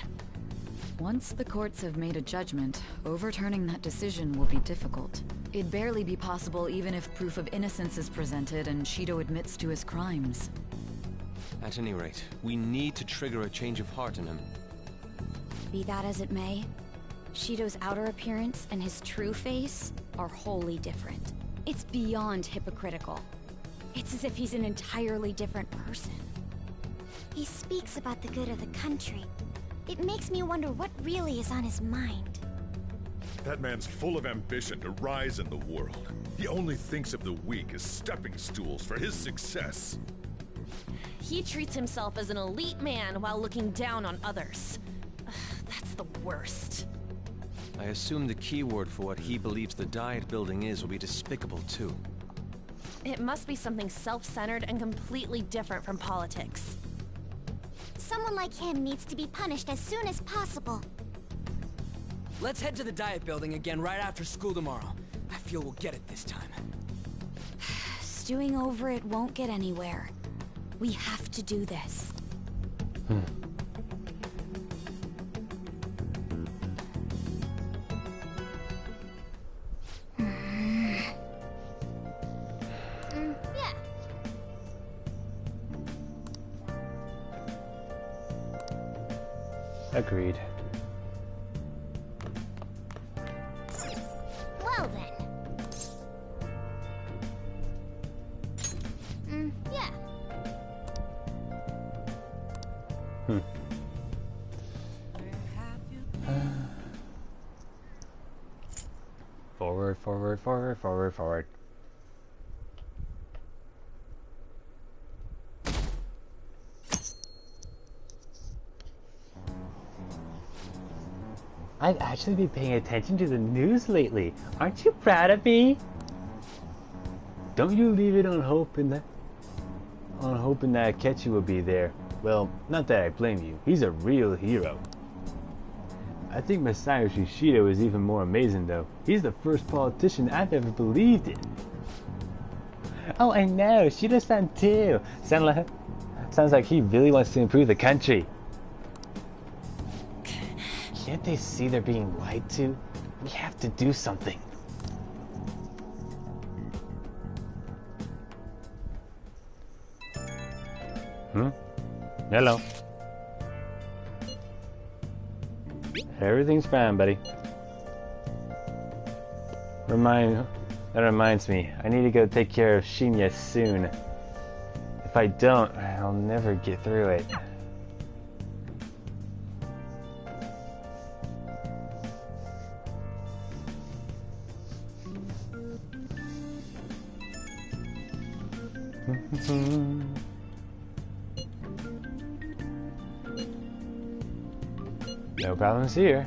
Once the courts have made a judgment, overturning that decision will be difficult. It'd barely be possible even if proof of innocence is presented and Shido admits to his crimes. At any rate, we need to trigger a change of heart in him. Be that as it may, Shido's outer appearance and his true face are wholly different. It's beyond hypocritical. It's as if he's an entirely different person. He speaks about the good of the country. It makes me wonder what really is on his mind. That man's full of ambition to rise in the world. He only thinks of the weak as stepping stools for his success. He treats himself as an elite man while looking down on others. Ugh, that's the worst. I assume the key word for what he believes the Diet building is will be despicable too. It must be something self-centered and completely different from politics. Someone like him needs to be punished as soon as possible. Let's head to the Diet building again right after school tomorrow. I feel we'll get it this time. Stewing over it won't get anywhere. We have to do this. Yeah. Agreed. Well then. Yeah. Forward, forward, forward, forward, forward. I've actually been paying attention to the news lately. Aren't you proud of me? Don't you leave it on hoping that Akechi will be there. Well, not that I blame you. He's a real hero. I think Masayoshi Shido is even more amazing though. He's the first politician I've ever believed in. Oh, I know. Shido's fan too. Sounds like he really wants to improve the country. Can't they see they're being lied to? We have to do something. Hello. Everything's fine, buddy. That reminds me, I need to go take care of Shinya soon. If I don't, I'll never get through it. No problems here.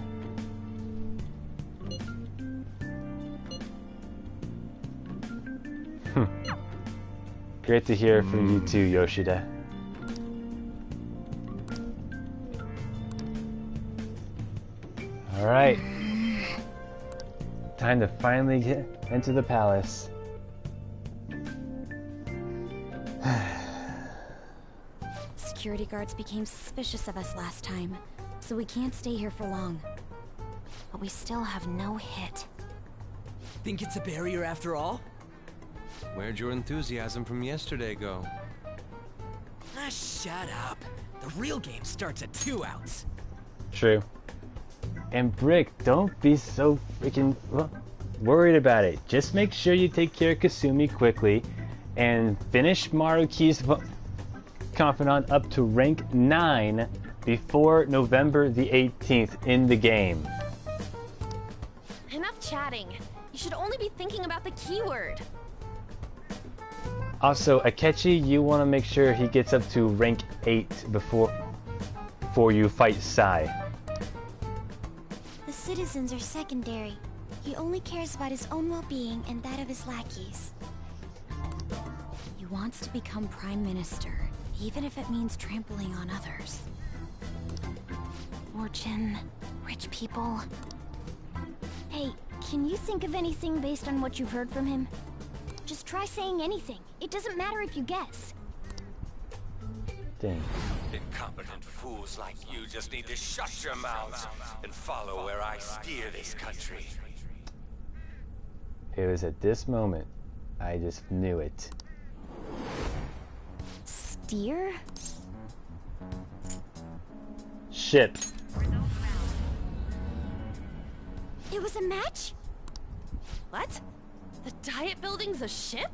Great to hear from you too, Yoshida. Alright. Time to finally get into the palace. Security guards became suspicious of us last time, so we can't stay here for long. But we still have no hit. Think it's a barrier after all? Where'd your enthusiasm from yesterday go? Ah, shut up. The real game starts at 2 outs. True. And Brick, don't be so freaking worried about it. Just make sure you take care of Kasumi quickly and finish Maruki's confidant up to rank 9 before November the 18th in the game. Enough chatting. You should only be thinking about the keyword. Also, Akechi, you want to make sure he gets up to rank 8 before you fight Sai. The citizens are secondary. He only cares about his own well-being and that of his lackeys. He wants to become Prime Minister, even if it means trampling on others. Fortune, rich people. Hey, can you think of anything based on what you've heard from him? Just try saying anything. It doesn't matter if you guess. Dang. Incompetent fools like you just need to shut your mouths and follow where I steer this country. It was at this moment I just knew it. Steer? Ship. It was a match? What? The Diet Building's a ship?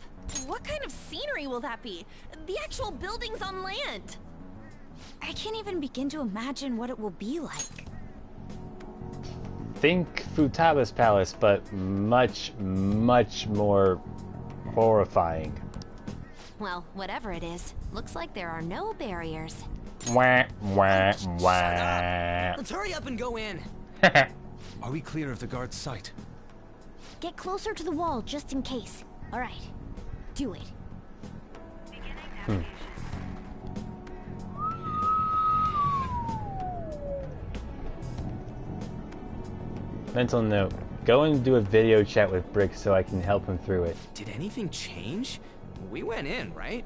What kind of scenery will that be? The actual building's on land. I can't even begin to imagine what it will be like. Think Futaba's palace, but much, much more horrifying. Well, whatever it is, looks like there are no barriers. Wah, wah, wah. Let's hurry up and go in. Are we clear of the guard's sight? Get closer to the wall just in case. All right, do it. Mental note. Go and do a video chat with Brick so I can help him through it. Did anything change? We went in, right?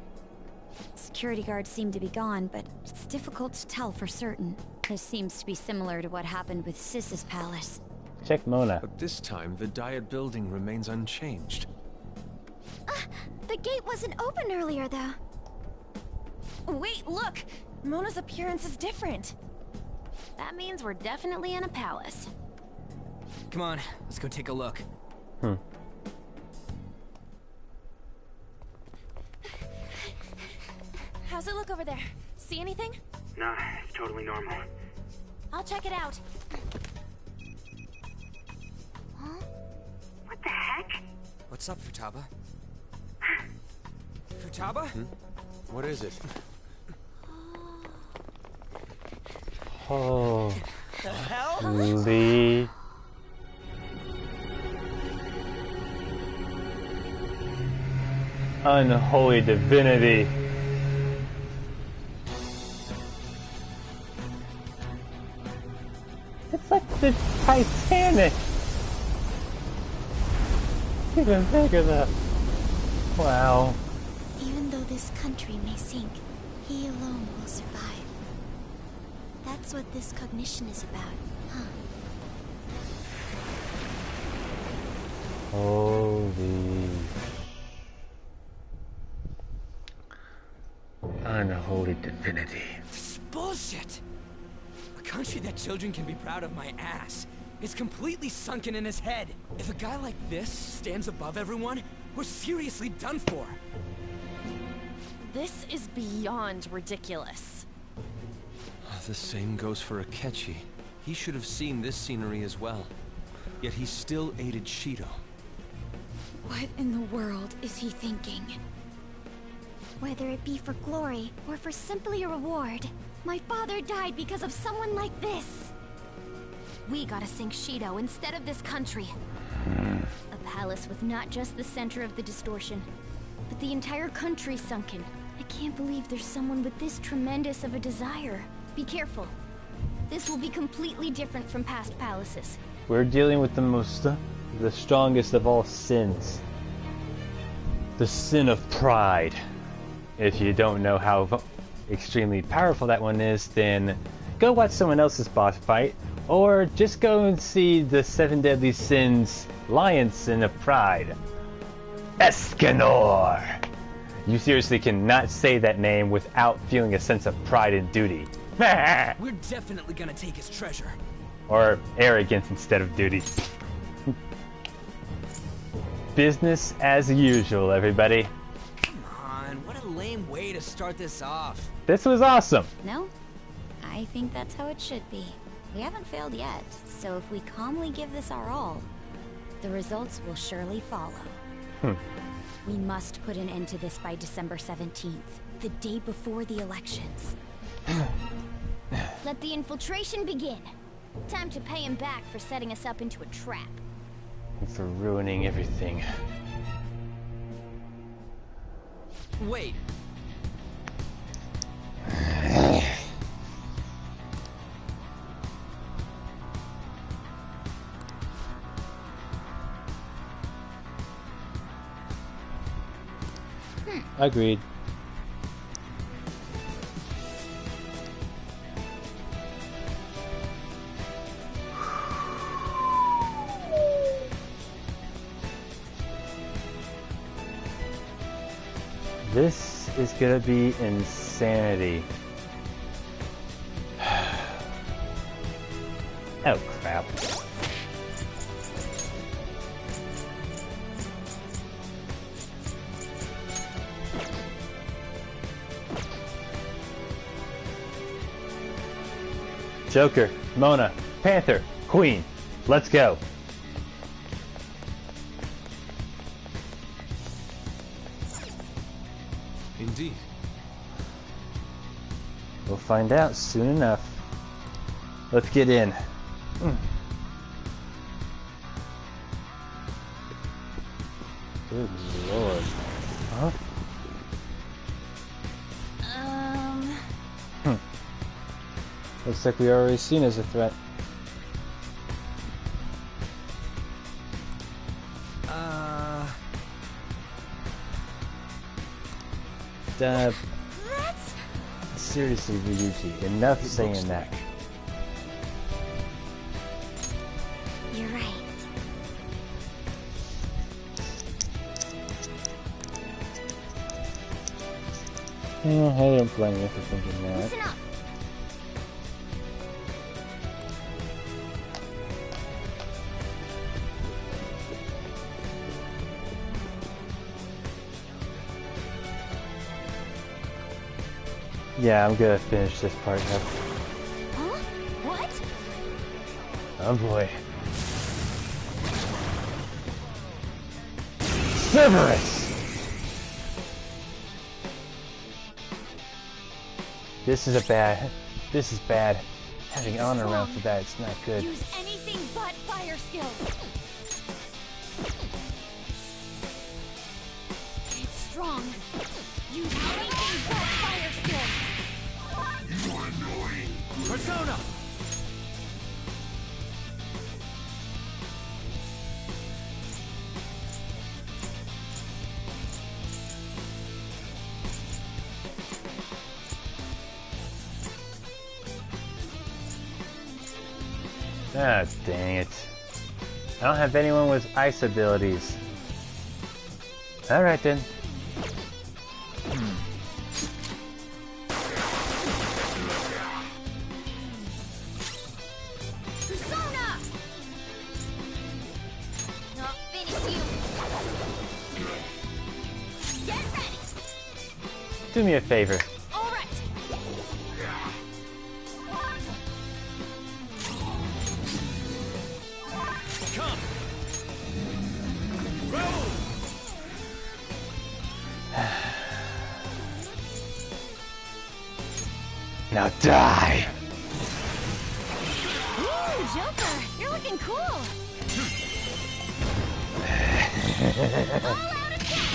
Security guards seem to be gone, but it's difficult to tell for certain. This seems to be similar to what happened with Sis's palace. Check Mona. But this time, the Diet Building remains unchanged. The gate wasn't open earlier, though. Wait, look! Mona's appearance is different. That means we're definitely in a palace. Come on, let's go take a look. How's it look over there? See anything? Nah, it's totally normal. I'll check it out. Huh? What the heck? What's up, Futaba? Futaba? What is it? Oh. The hell? Holy. Unholy divinity. It's like the Titanic. Even bigger though. Wow. Even though this country may sink, he alone will survive. That's what this cognition is about, huh? Holy. holy divinity. This is bullshit! A country that children can be proud of my ass is completely sunken in his head. If a guy like this stands above everyone, we're seriously done for. This is beyond ridiculous. The same goes for Akechi. He should have seen this scenery as well. Yet he still aided Shido. What in the world is he thinking? Whether it be for glory or for simply a reward, my father died because of someone like this. We gotta sink Shido instead of this country. A palace with not just the center of the distortion, but the entire country sunken. I can't believe there's someone with this tremendous of a desire. Be careful. This will be completely different from past palaces. We're dealing with the strongest of all sins. The sin of pride. If you don't know how extremely powerful that one is, then go watch someone else's boss fight, or just go and see the 7 Deadly Sins Lion Sin of Pride. Escanor! You seriously cannot say that name without feeling a sense of pride and duty. We're definitely gonna take his treasure. Or arrogance instead of duty. Business as usual, everybody. Come on, what a lame way to start this off. This was awesome. No? I think that's how it should be. We haven't failed yet, so if we calmly give this our all, the results will surely follow. We must put an end to this by December 17th, the day before the elections. Let the infiltration begin. Time to pay him back for setting us up into a trap. And for ruining everything. Wait. Agreed. This is gonna be insanity. Oh crap. Joker, Mona, Panther, Queen, let's go. Indeed. We'll find out soon enough. Let's get in. Good lord. Huh? Looks like we already seen as a threat. Seriously, Ryuji, enough saying that. You're right. I don't blame you for thinking that. Listen up. Yeah, I'm gonna finish this part up. Huh? What? Oh boy. Cerberus! This is bad. Having honor around for that, it's not good. Use anything but fire skills. It's strong. Use anything but fire skills. You're annoying. Persona! Ah, dang it. I don't have anyone with ice abilities. Alright then. do me a favor. All right. Come. Roll. Now die. Ooh, Joker, you're looking cool. All out attack.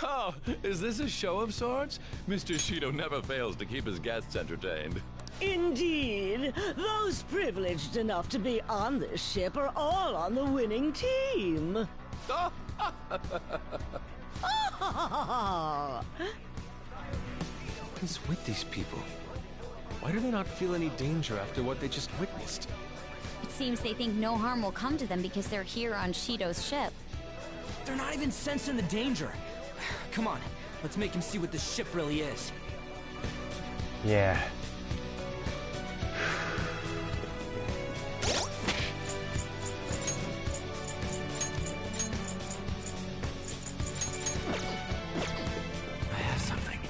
Oh, is this a show of sorts? Mr. Shido never fails to keep his guests entertained. Indeed. Those privileged enough to be on this ship are all on the winning team. What is with these people? Why do they not feel any danger after what they just witnessed? It seems they think no harm will come to them because they're here on Shido's ship. They're not even sensing the danger. Come on, let's make him see what this ship really is. Yeah. I have something.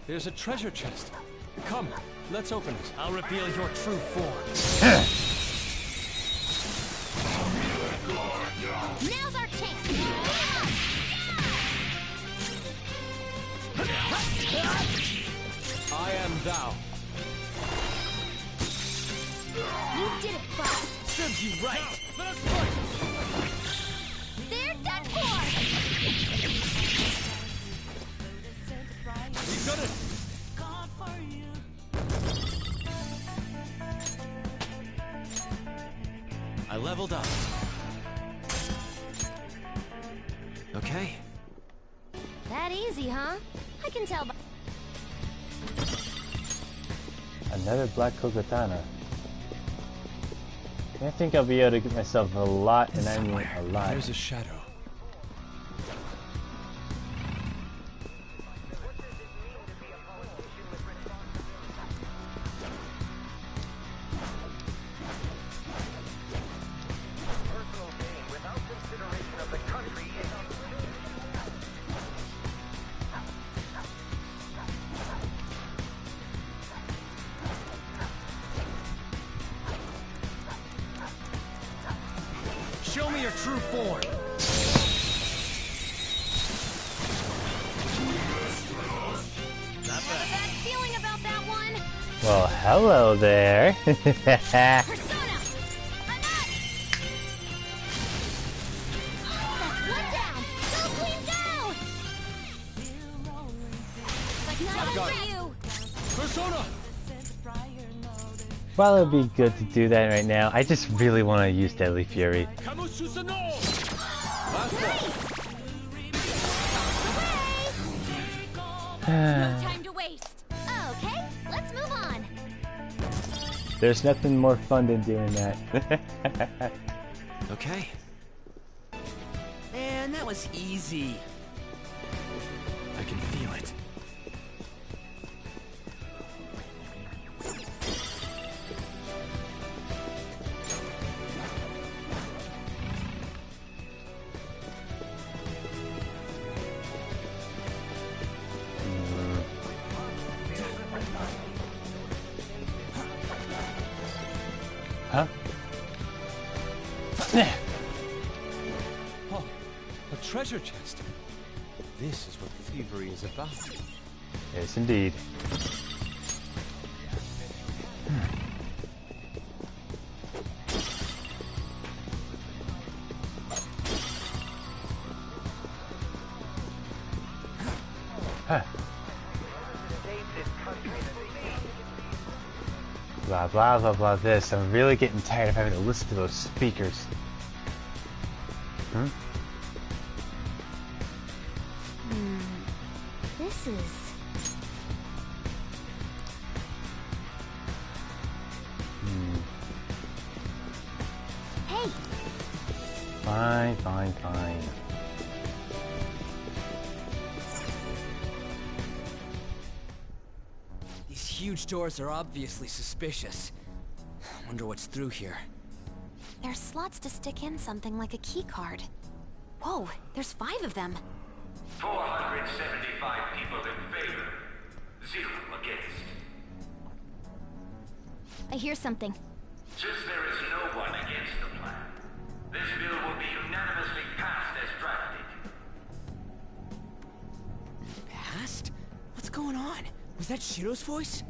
There's a treasure chest. Come, let's open it. I'll reveal your true form. Now's our chance. I am thou. You did it, boss. Serves you right. They're done for. We got it. I leveled up. Okay. That easy, huh? I can tell by... Another black Kokotana. I think I'll be able to get myself a lot, and I mean a lot. There's a shadow. Show me your true form. Not a bad feeling about that one. Well, hello there. Persona! I'm up! That's one down! Go, Queen, go! Like not for you! Persona! While it would be good to do that right now, I just really want to use Deadly Fury. No time to waste. Okay, let's move on. There's nothing more fun than doing that. Okay. Man, that was easy. I can feel it. Huh? Oh, a treasure chest. This is what thievery is about. Yes, indeed. Huh. Blah blah blah blah this. I'm really getting tired of having to listen to those speakers. Hmm? This is... Hey! Fine, fine, fine. These huge doors are obviously suspicious. Wonder what's through here. There's slots to stick in something like a key card. Whoa, there's 5 of them. 475 people in favor, 0 against. I hear something. Since there is no one against the plan, this bill will be unanimously passed as drafted. Passed? What's going on? Was that Shiro's voice?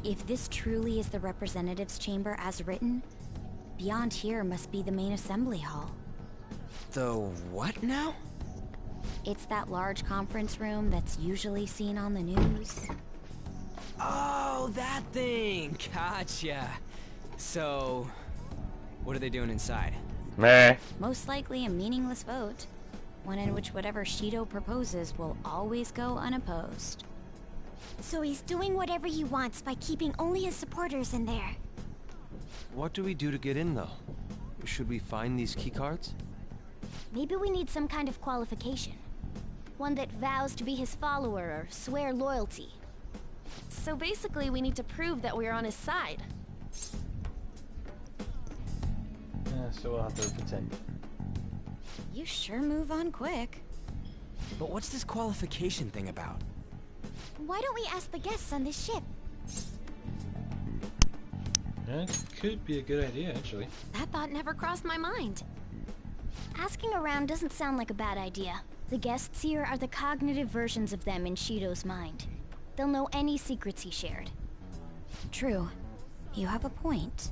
If this truly is the representatives' chamber as written, beyond here must be the main assembly hall. The what now? It's that large conference room that's usually seen on the news. Oh, that thing! Gotcha. So, what are they doing inside? Meh. Most likely a meaningless vote, one in which whatever Shido proposes will always go unopposed. So he's doing whatever he wants by keeping only his supporters in there. What do we do to get in, though? Should we find these keycards? Maybe we need some kind of qualification. One that vows to be his follower or swear loyalty. So basically, we need to prove that we're on his side. Yeah, so we'll have to pretend. You sure move on quick. But what's this qualification thing about? Why don't we ask the guests on this ship? That could be a good idea, actually. That thought never crossed my mind. Asking around doesn't sound like a bad idea. The guests here are the cognitive versions of them in Shido's mind. They'll know any secrets he shared. True. You have a point.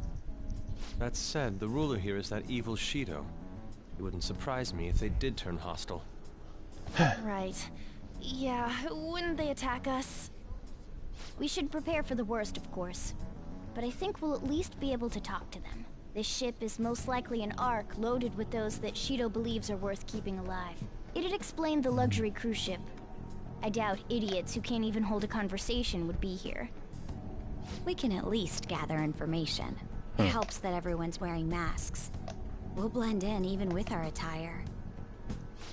That said, the ruler here is that evil Shido. It wouldn't surprise me if they did turn hostile. Right. Yeah, wouldn't they attack us? We should prepare for the worst, of course. But I think we'll at least be able to talk to them. This ship is most likely an Ark loaded with those that Shido believes are worth keeping alive. It'd explain the luxury cruise ship. I doubt idiots who can't even hold a conversation would be here. We can at least gather information. It helps that everyone's wearing masks. We'll blend in even with our attire.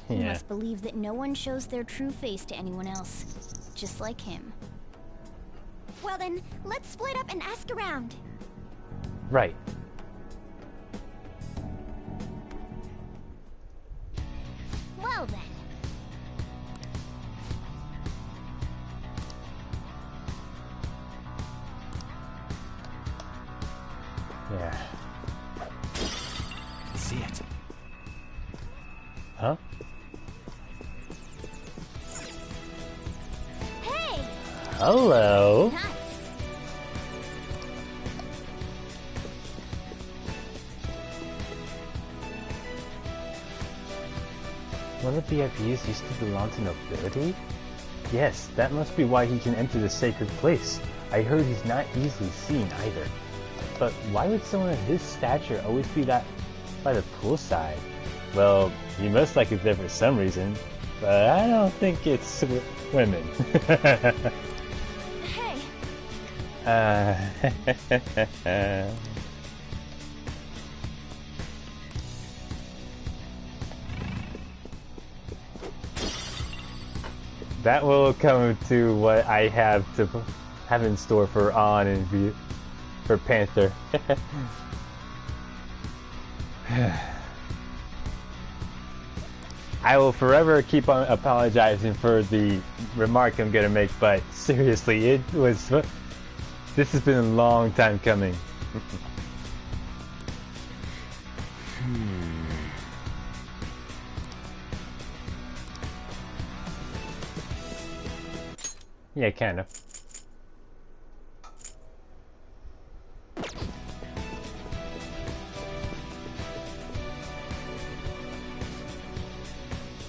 He must believe that no one shows their true face to anyone else. Just like him. Well then, let's split up and ask around. Right. Well then. Yeah. I can see it. Huh? Hey! Hello. Nice. One of the VIPs used to belong to nobility? Yes, that must be why he can enter the sacred place. I heard he's not easily seen either. But why would someone of his stature always be that by the poolside? Well, he must like it there for some reason, but I don't think it's women. Hey. That will come to what I have to have in store for On and view for Panther. I will forever keep on apologizing for the remark I'm gonna make, but seriously, this has been a long time coming. Yeah, kind of.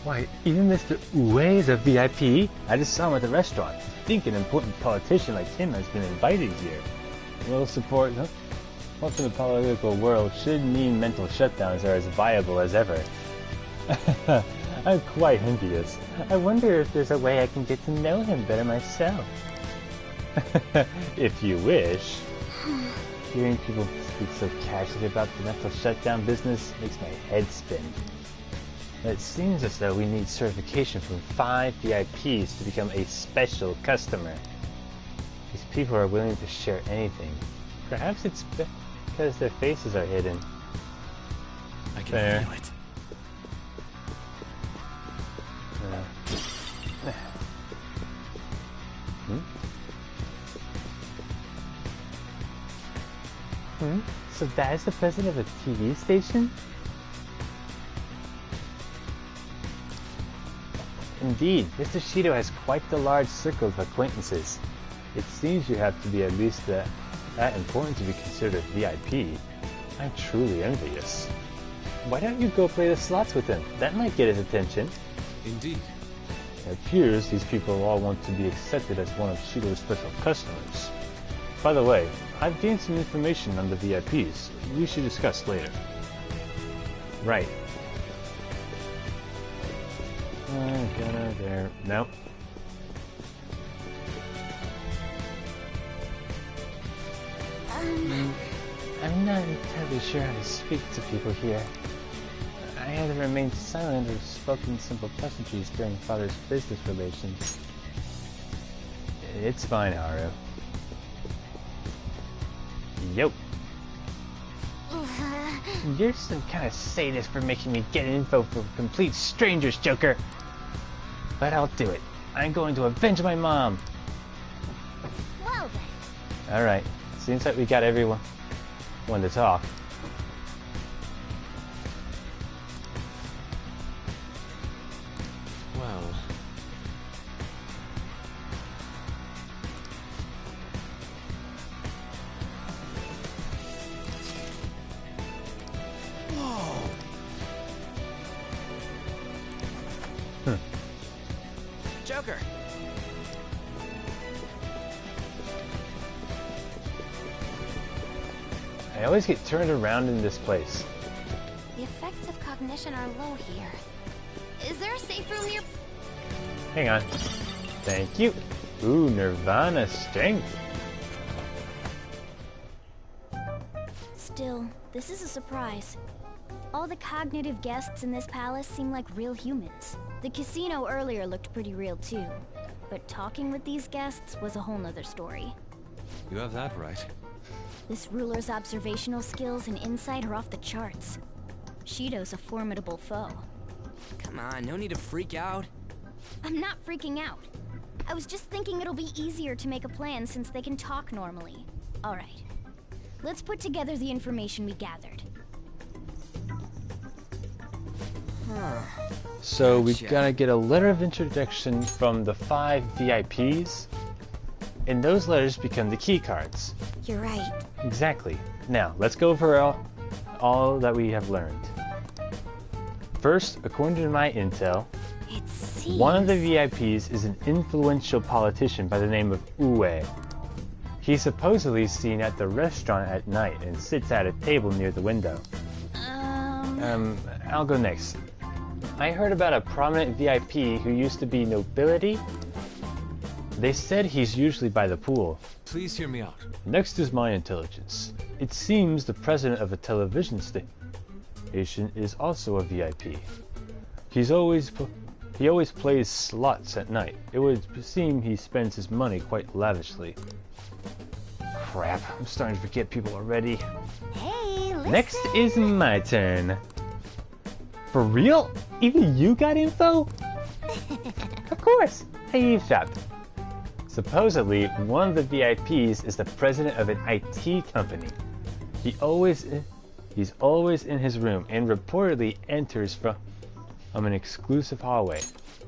Why, even Mr. Ue is a VIP? I just saw him at the restaurant. I think an important politician like him has been invited here. Little support, huh? Most in the political world should mean mental shutdowns are as viable as ever. I'm quite envious. I wonder if there's a way I can get to know him better myself. If you wish. Hearing people speak so casually about the mental shutdown business makes my head spin. It seems as though we need certification from 5 VIPs to become a special customer. people are willing to share anything. Perhaps it's because their faces are hidden. I can feel it. So that is the president of a TV station? Indeed, Mr. Shido has quite the large circle of acquaintances. It seems you have to be at least that important to be considered a VIP. I'm truly envious. Why don't you go play the slots with him? That might get his attention. Indeed. It appears these people all want to be accepted as one of Shido's special customers. By the way, I've gained some information on the VIPs we should discuss later. Right. There. Nope. I'm not entirely sure how to speak to people here. I either remained silent or spoken simple pleasantries during Father's business relations. It's fine, Haru. Yo. You're some kind of sadist for making me get info from complete strangers, Joker. But I'll do it. I'm going to avenge my mom. Well then. Alright. Seems like we got everyone to talk. Well... Joker. I always get turned around in this place. The effects of cognition are low here. Is there a safe room near? Hang on. Thank you. Ooh, Nirvana strength. Still, this is a surprise. All the cognitive guests in this palace seem like real humans. The casino earlier looked pretty real too. But talking with these guests was a whole nother story. You have that right. This ruler's observational skills and insight are off the charts. Shido's a formidable foe. Come on, no need to freak out. I'm not freaking out. I was just thinking it'll be easier to make a plan since they can talk normally. Alright. Let's put together the information we gathered. So we gotta get a letter of introduction from the 5 VIPs, and those letters become the key cards. You're right. Exactly. Now, let's go over all that we have learned. First, according to my intel, one of the VIPs is an influential politician by the name of Ue. He's supposedly seen at the restaurant at night and sits at a table near the window. I'll go next. I heard about a prominent VIP who used to be nobility. They said he's usually by the pool. Please hear me out. Next is my intelligence. It seems the president of a television station is also a VIP. He always plays slots at night. It would seem he spends his money quite lavishly. Crap, I'm starting to forget people already. Hey, listen. Next is my turn. For real? Even you got info? Of course, I eavesdropped. Supposedly, one of the VIPs is the president of an IT company. He's always in his room and reportedly enters from an exclusive hallway.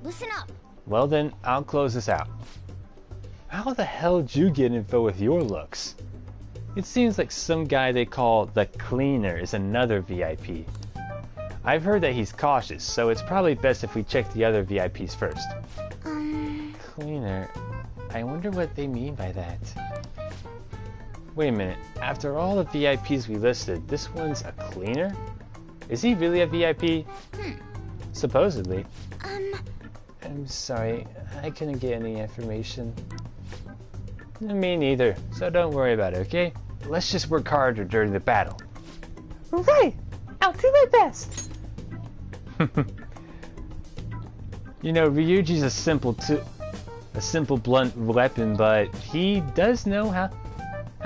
Listen up. Well then, I'll close this out. How the hell did you get info with your looks? It seems like some guy they call the Cleaner is another VIP. I've heard that he's cautious, so it's probably best if we check the other VIPs first. Cleaner? I wonder what they mean by that. Wait a minute, after all the VIPs we listed, this one's a cleaner? Is he really a VIP? Supposedly. I'm sorry, I couldn't get any information. Me neither, so don't worry about it, okay? Let's just work harder during the battle. Right! I'll do my best! You know, Ryuji's a simple a simple blunt weapon, but he does know how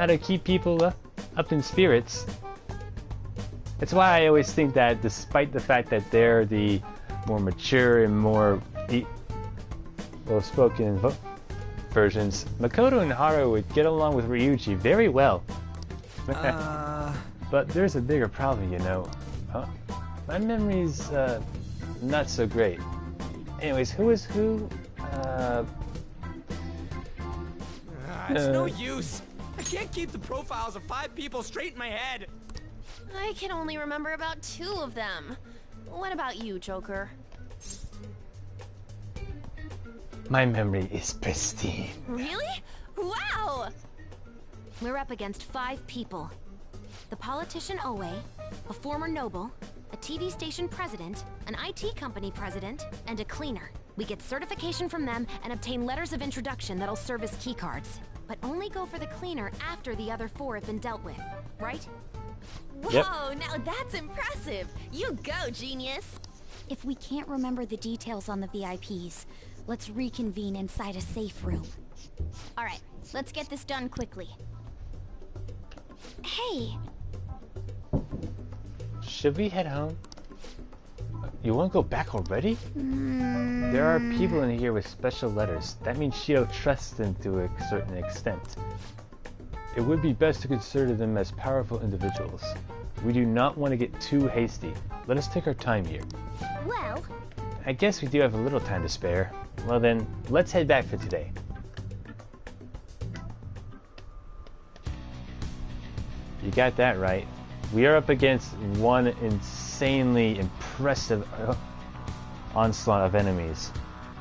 to keep people up in spirits. That's why I always think that despite the fact that they're the more mature and more well-spoken versions, Makoto and Haru would get along with Ryuji very well. But there's a bigger problem, you know. My memory's not so great. Anyways, who is who? It's no use. I can't keep the profiles of 5 people straight in my head. I can only remember about 2 of them. What about you, Joker? My memory is pristine. Really? Wow! We're up against 5 people. The politician Oe, a former noble, a TV station president, an IT company president, and a cleaner. We get certification from them and obtain letters of introduction that'll serve as keycards. But only go for the cleaner after the other 4 have been dealt with, right? Whoa, yep. Now that's impressive! You go, genius! If we can't remember the details on the VIPs, let's reconvene inside a safe room. Alright, let's get this done quickly. Hey! Should we head home? You want to go back already? There are people in here with special letters. That means Shido trusts them to a certain extent. It would be best to consider them as powerful individuals. We do not want to get too hasty. Let us take our time here. Well, I guess we do have a little time to spare. Well then, let's head back for today. You got that right. We are up against one insanely impressive onslaught of enemies.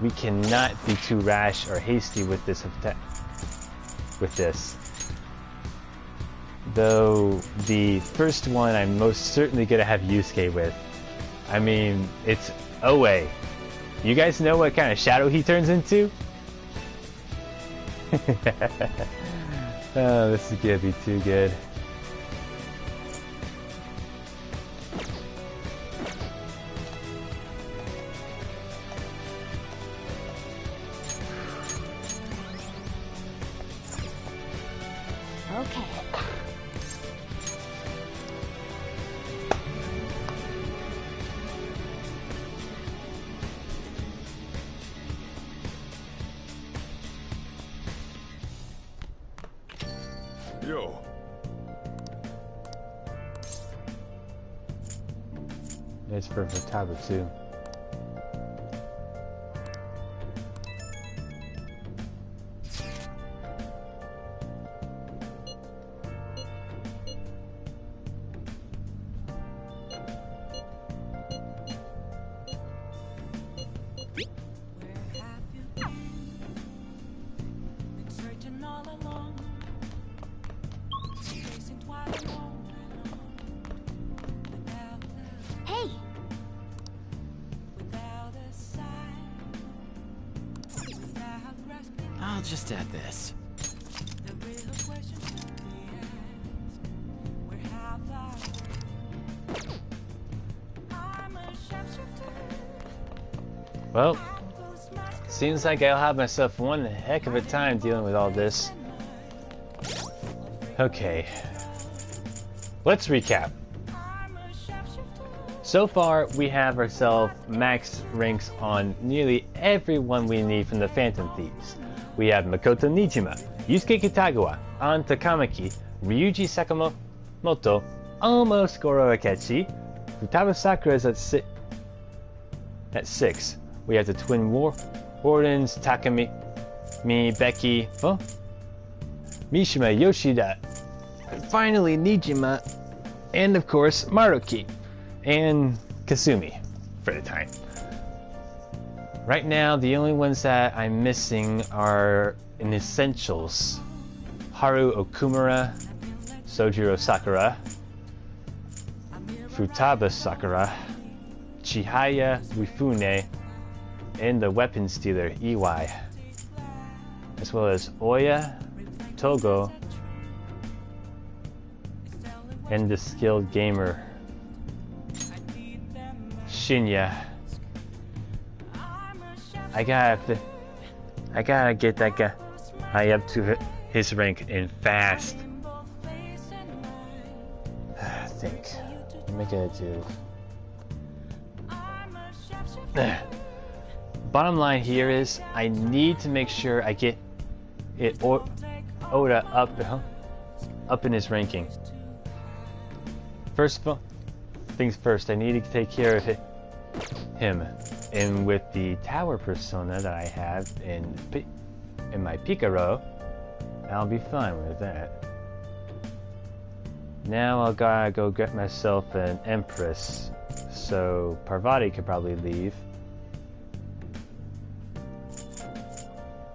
We cannot be too rash or hasty with this attack. Though the first one I'm most certainly gonna have Yusuke with. I mean, it's Oe. You guys know what kind of shadow he turns into? Oh, this is gonna be too good. okay. Yo. It's for Futaba too. Hey! I'll just add this. Well, seems like I'll have myself one heck of a time dealing with all this. Okay, let's recap. So far, we have ourselves max ranks on nearly everyone we need from the Phantom Thieves. We have Makoto Nijima, Yusuke Kitagawa, An Takamaki, Ryuji Sakamoto, almost Goro Akechi. Futaba Sakura is at 6. We have the twin wardens, Takami, Becky, Mishima, Yoshida, and finally Nijima, and of course Maruki, and Kasumi for the time. Right now, the only ones that I'm missing are in essentials: Haru Okumura, Sojiro Sakura, Futaba Sakura, Chihaya Wifune, and the weapons dealer Iwai, as well as Oya, Togo, and the skilled gamer Shinya. I I gotta get that guy high up to his rank and fast. I think. What am I gonna do? Bottom line here is I need to make sure I get it Oda up in his ranking. First things first, I need to take care of him. And with the tower persona that I have in my Picaro, I'll be fine with that. Now I'll gotta go get myself an Empress, so Parvati could probably leave.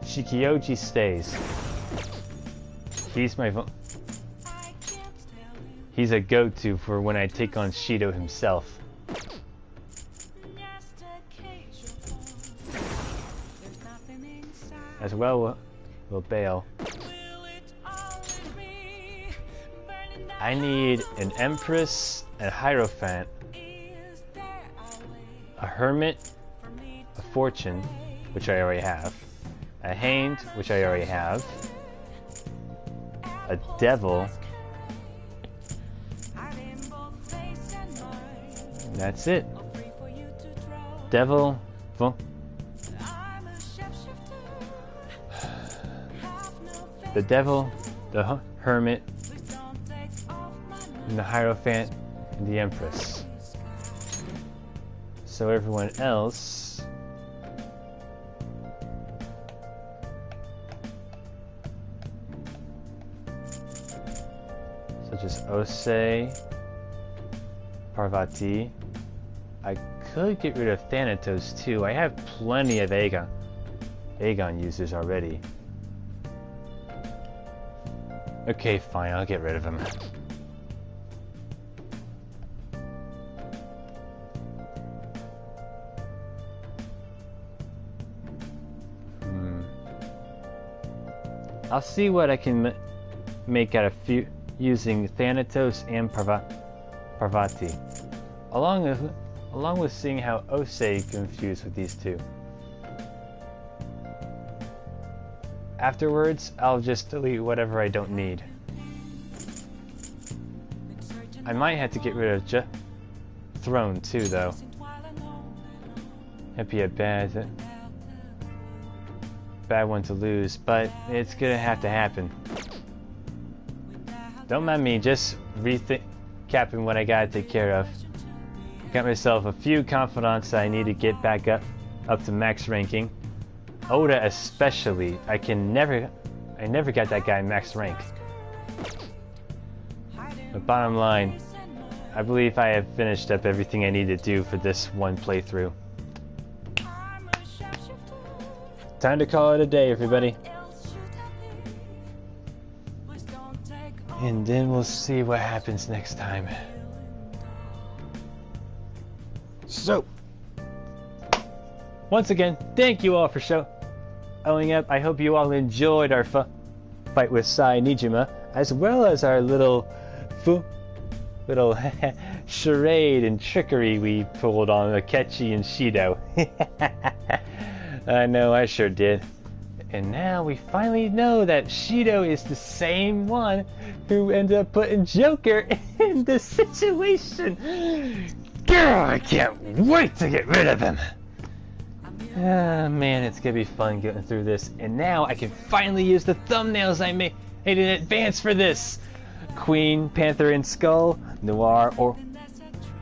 Shikioji stays. He's a go-to for when I take on Shido himself. As well will bail. I need an Empress, a Hierophant, a Hermit, a Fortune, which I already have, a Haint, which I already have, a Devil, and that's it. Devil, the Devil, the Hermit, and the Hierophant, and the Empress. So everyone else such as Osei, Parvati. I could get rid of Thanatos too. I have plenty of Aegon users already. Okay, fine, I'll get rid of him. I'll see what I can make out of using Thanatos and Parvati, along with seeing how Osei confused with these two. Afterwards, I'll just delete whatever I don't need. I might have to get rid of Throne too, though. That'd be a bad one to lose, but it's gonna have to happen. Don't mind me, just recapping what I gotta take care of. Got myself a few confidants I need to get back up to max ranking. Oda especially, I never got that guy max rank. But bottom line, I believe I have finished up everything I need to do for this one playthrough. Time to call it a day, everybody. And then we'll see what happens next time. So, once again, thank you all for showing up. I hope you all enjoyed our fight with Nijima, as well as our little charade and trickery we pulled on Akechi and Shido. I know, I sure did. And now we finally know that Shido is the same one who ended up putting Joker in this situation. Girl, I can't wait to get rid of him. Man, it's gonna be fun getting through this. And now I can finally use the thumbnails I made in advance for this. Queen, Panther, and Skull, Noir,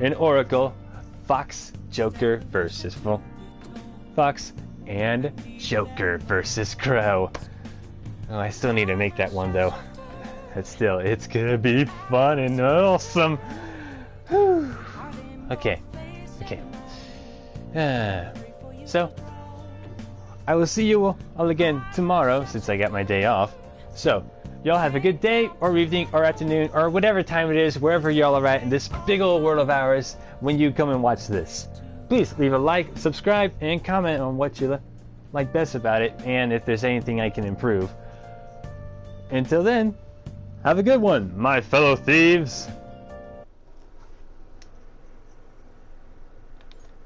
and Oracle, Fox, Joker versus Fox, and Joker versus Crow. Oh, I still need to make that one though. But still, it's gonna be fun and awesome. Whew. Okay. So, I will see you all again tomorrow since I got my day off. So, y'all have a good day, or evening, or afternoon, or whatever time it is, wherever y'all are at in this big old world of ours when you come and watch this. Please leave a like, subscribe, and comment on what you like best about it, and if there's anything I can improve. Until then, have a good one, my fellow thieves!